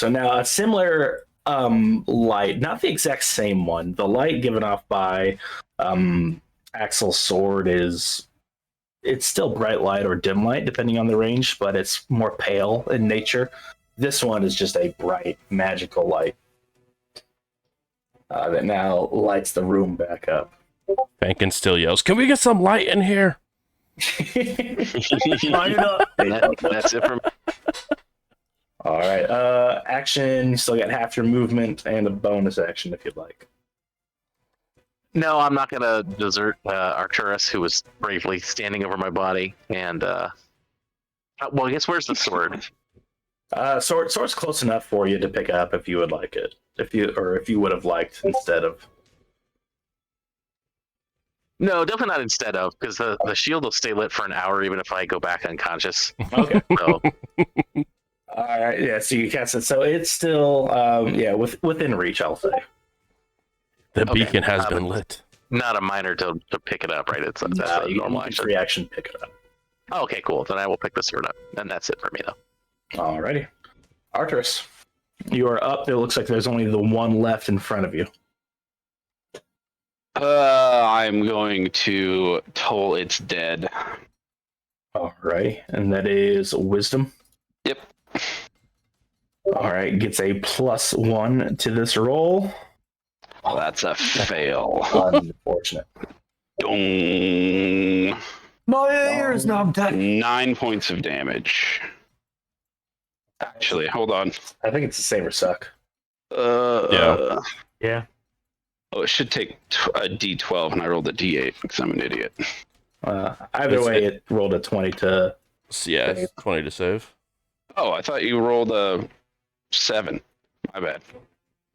now a similar light, not the exact same one. The light given off by Axel's sword it's still bright light or dim light depending on the range, but it's more pale in nature. This one is just a bright magical light that now lights the room back up. Fankin still yells, "Can we get some light in here?" Light it up. That's it for me. All right. Action. You still got half your movement and a bonus action if you'd like. No, I'm not going to desert Arcturus, who was bravely standing over my body. And, well, I guess where's the sword? Sword's close enough for you to pick up if you would like it. If you would have liked instead of. No, definitely not instead of, because the shield will stay lit for an hour even if I go back unconscious. Okay. So, All right. Yeah. So you cast it. So it's still within reach. I'll say. The Okay, beacon has been lit. not a minor to pick it up, right? It's that's a You normal can action. free action pick it up. Oh, okay, cool. Then I will pick the sword up. And that's it for me, though. Alrighty. Arcturus, you are up. It looks like there's only the one left in front of you. I'm going to toll its dead. Alrighty. And that is wisdom. Yep. Alright. Gets a +1 to this roll. Well, that's a fail. Unfortunate. Dong. My ears knobbed out. 9 points of damage. Actually, hold on. I think it's the same or suck. Yeah. Yeah. Oh, it should take a D12, and I rolled a D8 because I'm an idiot. Either It's- way, it rolled a 20 to. So, yeah, it's 20 to save. Oh, I thought you rolled a 7. My bad.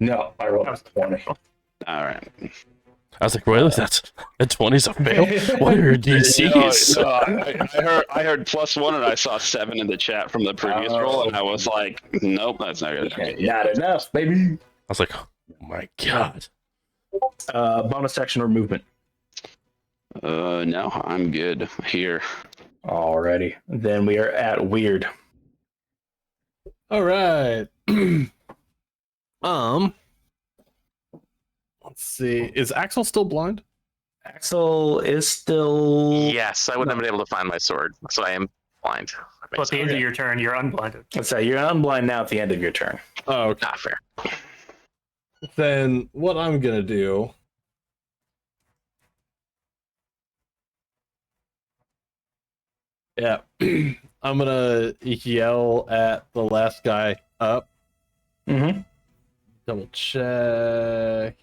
No, I rolled a 20. All right. I was like, really? That's a 20's a fail? What are your DCs? I heard +1, and I saw 7 in the chat from the previous roll, and I was like, nope, that's not good. Okay. Not enough, baby. I was like, oh my god. Bonus action or movement. No, I'm good here. Alrighty. Then we are at weird. All right. Let's see. Is Axel still blind? Axel is still. Yes, I wouldn't have been able to find my sword, so I am blind. Well, at the end of your turn, you're unblinded. Let's say you're unblind now at the end of your turn. Oh, okay. Not fair. Then what I'm gonna do. Yeah, I'm gonna yell at the last guy up. Mm-hmm. Double check.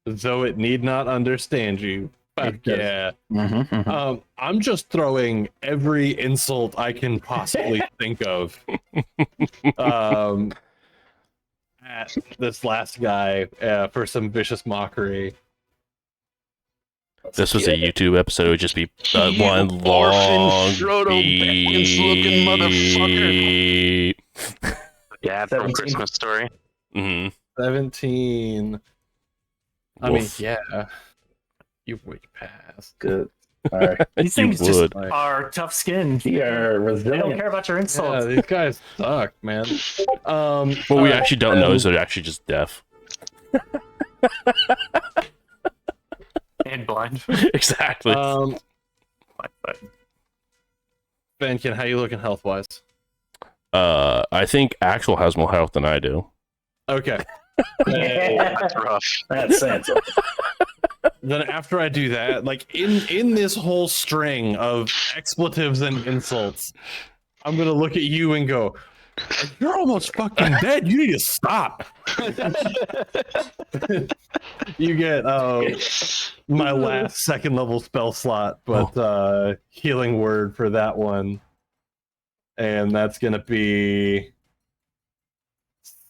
Though it need not understand you. Fuck It does. yeah. Mm-hmm. I'm just throwing every insult I can possibly think of at this last guy for some vicious mockery. This was a YouTube episode. It would just be You one orphan long Frodo Baggins-looking motherfucker. beep. Yeah, from 17. Christmas Story. Mhm. 17. I mean, Woof. yeah. You way past. Good. All right. These You things just would. are tough skin. You are They don't resilient. care about your Yeah, insults. these guys suck, man. What we actually don't know is they're actually just deaf. And blind. Exactly. But Benkin, how you looking health wise? I think Axel has more health than I do. Okay. That's rough. That's Sansa. Then after I do that, like in this whole string of expletives and insults, I'm gonna look at you and go, "You're almost fucking dead. You need to stop." You get my last second level spell slot, but healing word for that one, and that's gonna be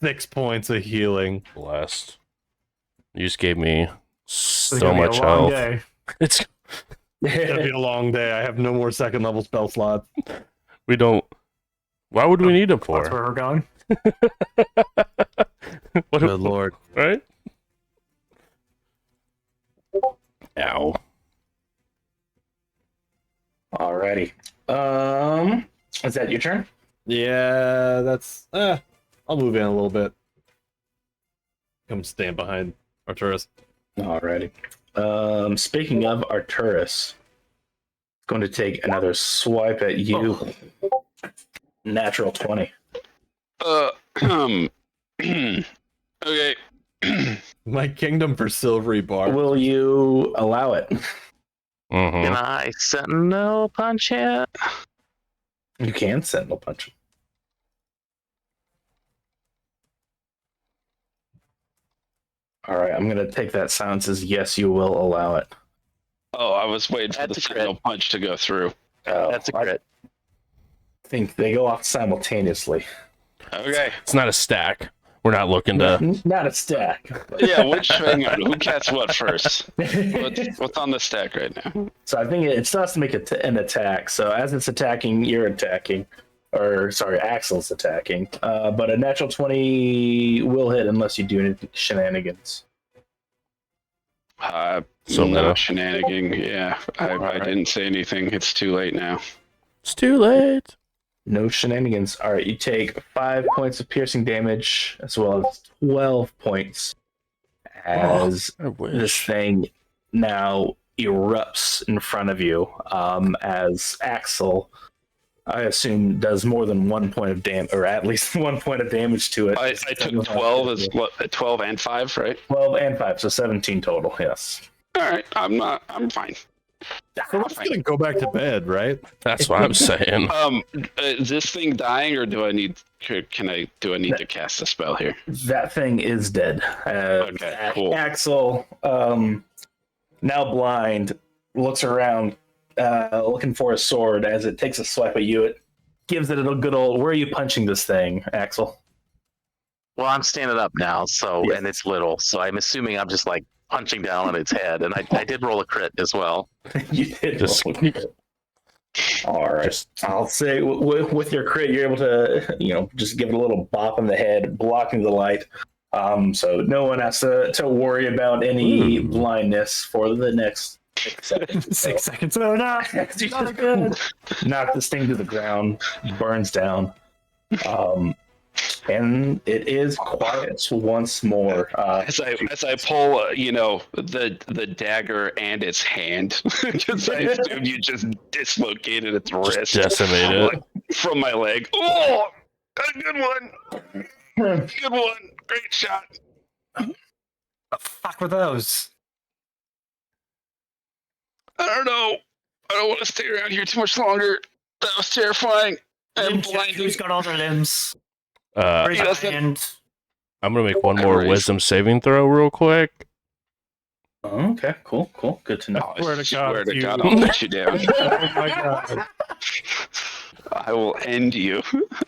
6 points of healing. Blessed. You just gave me It's So gonna be a much long health. day. It's It's gonna be a long day. I have no more second level spell slots. we don't. Why would we need them That's for? where we're going. What? Good lord. Right? Ow. Alrighty. Is that your turn? Yeah, that's. I'll move in a little bit. Come stand behind Arturus. Alrighty. Speaking of Arturus, going to take another swipe at you. Natural 20. Okay. My kingdom for silvery bar. Will you allow it? Mhm. Can I sentinel punch him? You can sentinel punch him. All right, I'm gonna take that silence as yes, you will allow it. Oh, I was waiting for That's the a crit. signal punch to go through. Oh, That's a crit. I think they go off simultaneously. Okay. It's not a stack. We're not looking to. Not a stack. Yeah, hang on. Who gets what first? What's on the stack right now? So I think it starts to make an attack. So as it's attacking, you're attacking. Or, sorry, Axel's attacking. But a natural 20 will hit unless you do any shenanigans. So no meta. shenanigan. Yeah, I didn't say anything. It's too late now. It's too late. No shenanigans. All right, you take 5 points of piercing damage as well as 12 points as I this wish. thing now erupts in front of you as Axel, I assume, does more than 1 point of damage, or at least 1 point of damage to it. I took 12 as what? 12 and 5, right? 12 and 5, so 17 total, yes. All right. I'm fine. So we're just gonna go back to bed, right? That's what I'm saying. Is this thing dying, or do I need? Do I need to cast a spell here? That thing is dead. Okay, cool. Axel, now blind, looks around, looking for a sword. As it takes a swipe at you, it gives it a good old. Where are you punching this thing, Axel? Well, I'm standing up now, so Yes. and it's little, so I'm assuming I'm just like punching down on its head, and I did roll a crit as well. You did. Just- roll a crit. All right. I'll say with your crit, you're able to, just give it a little bop in the head, blocking the light. So no one has to worry about any blindness for the next 6 seconds. 6 seconds. Oh no! Not good. Knock this thing to the ground, burns down. And it is quiet once more. As I pull, the dagger and its hand, because I assume you just dislocated its wrist Decimated it. from my leg. Oh, a good one. Good one. Great shot. The fuck were those? I don't know. I don't want to stay around here too much longer. That was terrifying. And Limb check. blinding. Who's got all their limbs? I'm Raise your doesn't- hand. gonna make one more Raise. wisdom saving throw real quick. Okay, cool. Good to know. I Swear to God, you- God, I'll let you down. Oh my god. I will end you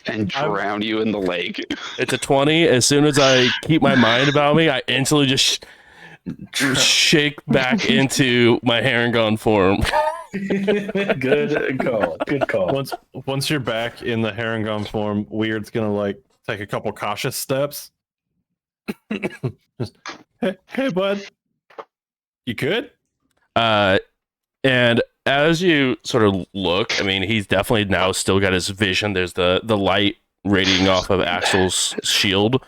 and drown you in the lake. It's a 20. As soon as I keep my mind about me, I instantly just shake back into my Harengon form. Good call. Good call. Once you're back in the Harengon form, Weird's gonna like take a couple cautious steps. Just, hey, bud. You good? And as you sort of look, I mean, he's definitely now still got his vision. There's the light radiating off of Axel's shield.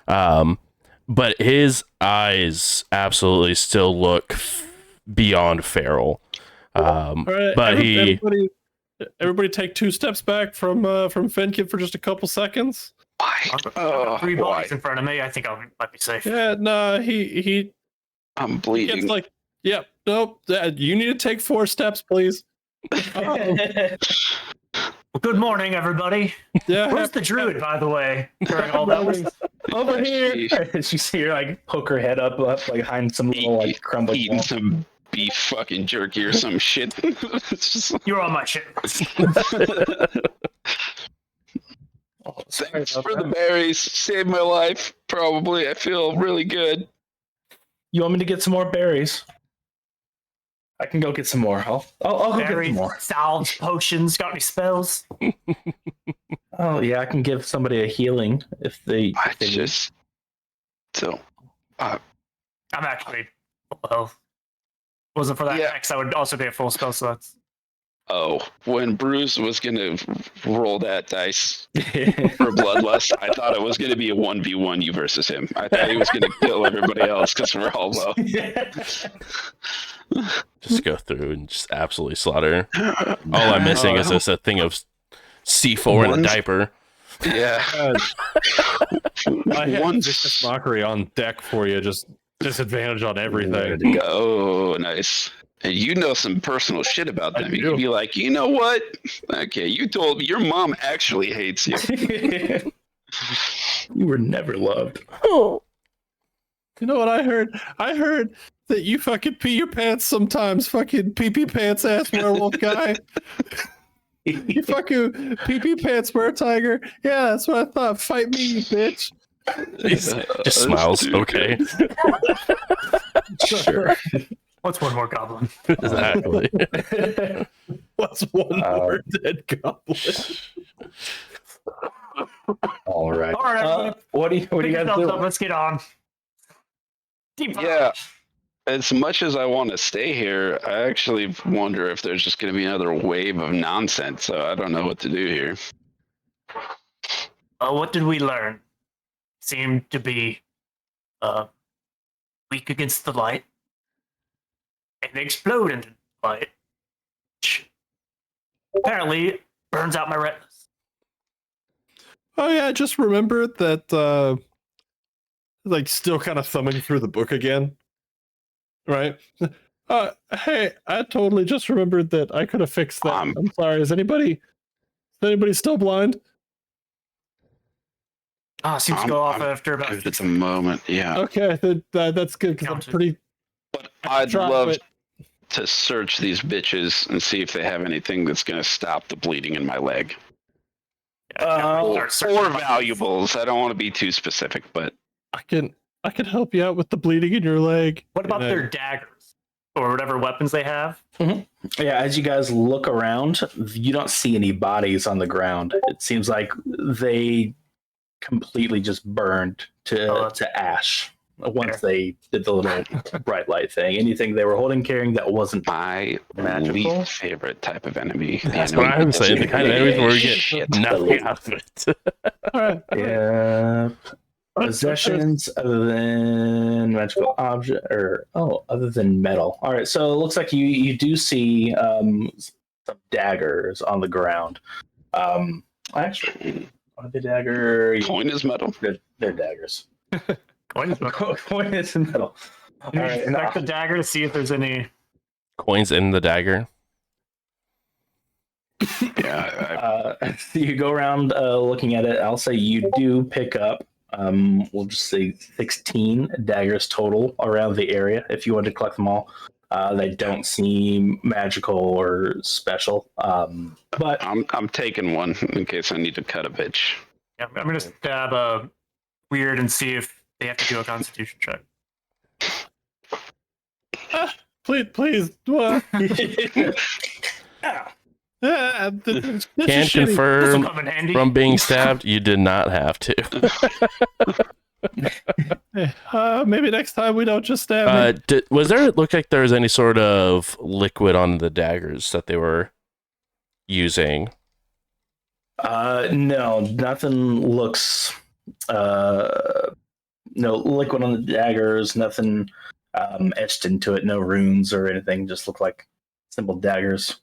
But his eyes absolutely still look beyond feral. All right, But everybody take 2 steps back from Fenkin for just a couple seconds. I've got 3 bodies in front of me. I think I might be safe. Yeah, no, he I'm gets bleeding. like, yep, nope. You need to take 4 steps, please. Well, good morning, everybody. Yeah, Where's the druid, by the way? During all that. Over here. You see her like poke her head up like behind some little like crumbling Eating wall. some beef fucking jerky or some shit. It's just You're on my shit. thanks for the berries. Saved my life. Probably. I feel really good. You want me to get some more berries? I can go get some more. I'll go get Berries, some more. salves, potions. Got any spells? Oh yeah, I can give somebody a healing if they. I if they need. just so I'm actually full health. Wasn't for that Yeah. X, I would also be a full spell slots. when Bruce was gonna roll that dice for bloodlust, I thought it was gonna be a 1v1 you versus him. I thought he was gonna kill everybody else because we're all low. Just go through and just absolutely slaughter. All I'm missing is just a thing of C4 in a One's- diaper. Yeah. I had Once- Vicious Mockery on deck for you, just disadvantage on everything. Oh, nice. And you know some personal shit about I them. You do. could be like, you know what? Okay, you told me your mom actually hates you. You were never loved. Oh. You know what I heard? I heard that you fucking pee your pants sometimes, fucking pee pants ass werewolf guy. You fucking pee pants wear tiger. Yeah, that's what I thought. Fight me, you bitch. He just smiles. Okay. Sure. What's one more goblin? Exactly. What's one more dead goblin? All right. All right, everyone. What do you Pick guys yourselves do? up, let's get on. Deep dive. Yeah. As much as I want to stay here, I actually wonder if there's just going to be another wave of nonsense. So I don't know what to do here. What did we learn? Seemed to be weak against the light. And they explode into the light. Which apparently burns out my retinas. Oh yeah, I just remembered that like still kind of thumbing through the book again. Right? Hey, I totally just remembered that I could have fixed that. I'm sorry. Is anybody still blind? Seems to go off after about Give it a moment. Yeah. Okay, that's good because I'm Counted. pretty. But I'd Try, love but- to search these bitches and see if they have anything that's going to stop the bleeding in my leg. Or valuables. I don't want to be too specific, but I can help you out with the bleeding in your leg. What about And their daggers or whatever weapons they have? Yeah, as you guys look around, you don't see any bodies on the ground. It seems like they completely just burned to ash once they did the little bright light thing. Anything they were holding, carrying that wasn't my Magical? least favorite type of enemy. The That's enemy what I'm saying. The kind of enemies where we Shit. get nothing out of it. All right. yeah. Possessions other than magical object other than metal. All right, so it looks like you do see some daggers on the ground. Actually, are the dagger? Coin is metal. They're daggers. Coins. Coin is in metal. All You right, inspect the dagger to see if there's any. Coins in the dagger. Yeah. you go around looking at it. I'll say you do pick up. We'll just say 16 daggers total around the area. If you want to collect them all, they don't seem magical or special. But I'm taking one in case I need to cut a bitch. Yeah, I'm gonna stab a weird and see if they have to do a Constitution check. Please. Can This will confirm come in handy. from being stabbed, you did not have to. Maybe next time we don't just stab. Was there look like there was any sort of liquid on the daggers that they were using? no, nothing looks. No liquid on the daggers. Nothing etched into it. No runes or anything. Just look like simple daggers.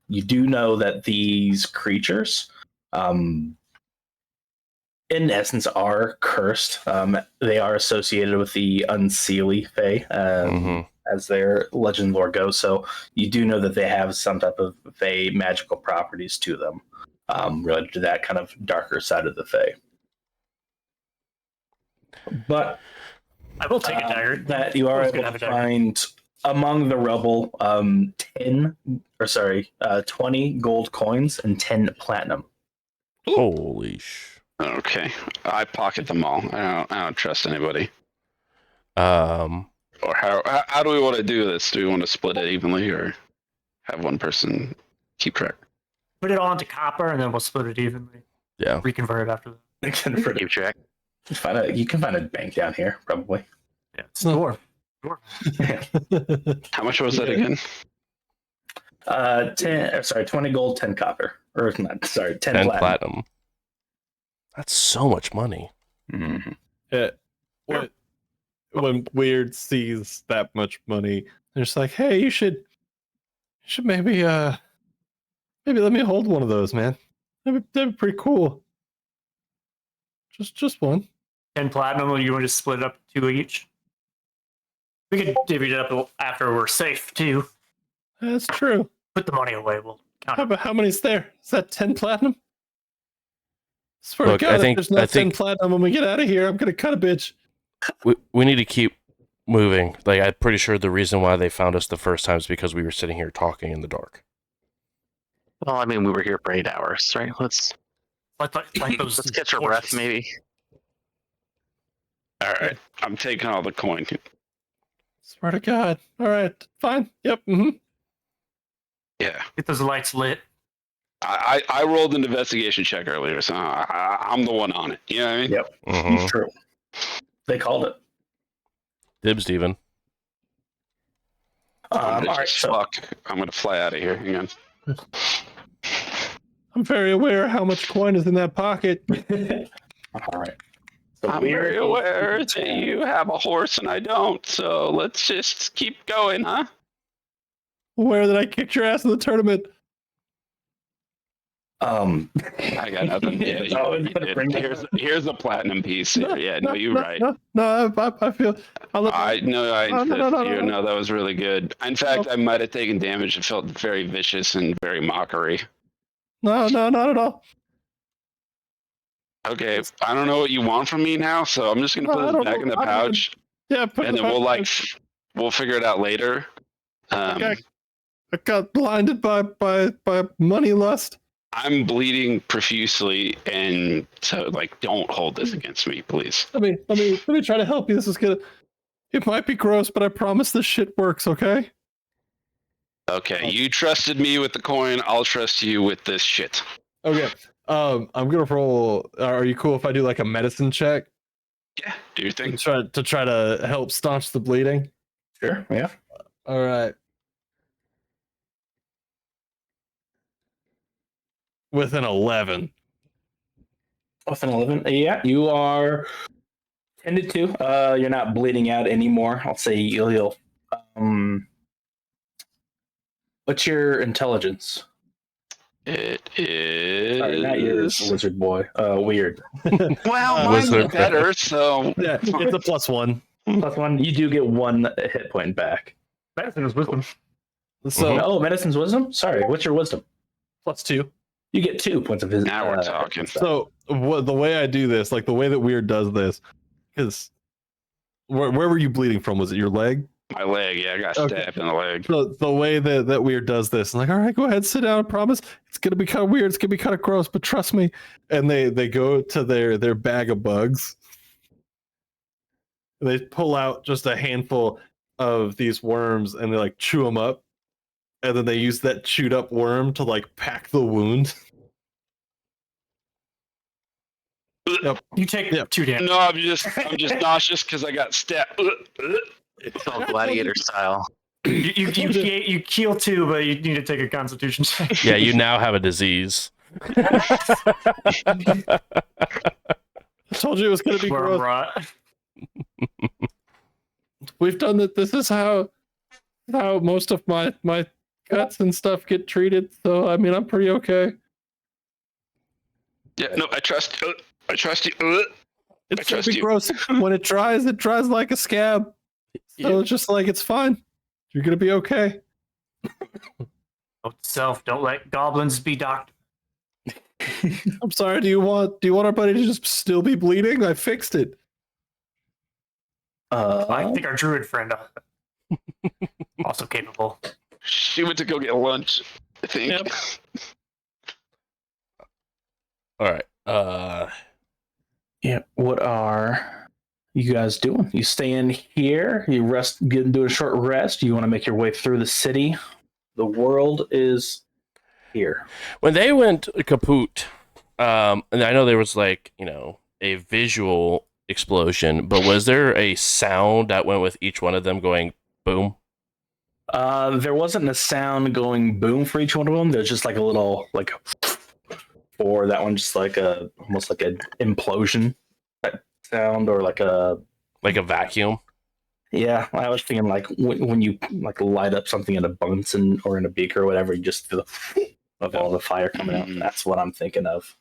You do know that these creatures, in essence, are cursed. They are associated with the Unseelie Fae, as their legend lore goes. So you do know that they have some type of Fae magical properties to them, related to that kind of darker side of the Fae. But I will take a dagger. that you are Who's gonna able have to a dagger? find among the rubble 20 gold coins and 10 platinum. Holy sh! Okay. I pocket them all. I don't trust anybody. Or how do we want to do this? Do we want to split it evenly, or have one person keep track? Put it all into copper, and then we'll split it evenly. Yeah. Reconvert it after that. Keep track. You can find a bank down here, probably. Yeah, it's dwarf. How much was that again? 20 gold, 10 copper. Or not, sorry, 10 10 platinum. platinum. That's so much money. Mhm. When Weird sees that much money, they're just like, "Hey, you should maybe let me hold one of those, man. That'd be pretty cool. Just one." 10 platinum, or you want to split it up 2 each? We could divvy it up after we're safe, too. That's true. Put the money away. We'll count it. How many's there? Is that 10 platinum? Swear Look, to God, I think- if there's not I think- 10 platinum when we get out of here, I'm gonna cut a bitch. We need to keep moving. Like, I'm pretty sure the reason why they found us the first time is because we were sitting here talking in the dark. Well, I mean, we were here for 8 hours, right? Let's Those let's catch our breath, torches. maybe. All right, I'm taking all the coin. Swear to God. All right, fine. Yep. Yeah, Get those lights lit. I rolled an investigation check earlier, so I'm the one on it. You know what I mean? Yep. Mhm. True. They called it. Dibs, Steven. I'm All right, so fuck. I'm gonna fly out of here again. I'm very aware how much coin is in that pocket. all right. So I'm Weird very is- aware that you have a horse and I don't, so let's just keep going, huh? Aware that I kicked your ass in the tournament. I got nothing. Yeah, Oh, you it's gonna did. Here's a platinum piece. Yeah, no, you're right. No, I feel. I No, insist. no. No, that was really good. In fact, I might have taken damage. It felt very vicious and very mockery. No, not at all. Okay, I don't know what you want from me now, so I'm just gonna No, put I this don't back in the know. I don't pouch, Yeah, put and it then we'll back. we'll figure it out later. Okay. I got blinded by money lust. I'm bleeding profusely, and so don't hold this against me, please. Let me try to help you. This is gonna. It might be gross, but I promise this shit works. Okay. Okay, you trusted me with the coin. I'll trust you with this shit. Okay. I'm gonna roll. Are you cool if I do like a medicine check Yeah, do your thing. to try to help staunch the bleeding? Sure. Yeah. All right. With an 11. With an 11, yeah, you are tended to. You're not bleeding out anymore. I'll say you'll. What's your intelligence? It is. Sorry, not yours, lizard boy. Weird. Well, mine's Wizard. better, so Yeah, it's a +1. +1. You do get 1 hit point back. Medicine is wisdom. So Oh, medicine's wisdom. Sorry, what's your wisdom? +2. You get 2 points of his. now we're talking. So the way I do this, like the way that Weird does this, because where were you bleeding from? Was it your leg? My leg, yeah, I got Okay. stabbed in the leg. So the way that Weird does this, I'm like, all right, go ahead, sit down. I promise it's gonna be kind of weird. It's gonna be kind of gross, but trust me. And they go to their bag of bugs. They pull out just a handful of these worms and they like chew them up, and then they use that chewed up worm to like pack the wound. You take Yep. 2 damage. No, I'm just nauseous because I got stabbed. It's all gladiator style. You heal 2, but you need to take a Constitution check. Yeah, you now have a disease. I told you it was gonna be Worm gross. rot. We've done that. This is how most of my cuts and stuff get treated. So I mean, I'm pretty okay. Yeah, no, I trust you. It's gonna trust be you. gross when it dries like a scab. So it's just like it's fine. You're gonna be okay. Note to self, don't let goblins be doctors. I'm sorry. Do you want our buddy to just still be bleeding? I fixed it. I think our druid friend also capable. She went to go get lunch, I think. Yep. All right. Yeah. What are you guys doing? You staying here? You do a short rest? You want to make your way through the city? The world is here. When they went kaput, and I know there was like, a visual explosion, but was there a sound that went with each one of them going boom? There wasn't a sound going boom for each one of them. There's just like a little for that one, just like almost like an implosion sound, or like a vacuum. Yeah, I was thinking like when you like light up something in a Bunsen or in a beaker or whatever, you just feel of all the fire coming out. That's what I'm thinking of.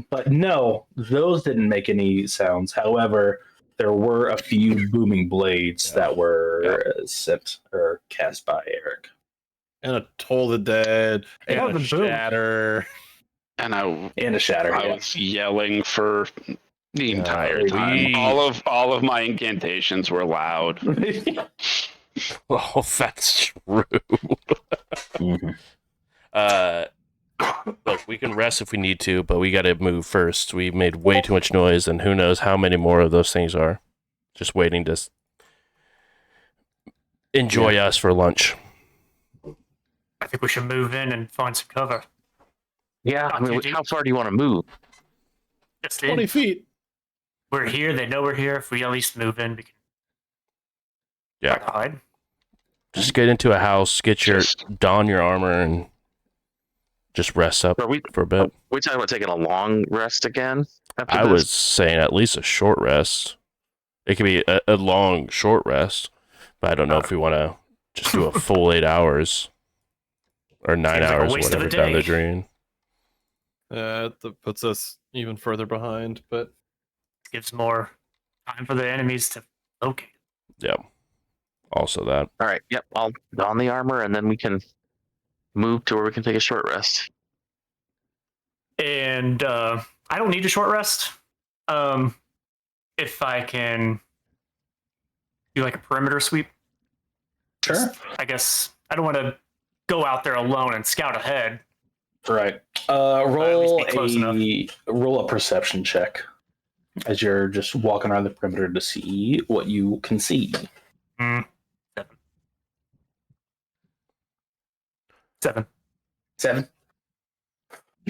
But no, those didn't make any sounds. However, there were a few booming blades that were sent or cast by Eric. And a Toll the Dead, Yeah, and a the boom. Shatter. And I And a shatter. I Yeah. was yelling for the entire we- time. All of my incantations were loud. Oh, that's true. Mhm. Look, we can rest if we need to, but we got to move first. We made way too much noise, and who knows how many more of those things are just waiting to enjoy us for lunch. I think we should move in and find some cover. Yeah, I mean, Not too how deep. far do you want to move? Just 20 in. feet. We're here. They know we're here. If we at least move in, we can Yeah. hide. Just get into a house, don your armor, and just rest up Are we for a bit. we talking about taking a long rest again? After I this? was saying at least a short rest. It could be a long, short rest, but I don't know if we want to just do a full 8 hours or 9 Seems like a hours, waste of a whatever down the day. drain. That puts us even further behind, but Gives more time for the enemies to locate. Yeah. Also that. All right. Yep. I'll don the armor, and then we can move to where we can take a short rest. And I don't need a short rest. If I can do like a perimeter sweep, Sure. I guess I don't want to go out there alone and scout ahead. Right. least Roll be close a perception check as you're just walking around the perimeter to see what you can see. 7. 7.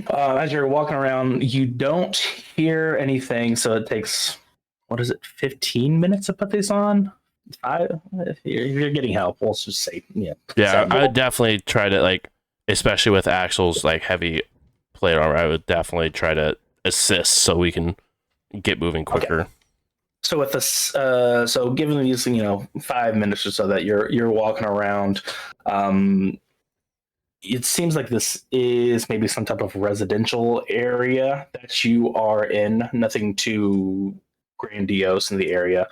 As you're walking around, you don't hear anything, so it takes 15 minutes to put these on? If you're getting help, let's just say, yeah. Yeah, Seven. I would definitely try to, especially with Axel's heavy plate armor, I would definitely try to assist so we can get moving quicker. So with this, so given these, 5 minutes or so that you're walking around, it seems like this is maybe some type of residential area that you are in. Nothing too grandiose in the area,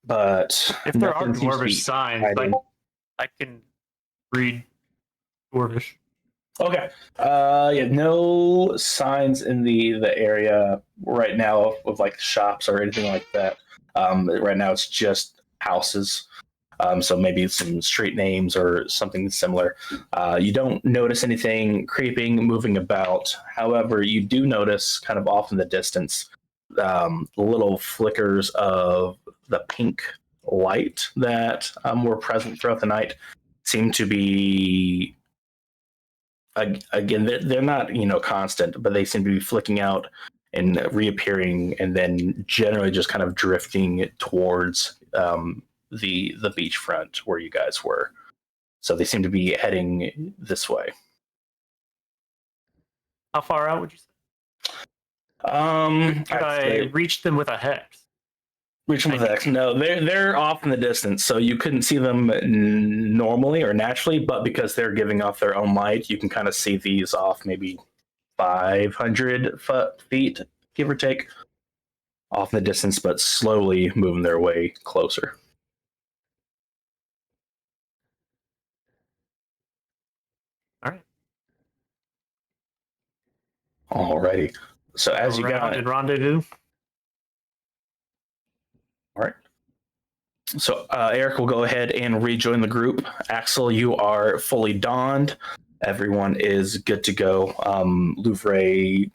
but If there are nothing seems to be dwarvish signs, hiding. I can read dwarvish. Okay. Yeah, no signs in the area right now of shops or anything like that. Right now it's just houses. So maybe some street names or something similar. You don't notice anything creeping, moving about. However, you do notice kind of off in the distance little flickers of the pink light that were present throughout the night. Seem to be, again, they're not constant, but they seem to be flicking out and reappearing, and then generally just kind of drifting towards the beachfront where you guys were. So they seem to be heading this way. How far out would you say? Could I'd I say- reach them with a hex? Reach them with X. No, they're off in the distance, so you couldn't see them normally or naturally, but because they're giving off their own light, you can kind of see these off maybe 500 feet, give or take, off in the distance, but slowly moving their way closer. All right. Alrighty. So as you Around got and rendezvous. All right. So Eric will go ahead and rejoin the group. Axel, you are fully donned. Everyone is good to go. Louvre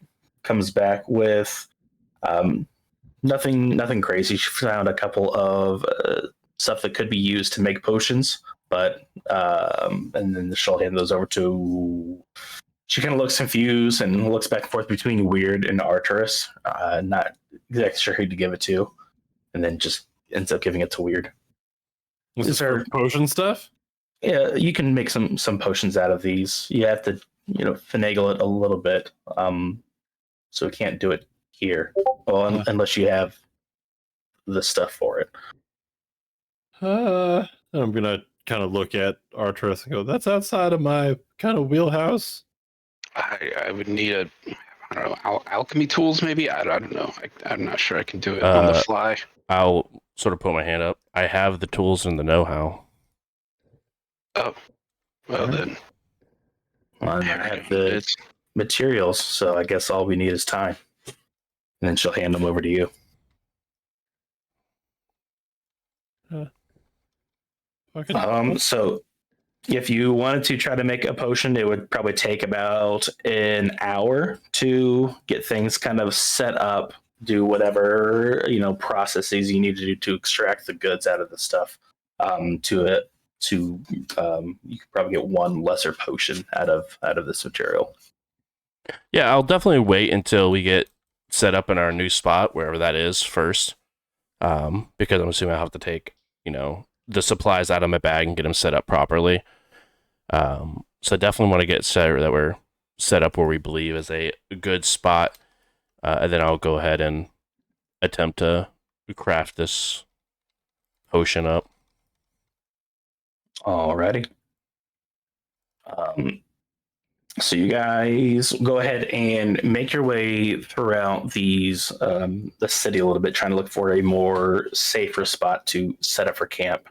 comes back with nothing crazy. She found a couple of stuff that could be used to make potions, but and then she'll hand those over to. She kind of looks confused and looks back and forth between Weird and Arturus, not exactly sure who to give it to, and then just ends up giving it to Weird. This Is is for there- potion stuff. Yeah, you can make some potions out of these. You have to, finagle it a little bit. So we can't do it here, well, unless you have the stuff for it. I'm gonna kind of look at Arturus and go, "That's outside of my kind of wheelhouse." I would need I don't know, alchemy tools maybe. I don't know. I'm not sure I can do it on the fly. I'll sort of put my hand up. I have the tools and the know-how. Oh, well Alright. then. Well, I have the It's materials, so I guess all we need is time. And then she'll hand them over to you. Fucking- So if you wanted to try to make a potion, it would probably take about an hour to get things kind of set up, do whatever, processes you need to do to extract the goods out of the stuff. You could probably get one lesser potion out of this material. Yeah, I'll definitely wait until we get set up in our new spot, wherever that is, first. Because I'm assuming I'll have to take, the supplies out of my bag and get them set up properly. So I definitely want to get set that we're set up where we believe is a good spot. And then I'll go ahead and attempt to craft this potion up. Alrighty. So you guys go ahead and make your way throughout the city a little bit, trying to look for a more safer spot to set up for camp.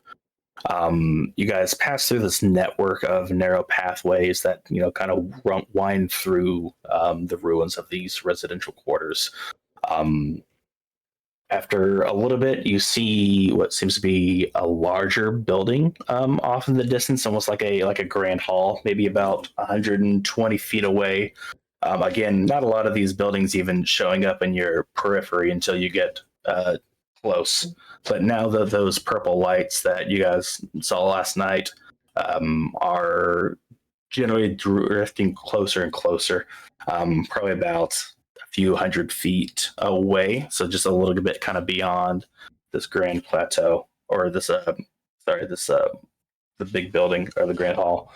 You guys pass through this network of narrow pathways that kind of wind through the ruins of these residential quarters. After a little bit, you see what seems to be a larger building off in the distance, almost like a grand hall, maybe about 120 feet away. Again, not a lot of these buildings even showing up in your periphery until you get close. But now that those purple lights that you guys saw last night are generally drifting closer and closer, probably about few hundred feet away, so just a little bit kind of beyond this grand plateau, or the big building, or the grand hall.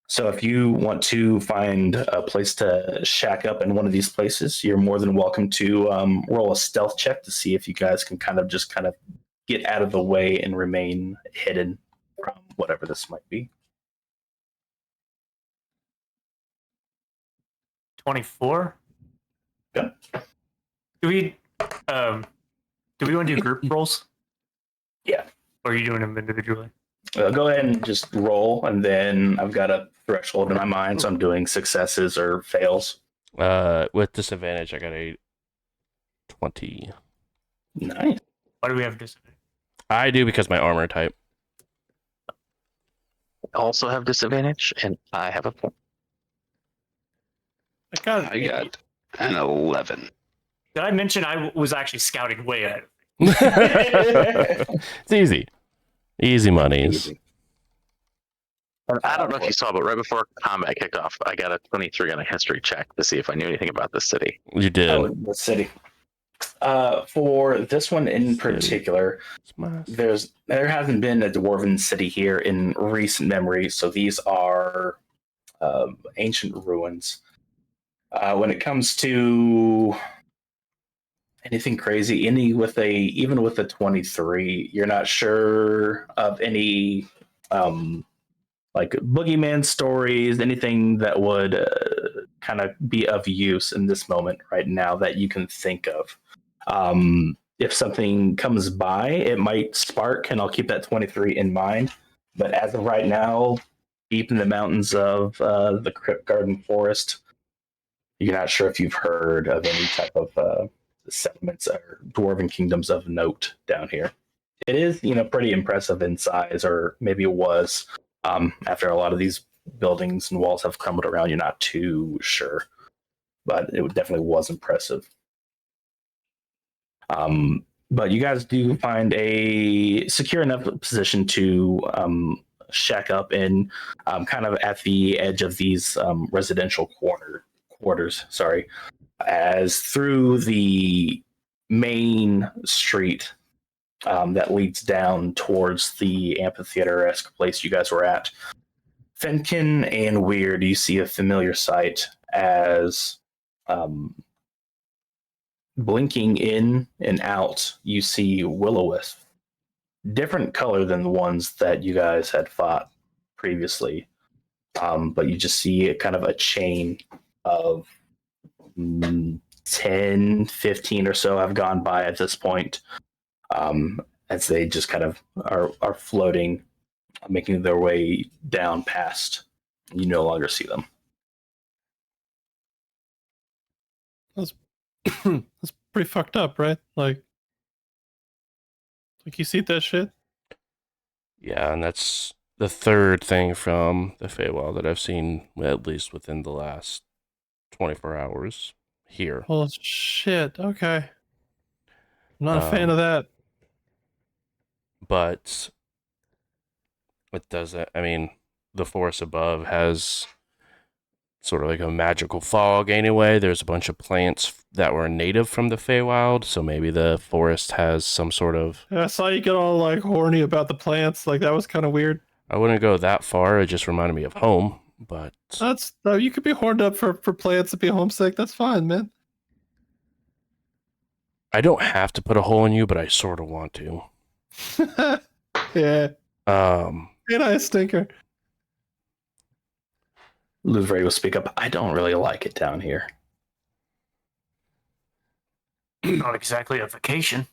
So if you want to find a place to shack up in one of these places, you're more than welcome to roll a stealth check to see if you guys can kind of get out of the way and remain hidden from whatever this might be. 24. Yeah. Do we want to do group rolls? Yeah. Or are you doing them individually? Go ahead and just roll, and then I've got a threshold in my mind, so I'm doing successes or fails. With disadvantage, I got a 20. Nice. Why do we have disadvantage? I do because my armor type. I also have disadvantage, and I have a point. I got an 11. Did I mention I was actually scouting way ahead? It's easy. Easy monies. Easy. I don't know if you saw, but right before combat kicked off, I got a 23 on a history check to see if I knew anything about this city. You did. Oh, the city. For this one in particular, there hasn't been a dwarven city here in recent memory, so these are ancient ruins. When it comes to anything crazy, even with a 23, you're not sure of any like boogeyman stories, anything that would kind of be of use in this moment right now that you can think of. If something comes by, it might spark, and I'll keep that 23 in mind. But as of right now, deep in the mountains of the Crypt Garden Forest, you're not sure if you've heard of any type of settlements or dwarven kingdoms of note down here. It is, pretty impressive in size, or maybe it was. After a lot of these buildings and walls have crumbled around, you're not too sure, but it definitely was impressive. But you guys do find a secure enough position to shack up in, kind of at the edge of these residential quarters. Sorry, as through the main street that leads down towards the amphitheater-esque place you guys were at. Fenkin and Weird, you see a familiar sight as blinking in and out, you see Will-O-Wisp. Different color than the ones that you guys had fought previously. But you just see kind of a chain of 10, 15 or so have gone by at this point. As they just kind of are floating, making their way down past. You no longer see them. That's pretty fucked up, right? Like you see that shit? Yeah, and that's the third thing from the Feywild that I've seen, at least within the last 24 hours here. Oh shit. Okay. I'm not a fan of that. But it doesn't. I mean, the forest above has sort of like a magical fog anyway. There's a bunch of plants that were native from the Feywild, so maybe the forest has some sort of... Yeah, I saw you get all like horny about the plants. Like that was kind of weird. I wouldn't go that far. It just reminded me of home, but... You could be horned up for plants and be homesick. That's fine, man. I don't have to put a hole in you, but I sort of want to. Yeah. And I stinker. Louvre will speak up. I don't really like it down here. Not exactly a vacation.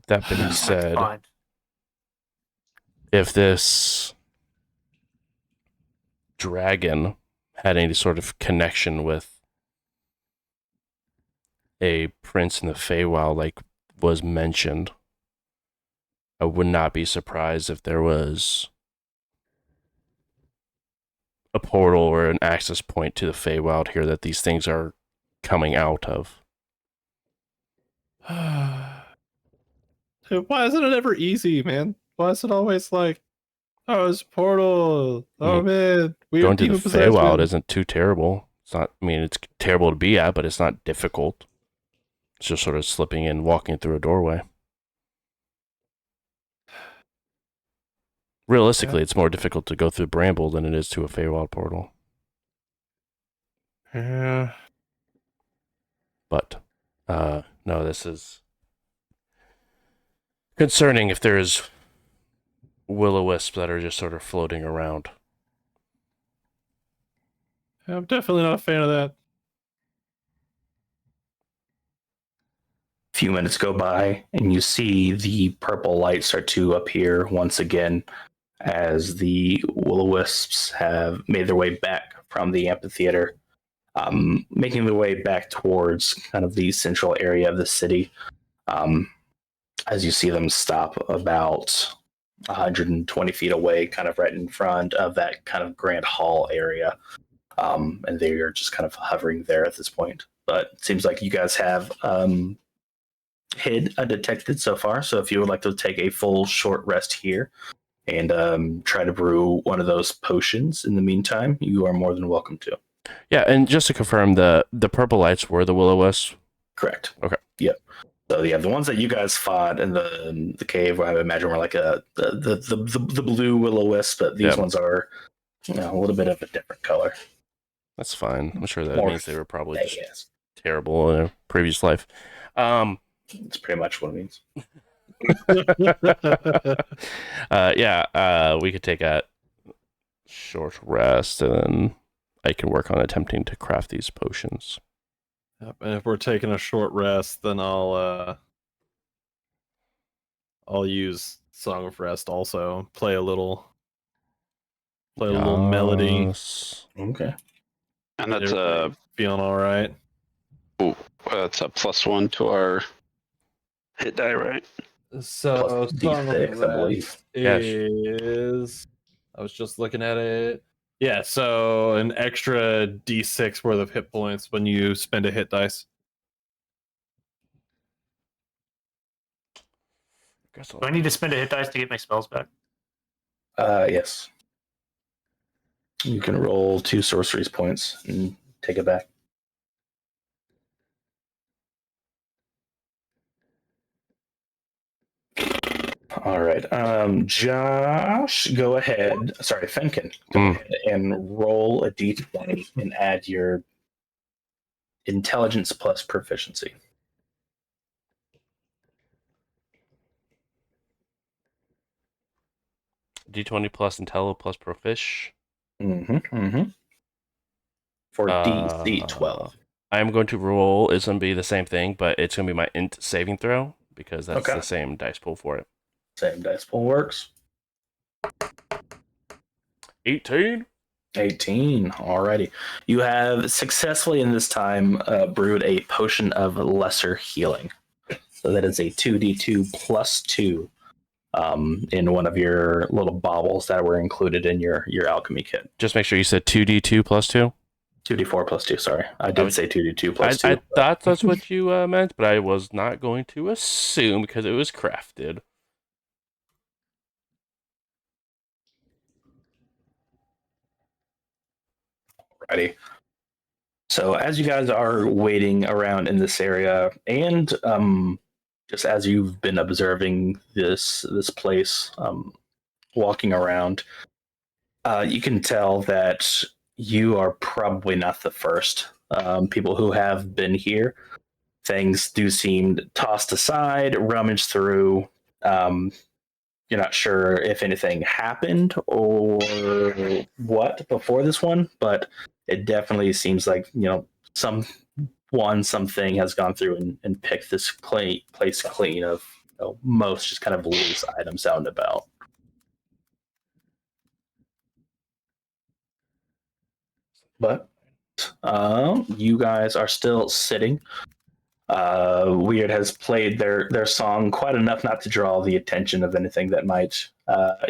that being said, Fine. if this dragon had any sort of connection with a prince in the Feywild, like was mentioned, I would not be surprised if there was a portal or an access point to the Feywild here that these things are coming out of. Dude, why isn't it ever easy, man? Why is it always like, oh, it's a portal. Oh, man. Weird Going to the demon possession. Feywild isn't too terrible. It's not, I mean, it's terrible to be at, but it's not difficult. It's just sort of slipping in, walking through a doorway. Realistically, it's more difficult to go through Bramble than it is to a Feywild portal. Yeah. But, no, this is concerning if there's will-o-wisps that are just sort of floating around. I'm definitely not a fan of that. A few minutes go by, and you see the purple light start to appear once again as the will-o-wisps have made their way back from the amphitheater, making their way back towards kind of the central area of the city. As you see them stop about 120 feet away, kind of right in front of that kind of grand hall area. And they are just kind of hovering there at this point. But it seems like you guys have hid undetected so far. So if you would like to take a full short rest here and try to brew one of those potions in the meantime, you are more than welcome to. Yeah, and just to confirm, the purple lights were the will-o-wisps? Correct. Okay. Yep. So yeah, the ones that you guys fought in the cave, I would imagine were like the blue will-o-wisp, but these ones are a little bit of a different color. That's fine. I'm sure that More means they were probably just yes. terrible in a previous life. That's pretty much what it means. We could take a short rest, and then I can work on attempting to craft these potions. Yep, and if we're taking a short rest, then I'll use Song of Rest also. Play a little melody. Yes. Okay. And that's Everybody feeling all right. that's a +1 to our hit die, right? So Plus Song of D6, I believe. Rest Yes. is. I was just looking at it. Yeah, so an extra D6 worth of hit points when you spend a hit dice. Guess Do I need to spend a hit dice to get my spells back? Yes. You can roll 2 sorceries points and take it back. All right. Josh, go ahead. Sorry, Fenkin. Go ahead and roll a d20 and add your intelligence plus proficiency. D20 plus Intello plus Profish. For DC 12. I am going to roll. It's going to be the same thing, but it's going to be my int saving throw because that's Okay. the same dice pool for it. Same dice pool works. 18. 18. Alrighty. You have successfully in this time brewed a potion of lesser healing. So that is a 2d2 plus 2 in one of your little baubles that were included in your alchemy kit. Just make sure you said 2d2 plus 2. 2d4 plus 2, sorry. I did say 2d2 plus 2. I thought that's what you meant, but I was not going to assume because it was crafted. Alrighty. So as you guys are waiting around in this area, and just as you've been observing this place, walking around, you can tell that you are probably not the first people who have been here. Things do seem tossed aside, rummaged through. You're not sure if anything happened or what before this one, but it definitely seems like, something has gone through and picked this place clean of most just kind of loose items out and about. But you guys are still sitting. Weird has played their song quite enough not to draw the attention of anything that might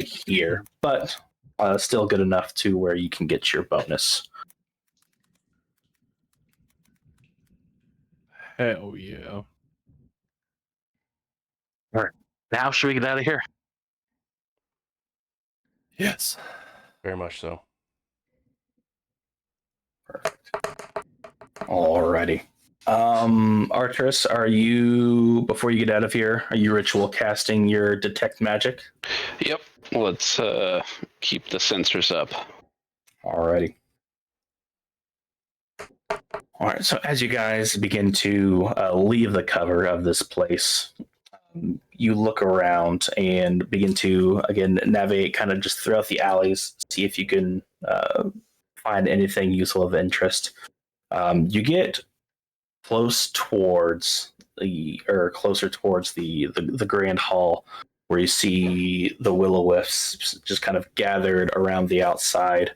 hear, but still good enough to where you can get your bonus. Hell yeah. Now should we get out of here? Yes. Very much so. Perfect. Alrighty. Arcturus, are you, before you get out of here, are you ritual casting your detect magic? Yep. Let's keep the sensors up. Alrighty. Alright, so as you guys begin to leave the cover of this place, you look around and begin to, again, navigate kind of just throughout the alleys, see if you can find anything useful of interest. You get closer towards the grand hall, where you see the Will-O-Wisps just kind of gathered around the outside.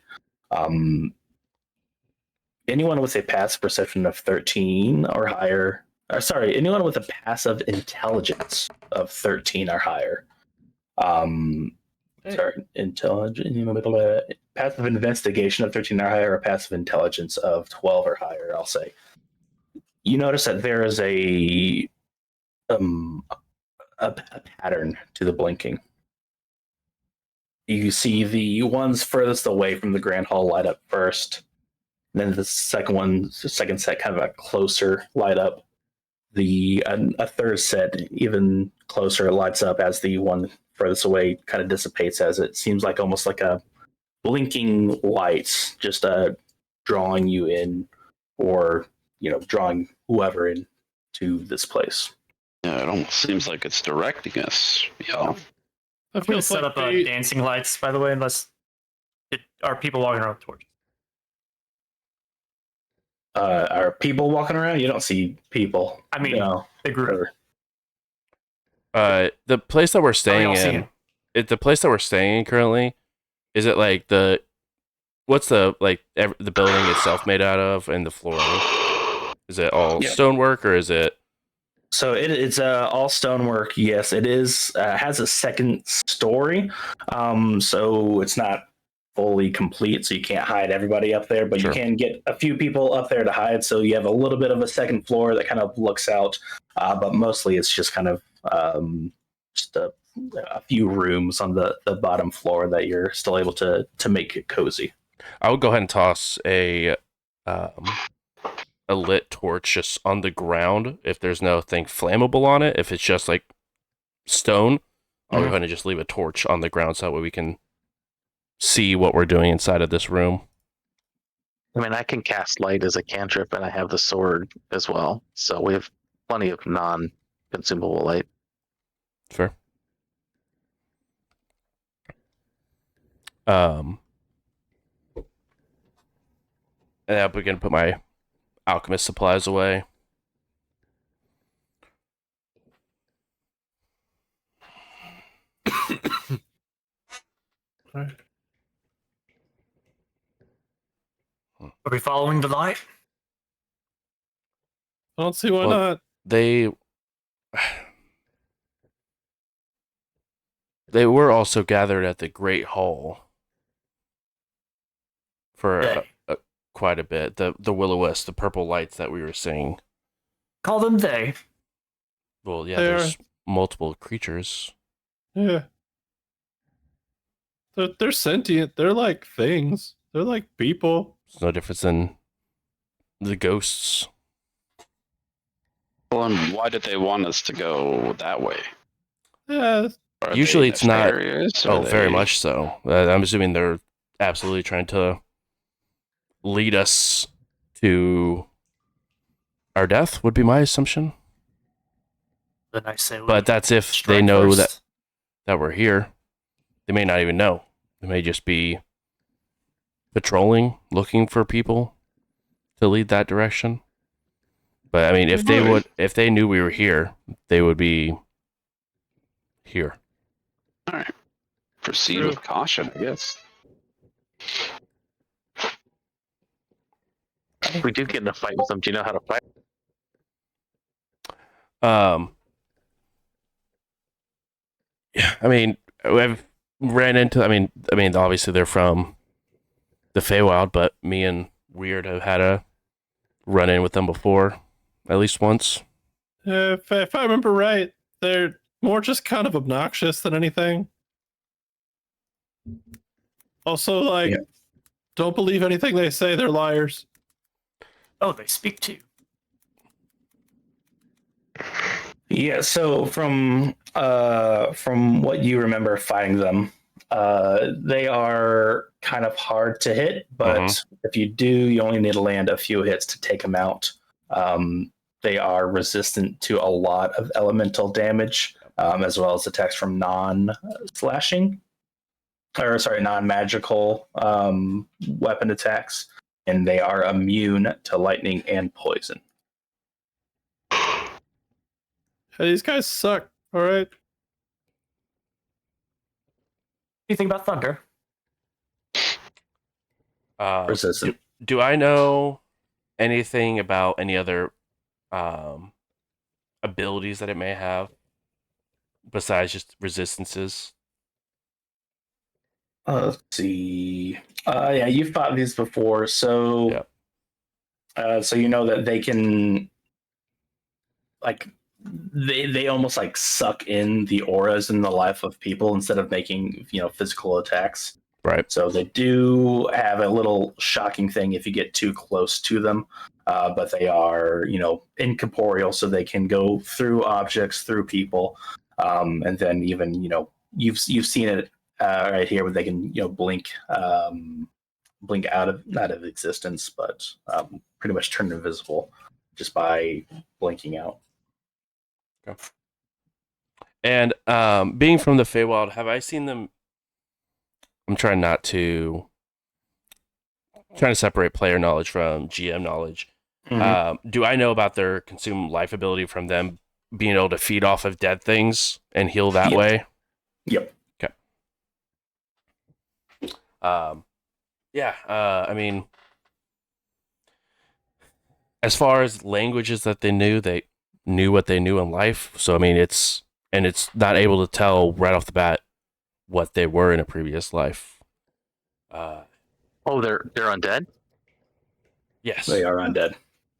Anyone with a passive perception of 13 or higher, anyone with a passive intelligence of 13 or higher. Passive investigation of 13 or higher, or passive intelligence of 12 or higher, I'll say. You notice that there is a pattern to the blinking. You see the ones furthest away from the Grand Hall light up first. Then the second set kind of a closer light up. A third set even closer lights up as the one furthest away kind of dissipates, as it seems like almost like a blinking light, just drawing you in, or drawing whoever in to this place. Yeah, it almost seems like it's directing us. Yeah. I I'm feel gonna set up dancing lights, by the way, unless are people walking around with torches. Are people walking around? You don't see people. I mean, no. the group. The place that we're staying see in, the place that we're staying in currently, is it like what's the building itself made out of, and the flooring? Is it all stonework, or is it? So it's all stonework. Yes, it is. Has a second story, so it's not fully complete. So you can't hide everybody up there, but Sure. You can get a few people up there to hide. So you have a little bit of a second floor that kind of looks out, but mostly it's just kind of just a few rooms on the bottom floor that you're still able to make it cozy. I would go ahead and toss a lit torch just on the ground if there's nothing flammable on it. If it's just like stone, I'll go ahead and just leave a torch on the ground so that way we can see what we're doing inside of this room. I mean, I can cast light as a cantrip, and I have the sword as well, so we have plenty of non-consumable light. Fair. And I'm going to put my alchemist supplies away. Are we following the light? I don't see why Well, not. They were also gathered at the Great Hall for They. quite a bit. The Will-O-Wisp, the purple lights that we were seeing. Call them they. Well, yeah, They're- there's multiple creatures. Yeah. They're sentient. They're like things. They're like people. It's no difference than the ghosts. Well, and why did they want us to go that way? Yeah. Are Usually they it's not- nefarious? Are Oh, very they- much so. I'm assuming they're absolutely trying to lead us to our death, would be my assumption. Then I say, But that's if they strike know first. that we're here. They may not even know. They may just be patrolling, looking for people to lead that direction. But I mean, if they knew we were here, they would be here. All right. Proceed True. with caution, I guess. If we do get in a fight with them, do you know how to fight? Yeah, I mean, I've ran into. I mean, obviously they're from the Feywild, but me and Weird have had a run in with them before, at least once. If I remember right, they're more just kind of obnoxious than anything. Also, like, Yeah. don't believe anything they say. They're liars. Oh, they speak to you. Yeah, so from what you remember fighting them, they are kind of hard to hit, but if you do, you only need to land a few hits to take them out. They are resistant to a lot of elemental damage, as well as attacks from non-magical weapon attacks, and they are immune to lightning and poison. Hey, these guys suck. All right. What do you think about thunder? Resistant. Do I know anything about any other abilities that it may have besides just resistances? Let's see. Yeah, you've fought these before, so so you know that they can, like, they almost like suck in the auras in the life of people instead of making physical attacks. Right. So they do have a little shocking thing if you get too close to them, but they are incorporeal, so they can go through objects, through people, and then even you've seen it. Right here, where they can blink out of not of existence, but pretty much turn invisible just by blinking out. Okay. And being from the Feywild, have I seen them? I'm trying to separate player knowledge from GM knowledge. Do I know about their consume life ability from them being able to feed off of dead things and heal that Yep. way? Yep. I mean, as far as languages that they knew what they knew in life. So I mean, it's not able to tell right off the bat what they were in a previous life. Oh, they're undead? Yes, They are undead.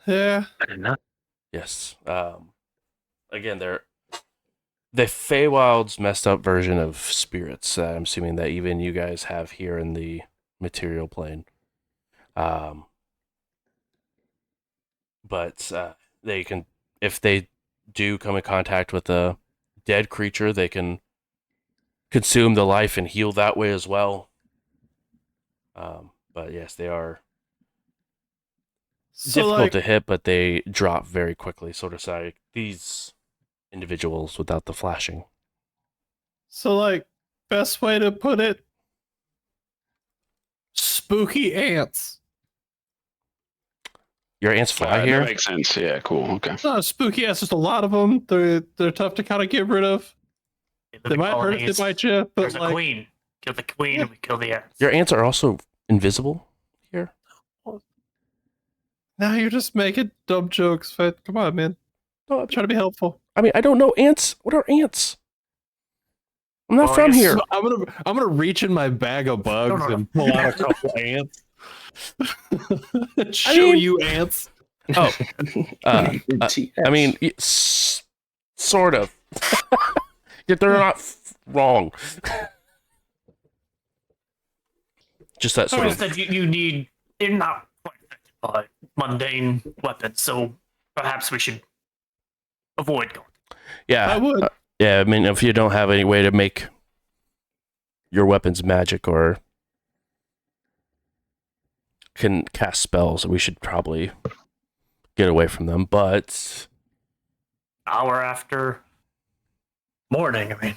Yeah. I didn't know. yes. Again, the Feywild's messed up version of spirits. I'm assuming that even you guys have here in the material plane. But they can, if they do come in contact with a dead creature, they can consume the life and heal that way as well. But yes, they are So difficult like, to hit, but they drop very quickly. Sort of like these individuals without the flashing. best way to put it, spooky ants. Your ants fly That here. makes sense. Yeah, cool. Okay. Not spooky ants, just a lot of them. They're tough to kind of get rid of. They might hurt if they bite you, but There's a like, queen. Kill the queen, and we kill the ants. Your ants are also invisible here. now you're just making dumb jokes. But come on, man. No, I'm trying to be helpful. I mean, I don't know ants. What are ants? I'm not Well, I from guess- here. I'm gonna reach in my bag of bugs No. and pull out a couple ants. Show mean- you ants. Oh, I TS. mean, sort of. Yet they're not wrong. Just that So sort of. instead, you need. You're not quite affected by mundane weapons, so perhaps we should avoid going. Yeah, I would. yeah. I mean, if you don't have any way to make your weapons magic or can cast spells, we should probably get away from them. But Hour after morning, I mean,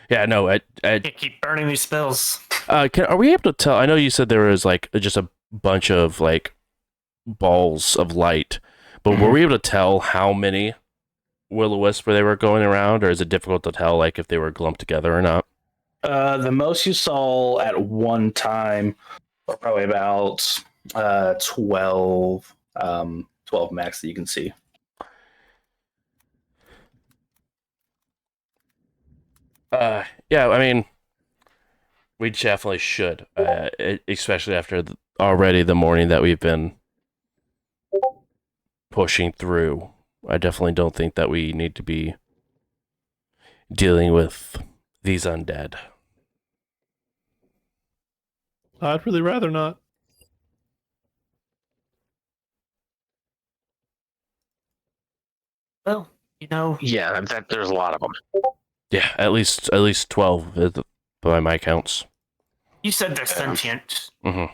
yeah, no. I can't keep burning these spells. are we able to tell? I know you said there was like just a bunch of like balls of light, but were we able to tell how many will-o-wisp they were going around, or is it difficult to tell like if they were clumped together or not? The most you saw at one time were probably about 12, 12 max that you can see. Yeah, I mean, we definitely should, especially after already the morning that we've been pushing through. I definitely don't think that we need to be dealing with these undead. I'd really rather not. Well, you know, Yeah, there's a lot of them. Yeah, at least 12 by my counts. you said they're sentient. Mm-hmm.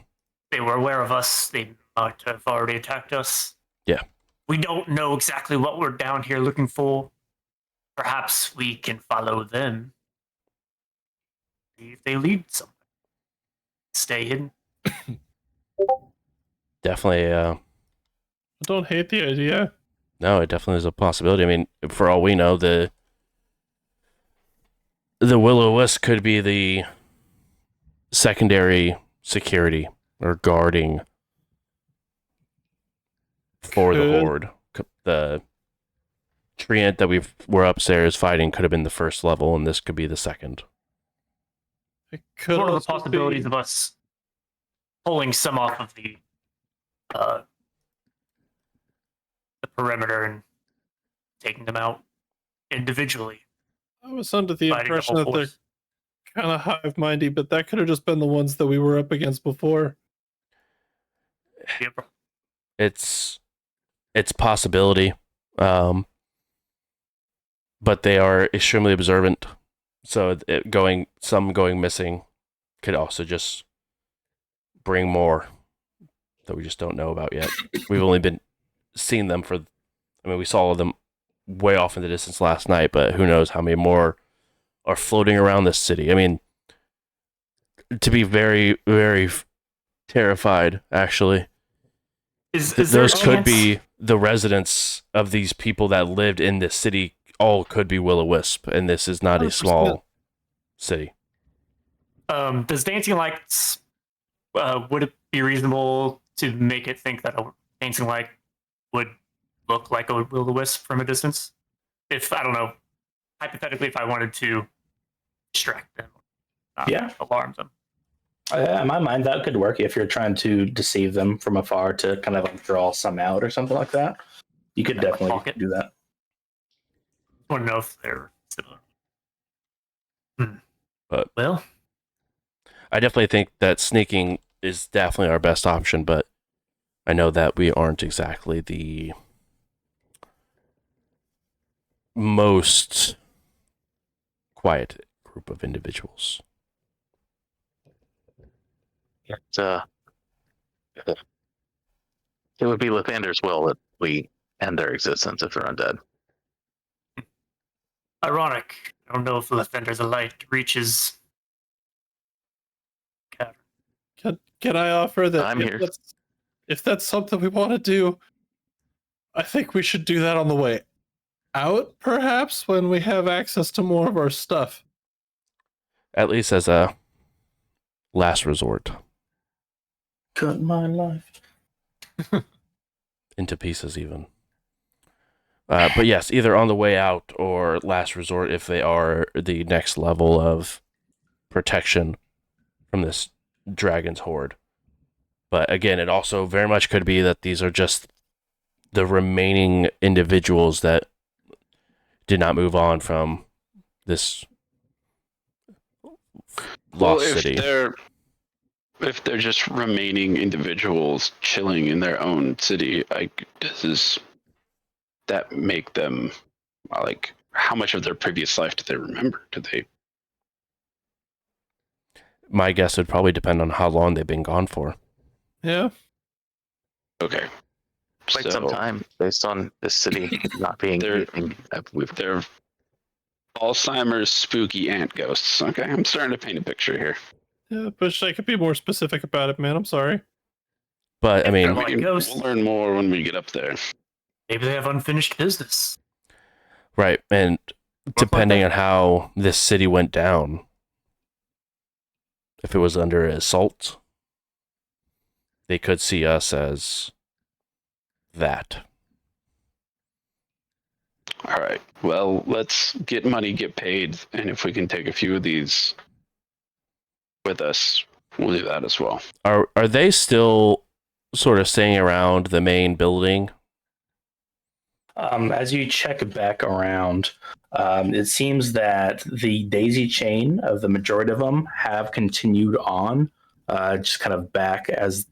They were aware of us. They might have already attacked us. Yeah. We don't know exactly what we're down here looking for. Perhaps we can follow them. See if they lead somewhere. Stay hidden. Definitely, I don't hate the idea. no, it definitely is a possibility. I mean, for all we know, the will-o-wisp could be the secondary security or guarding for the Could. horde. The treant that we're upstairs fighting could have been the first level, and this could be the second. It could What are the also possibilities be- of us pulling some off of the perimeter and taking them out individually? I was under the Fighting the impression whole that they're force. kind of hive-mindy, but that could have just been the ones that we were up against before. Yeah, It's possibility, but they are extremely observant. So going missing could also just bring more that we just don't know about yet. We've only been seeing them for. I mean, we saw them way off in the distance last night, but who knows how many more are floating around this city. I mean, to be very, very terrified, actually. Is Those there a could chance- be the residents of these people that lived in this city. All could be will-o-wisp, and this is not a 100%. small city. Does Dancing Lights, would it be reasonable to make it think that a Dancing Light would look like a will-o-wisp from a distance? If, I don't know, hypothetically, if I wanted to distract them, Yeah. alarm them. In my mind, that could work if you're trying to deceive them from afar to kind of like draw some out or something like that. You could Yeah, like definitely pocket. do that. I want to know if they're similar. Well, I definitely think that sneaking is definitely our best option, but I know that we aren't exactly the most quiet group of individuals. It would be Lathander's will that we end their existence if they're undead. ironic. I don't know if the Defenders of Light reaches. Can I offer that I'm here. If that's something we want to do, I think we should do that on the way out, perhaps, when we have access to more of our stuff. At least as a last resort. Cut my life. Into pieces, even. But yes, either on the way out or last resort if they are the next level of protection from this dragon's horde. But again, it also very much could be that these are just the remaining individuals that did not move on from this lost city. If they're just remaining individuals chilling in their own city, does that make them like, how much of their previous life do they remember? Do they? My guess would probably depend on how long they've been gone for. Yeah. Okay. Quite some time based on this city not being anything They're Alzheimer's spooky ant ghosts. Okay, I'm starting to paint a picture here. Yeah, but I could be more specific about it, man. I'm sorry. But I mean, Like ghosts. We'll learn more when we get up there. Maybe they have unfinished business. right, and depending on how this city went down, if it was under assault, they could see us as that. All right. Well, let's get money, get paid, and if we can take a few of these with us, we'll do that as well. Are they still sort of staying around the main building? As you check back around, it seems that the daisy chain of the majority of them have continued on, just kind of back as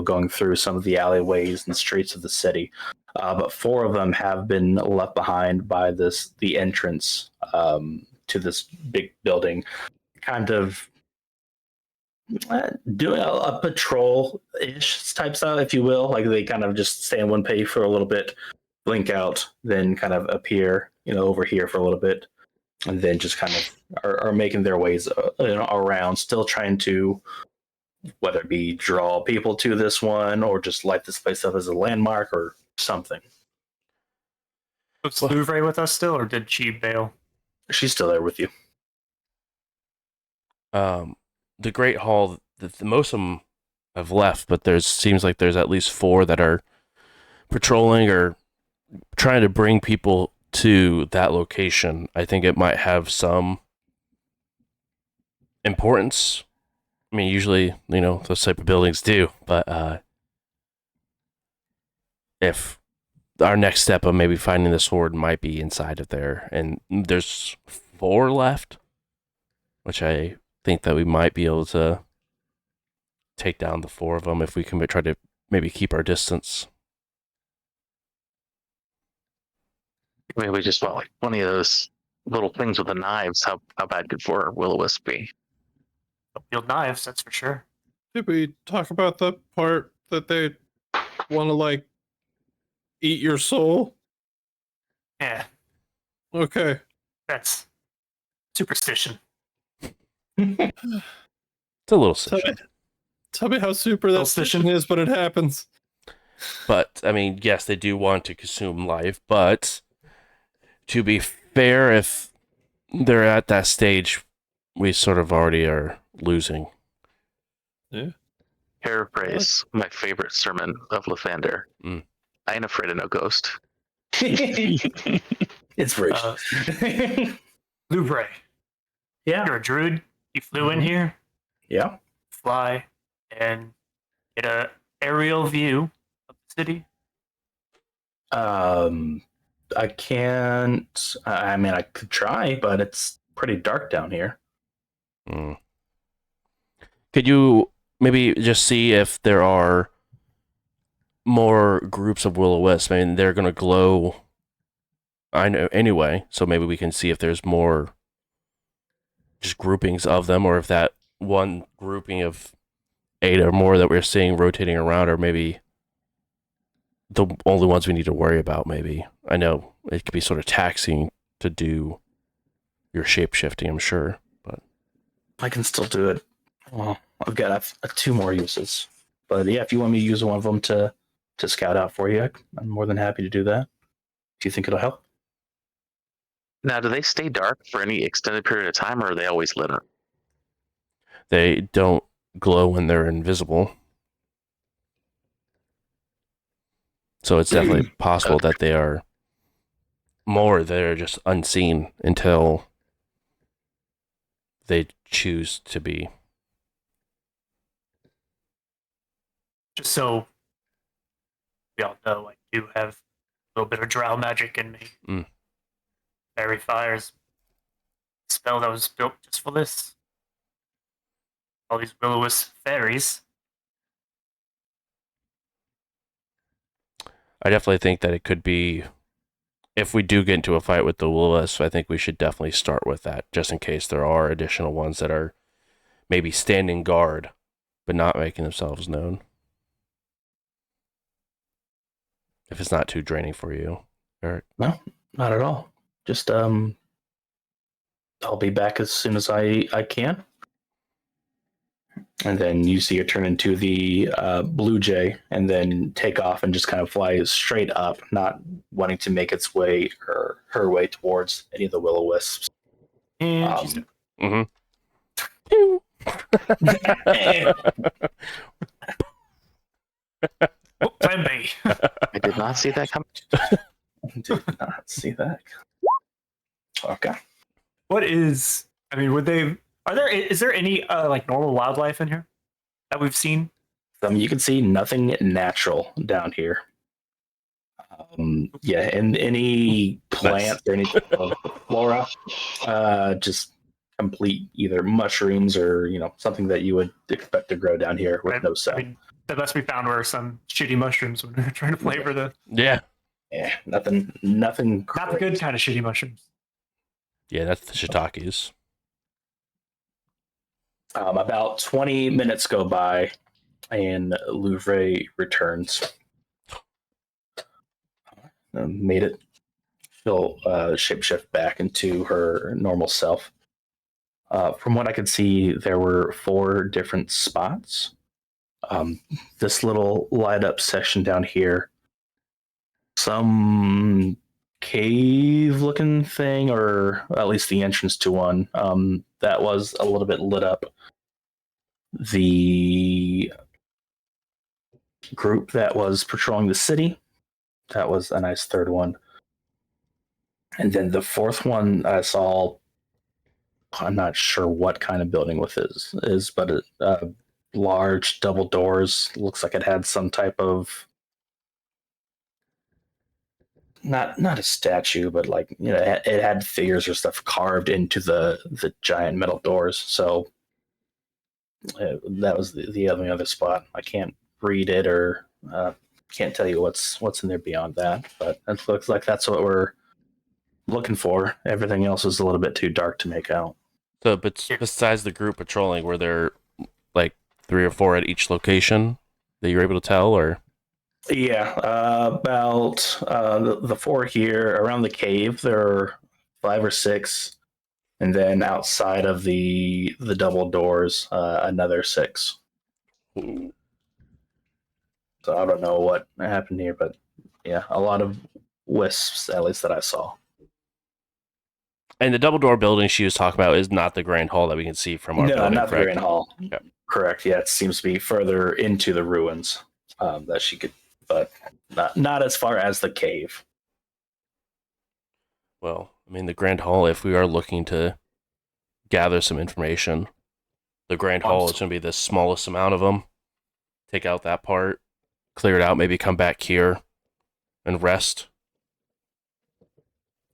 going through some of the alleyways and streets of the city. But 4 of them have been left behind by the entrance to this big building, kind of doing a patrol-ish type style, if you will. Like they kind of just stay in one page for a little bit, blink out, then kind of appear, over here for a little bit, and then just kind of are making their ways around, still trying to, whether it be draw people to this one or just light this place up as a landmark or something. Was Louvre with us still, or did she bail? She's still there with you. The Great Hall, the most of them have left, but seems like there's at least 4 that are patrolling or trying to bring people to that location. I think it might have some importance. I mean, usually, those type of buildings do, but if our next step of maybe finding this horde might be inside of there, and there's 4 left, which I think that we might be able to take down the 4 of them if we can try to maybe keep our distance. I mean, we just want like 20 of those little things with the knives. How bad could 4 will-o-wisp be? Field knives, that's for sure. Did we talk about the part that they want to eat your soul? Yeah, Okay. that's superstition. It's a little suspicious. Tell me how super that Suspicion. suspicion is when it happens. But, I mean, yes, they do want to consume life, but to be fair, if they're at that stage, we sort of already are losing. Paraphrase my favorite sermon of Lathander. Mm. I ain't afraid of no ghost. Inspiration. Louvre, Yeah. you're a druid. You flew in here, Yeah. fly, and get a aerial view of the city. I can't. I mean, I could try, but it's pretty dark down here. Mm. Could you maybe just see if there are more groups of will-o-wisp? I mean, they're going to glow, I know, anyway, so maybe we can see if there's more just groupings of them, or if that one grouping of 8 or more that we're seeing rotating around are maybe the only ones we need to worry about, maybe. I know it could be sort of taxing to do your shape-shifting, I'm sure, but... I can still do it. Well, I've got 2 more uses. But yeah, if you want me to use one of them to scout out for you, I'm more than happy to do that. Do you think it'll help? Now, do they stay dark for any extended period of time, or are they always lit up? They don't glow when they're invisible. So it's definitely possible that they are more, they're just unseen until they choose to be. Just so we all know, I do have a little bit of drow magic in me. Mm. Fairy Fire's a spell that was built just for this. All these will-o-wisp fairies. I definitely think that it could be, if we do get into a fight with the will-o-wisp, I think we should definitely start with that, just in case there are additional ones that are maybe standing guard, but not making themselves known. If it's not too draining for you, Eric. No, not at all. Just I'll be back as soon as I can. And then you see her turn into the blue jay and then take off and just kind of fly straight up, not wanting to make its way or her way towards any of the will-o-wisps. And she's Mm-hmm. Plan B. I did not see that coming. Did not see that. Okay. What is? I mean, would they? Are there? Is there any like normal wildlife in here that we've seen? You can see nothing natural down here. Yeah, and any plant or any flora, just complete either mushrooms or something that you would expect to grow down here with no I cell. mean, the best we found were some shitty mushrooms when we were trying to flavor the Yeah. Yeah, nothing. not the good kind of shitty mushrooms. Yeah, that's the shiitakes. About 20 minutes go by, and Louvre returns. Made it. She'll shapeshift back into her normal self. From what I could see, there were 4 different spots. This little light up section down here, some cave looking thing, or at least the entrance to one, that was a little bit lit up. The group that was patrolling the city, that was a nice 3rd one. And then the 4th one I saw, I'm not sure what kind of building with is, but large double doors. Looks like it had some type of not a statue, but like it had figures or stuff carved into the giant metal doors. So that was the only other spot. I can't read it or can't tell you what's in there beyond that. But it looks like that's what we're looking for. Everything else is a little bit too dark to make out. So, but besides the group patrolling, were there like 3 or 4 at each location that you were able to tell, or? Yeah, about the 4 here around the cave. There are 5 or 6, and then outside of the double doors, another 6. Ooh. So I don't know what happened here, but yeah, a lot of wisps, at least that I saw. And the double door building she was talking about is not the Grand Hall that we can see from our No, building, not the correct? Grand Hall. Yeah. Correct. Yeah, it seems to be further into the ruins that she could, but not as far as the cave. Well, I mean, the Grand Hall, if we are looking to gather some information, the Grand Hall is going to be the smallest amount of them. Take out that part, clear it out, maybe come back here and rest.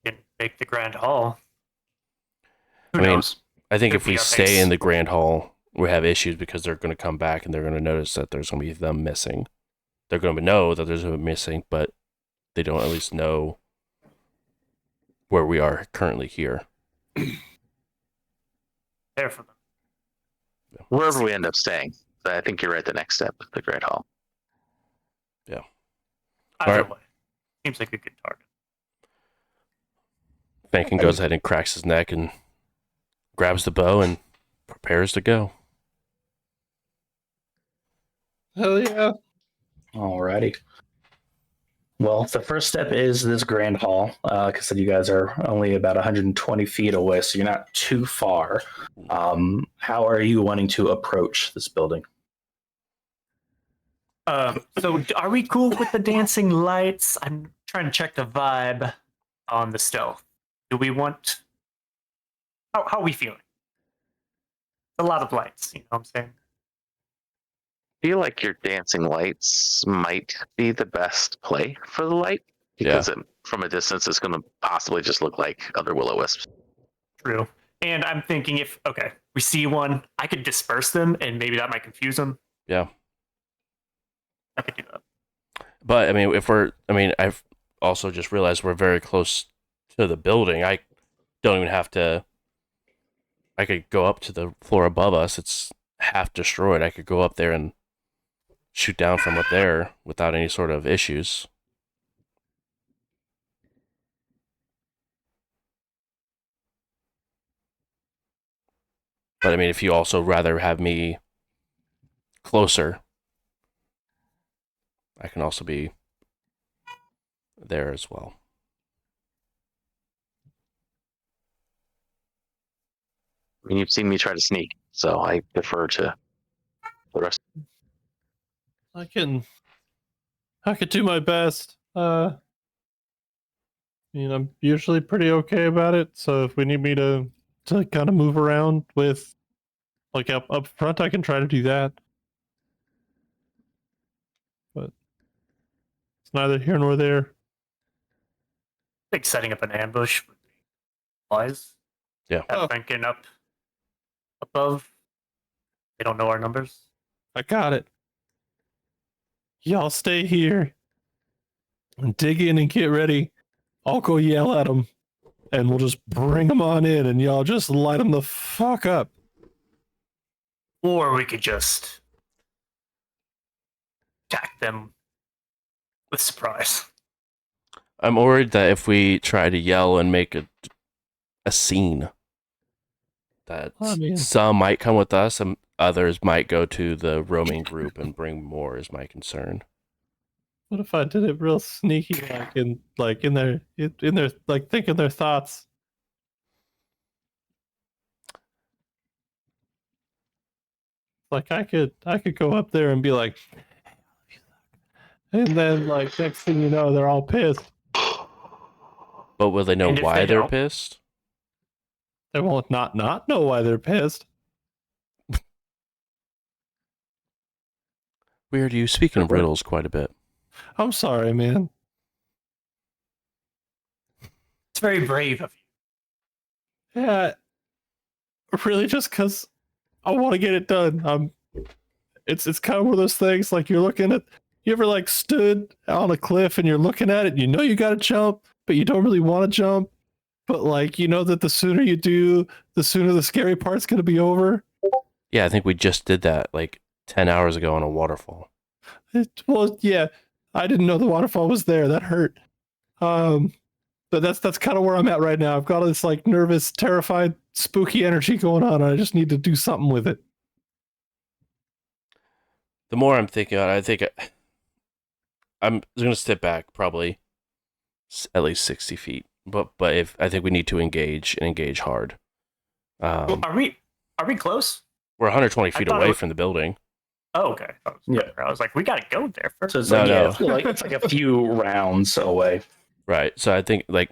Can make the Grand Hall. Who I mean, knows? I think Could if we be our stay base. in the Grand Hall, we have issues because they're going to come back and they're going to notice that there's going to be them missing. They're going to know that there's a missing, but they don't at least know where we are currently here. There for them. Wherever we end up staying. But I think you're right. The next step, the Great Hall. Either Alright. way, seems like a good target. Fankin goes ahead and cracks his neck and grabs the bow and prepares to go. Hell yeah. Alrighty. Well, the first step is this Grand Hall. Like I said, you guys are only about 120 feet away, so you're not too far. How are you wanting to approach this building? So are we cool with the dancing lights? I'm trying to check the vibe on the stealth. Do we want... How are we feeling? A lot of lights, you know what I'm saying? I feel like your dancing lights might be the best play for the light because from a distance it's going to possibly just look like other will-o-wisps. True. And I'm thinking if, okay, we see one, I could disperse them and maybe that might confuse them. Yeah. I could do that. But, I mean, I've also just realized we're very close to the building. I don't even have to... I could go up to the floor above us. It's half destroyed. I could go up there and shoot down from up there without any sort of issues. But I mean, if you also rather have me closer, I can also be there as well. I mean, you've seen me try to sneak, so I defer to the rest. I can do my best. I'm usually pretty okay about it. So if we need me to kind of move around with, like up front, I can try to do that. But it's neither here nor there. I think setting up an ambush would be wise. Yeah. Have Franken up above. They don't know our numbers. I got it. Y'all stay here and dig in and get ready. I'll go yell at them, and we'll just bring them on in, and y'all just light them the fuck up. Or we could just attack them with surprise. I'm worried that if we try to yell and make a scene, that some might come with us and others might go to the roaming group and bring more is my concern. What if I did it real sneaky, like in their like thinking their thoughts? Like I could go up there and be like, and then like next thing you know, they're all pissed. But will they know And if why they they're don't? pissed? They won't not know why they're pissed. Weird, you speak in riddles quite a bit. I'm sorry, man. It's very brave of you. Yeah, really, just because I want to get it done. It's kind of one of those things. Like you're looking at, you ever like stood on a cliff and you're looking at it, and you know you got to jump, but you don't really want to jump. But like you know that the sooner you do, the sooner the scary part's gonna be over. Yeah, I think we just did that like 10 hours ago on a waterfall. Well, yeah, I didn't know the waterfall was there. That hurt. But that's kind of where I'm at right now. I've got this like nervous, terrified, spooky energy going on, and I just need to do something with it. The more I'm thinking about it, I think I'm going to step back probably at least 60 feet. But if I think we need to engage and engage hard. Well, are we close? We're 120 feet thought it away was- from the building. Oh, okay. I was like, we gotta go there first. So it's No, like, no. it's like a few rounds away. Right. So I think like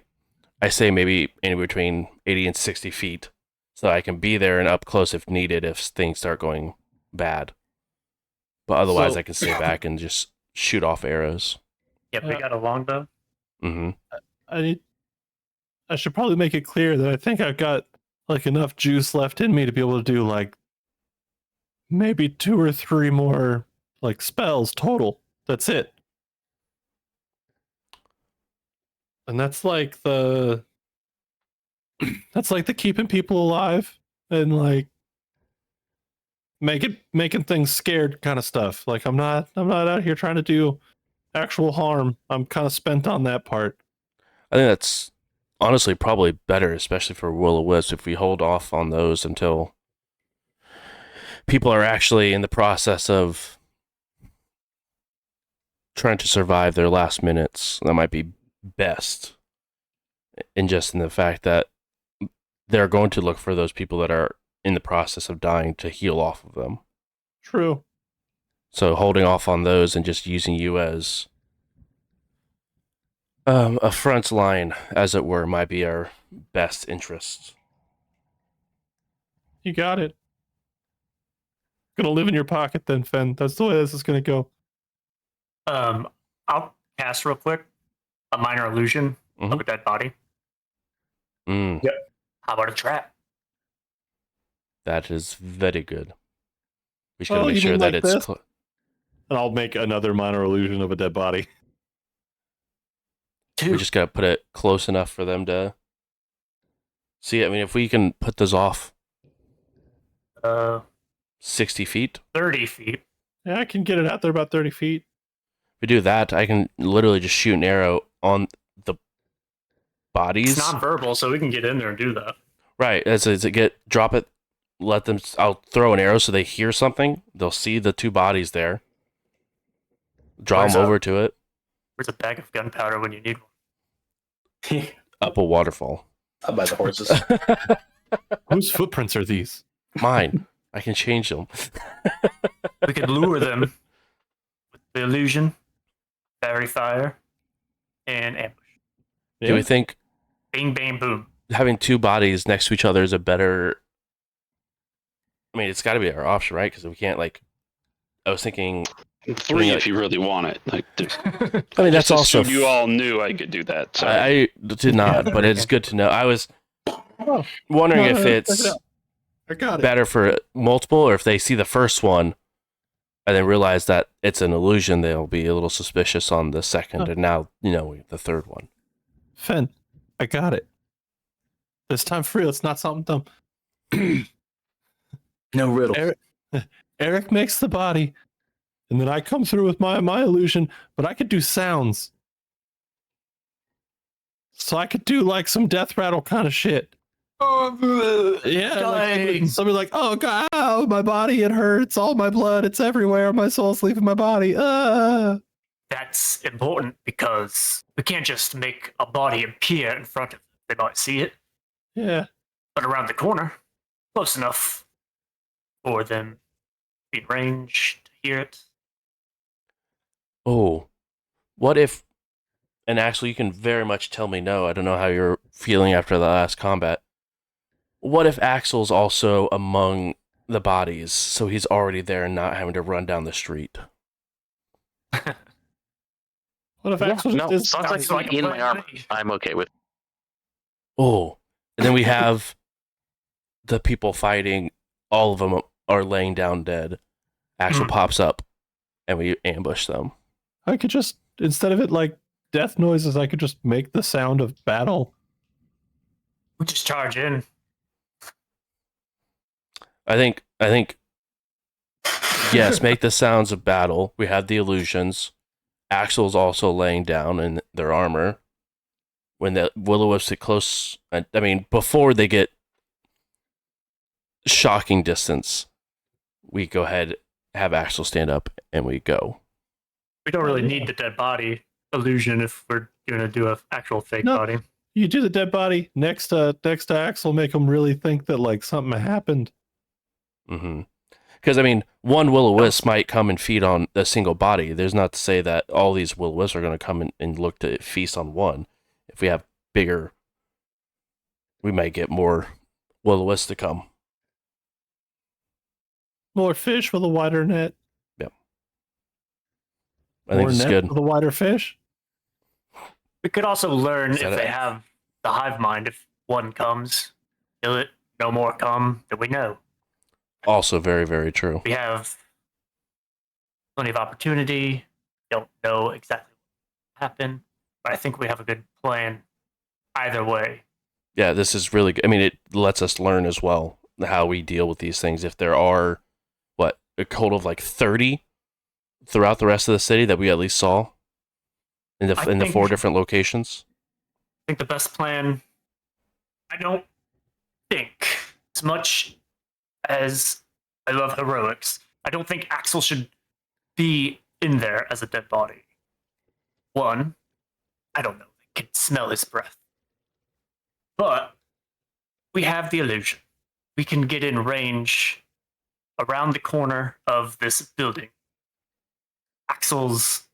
I say maybe in between 80 and 60 feet so I can be there and up close if needed if things start going bad. But otherwise So- I can stay back and just shoot off arrows. Yep, we got a longbow. Mm-hmm. I should probably make it clear that I think I've got like enough juice left in me to be able to do like maybe 2 or 3 more like spells total. That's it. And that's like the keeping people alive and like making things scared kind of stuff. Like I'm not out here trying to do actual harm. I'm kind of spent on that part. I think that's honestly probably better, especially for will-o-wisp, if we hold off on those until people are actually in the process of trying to survive their last minutes. That might be best. And just in the fact that they're going to look for those people that are in the process of dying to heal off of them. True. So holding off on those and just using you as a front line, as it were, might be our best interest. You got it. Gonna live in your pocket then, Fen. That's the way this is gonna go. I'll cast real quick a minor illusion of a dead body. Mm, How about a trap? that is very good. We just gotta Oh, make you sure mean that like it's... this? And I'll make another minor illusion of a dead body. Two. We just gotta put it close enough for them to see it. I mean, if we can put this off 60 feet, 30 feet. Yeah, I can get it out there about 30 feet. if we do that, I can literally just shoot an arrow on the bodies. It's non-verbal, so we can get in there and do that. Right, as it drop it, let them. I'll throw an arrow so they hear something. They'll see the 2 bodies there. Draw Where's them that? over to it. Where's a bag of gunpowder when you need one? Up a waterfall. Up by the horses. Whose footprints are these? Mine. I can change them. We could lure them with the illusion, fairy fire, and ambush. Do we think Bing, bang, boom. having 2 bodies next to each other is a better... I mean, it's got to be our option, right? Because we can't, like... I was thinking... 3 if you really want it. Like, I mean, that's just also... assumed you all knew I could do that. So I did not, but it's good to know. I was wondering if it's I got it. better for multiple, or if they see the first one and then realize that it's an illusion, they'll be a little suspicious on the second, and now, the third one. Fen, I got it. This time for real, it's not something dumb. No riddle. Eric makes the body, and then I come through with my illusion, but I could do sounds. So I could do like some death rattle kind of shit. Yeah, like, somebody like, oh god, ow, my body, it hurts, all my blood, it's everywhere, my soul's leaving my body. That's important because we can't just make a body appear in front of them. They might see it, Yeah. but around the corner, close enough for them to be in range to hear it. Oh, what if... And actually, you can very much tell me no. I don't know how you're feeling after the last combat. What if Axel's also among the bodies, so he's already there and not having to run down the street? What if Yeah, Axel no, just sounds sounds like like a in plan my armor. to me. I'm okay with. Oh, and then we have the people fighting. All of them are laying down dead. Axel pops up, and we ambush them. I could just, instead of it like death noises, I could just make the sound of battle. We just charge in. I think, yes, make the sounds of battle. We have the illusions. Axel's also laying down in their armor. When the will-o-wisps get close, I mean, before they get shocking distance, we go ahead, have Axel stand up, and we go. We don't really need the dead body illusion if we're going to do an actual fake No. body. You do the dead body next to Axel, make him really think that like something happened. Mm-hmm. Because, I mean, one will-o-wisp might come and feed on a single body. There's not to say that all these will-o-wisps are going to come and look to feast on one. If we have bigger, we might get more will-o-wisps to come. More fish with a wider net. I think More this is net good. with a wider fish. We could also learn Is if that they it? have the hive mind. If one comes, kill it, no more come than we know. Also very, very true. We have plenty of opportunity. Don't know exactly what will happen, but I think we have a good plan either way. Yeah, this is really good. I mean, it lets us learn as well how we deal with these things. If there are, what, a total of like 30 throughout the rest of the city that we at least saw in the 4 different locations. I think the best plan, I don't think, as much as I love heroics, I don't think Axel should be in there as a dead body. One, I don't know, I can smell his breath. But we have the illusion. We can get in range around the corner of this building. Axel's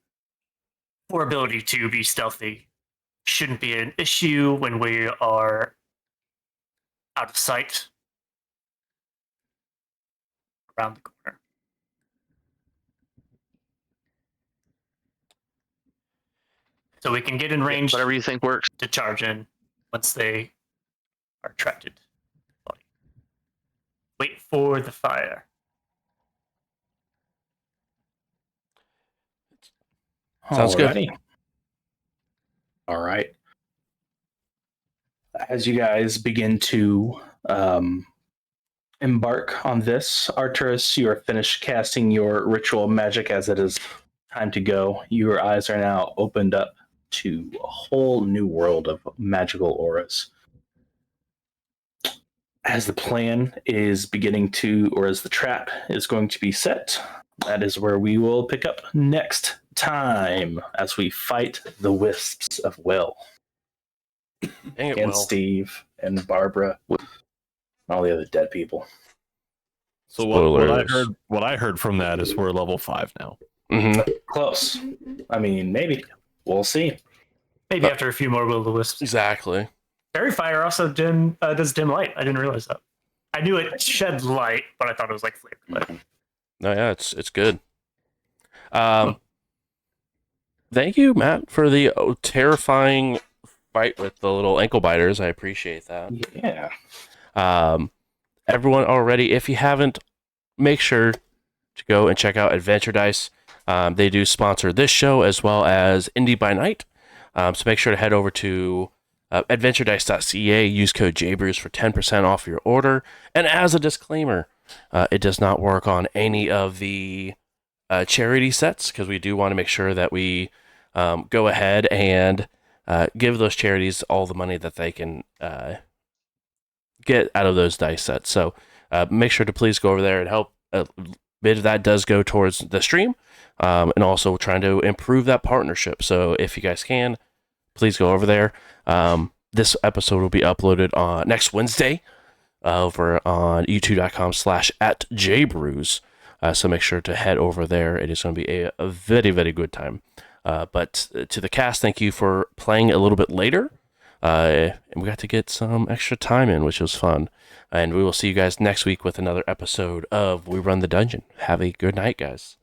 poor ability to be stealthy shouldn't be an issue when we are out of sight around the corner. So we can get in range Whatever you think works. to charge in once they are attracted. Wait for the fire. Sounds good. Alrighty. All right. As you guys begin to embark on this, Arcturus, you are finished casting your ritual magic as it is time to go. Your eyes are now opened up to a whole new world of magical auras. As the plan is beginning to, or as the trap is going to be set, that is where we will pick up next time as we fight the wisps of Will Dang it, and Will. Steve and Barbara and all the other dead people. So what Spoilers. I heard from that is we're level 5 now. Mm-hmm. Close. I mean, maybe. We'll see. Maybe after a few more will-o-wisps. Exactly. Fairy fire also does dim light. I didn't realize that. I knew it shed light, but I thought it was like flame light. No, yeah, it's good. Thank you, Matt, for the terrifying fight with the little ankle biters. I appreciate that. Yeah. Everyone already, if you haven't, make sure to go and check out Adventure Dice. They do sponsor this show as well as Indie by Night. So make sure to head over to adventuredice.ca, use code JBrews for 10% off your order. And as a disclaimer, it does not work on any of the charity sets, because we do want to make sure that we go ahead and give those charities all the money that they can get out of those dice sets. So make sure to please go over there and help. A bit of that does go towards the stream, and also trying to improve that partnership. So if you guys can, please go over there. This episode will be uploaded on next Wednesday over on youtube.com/@jbrews. So make sure to head over there. It is going to be a very, very good time. But to the cast, thank you for playing a little bit later. And we got to get some extra time in, which was fun. And we will see you guys next week with another episode of We Run the Dungeon. Have a good night, guys.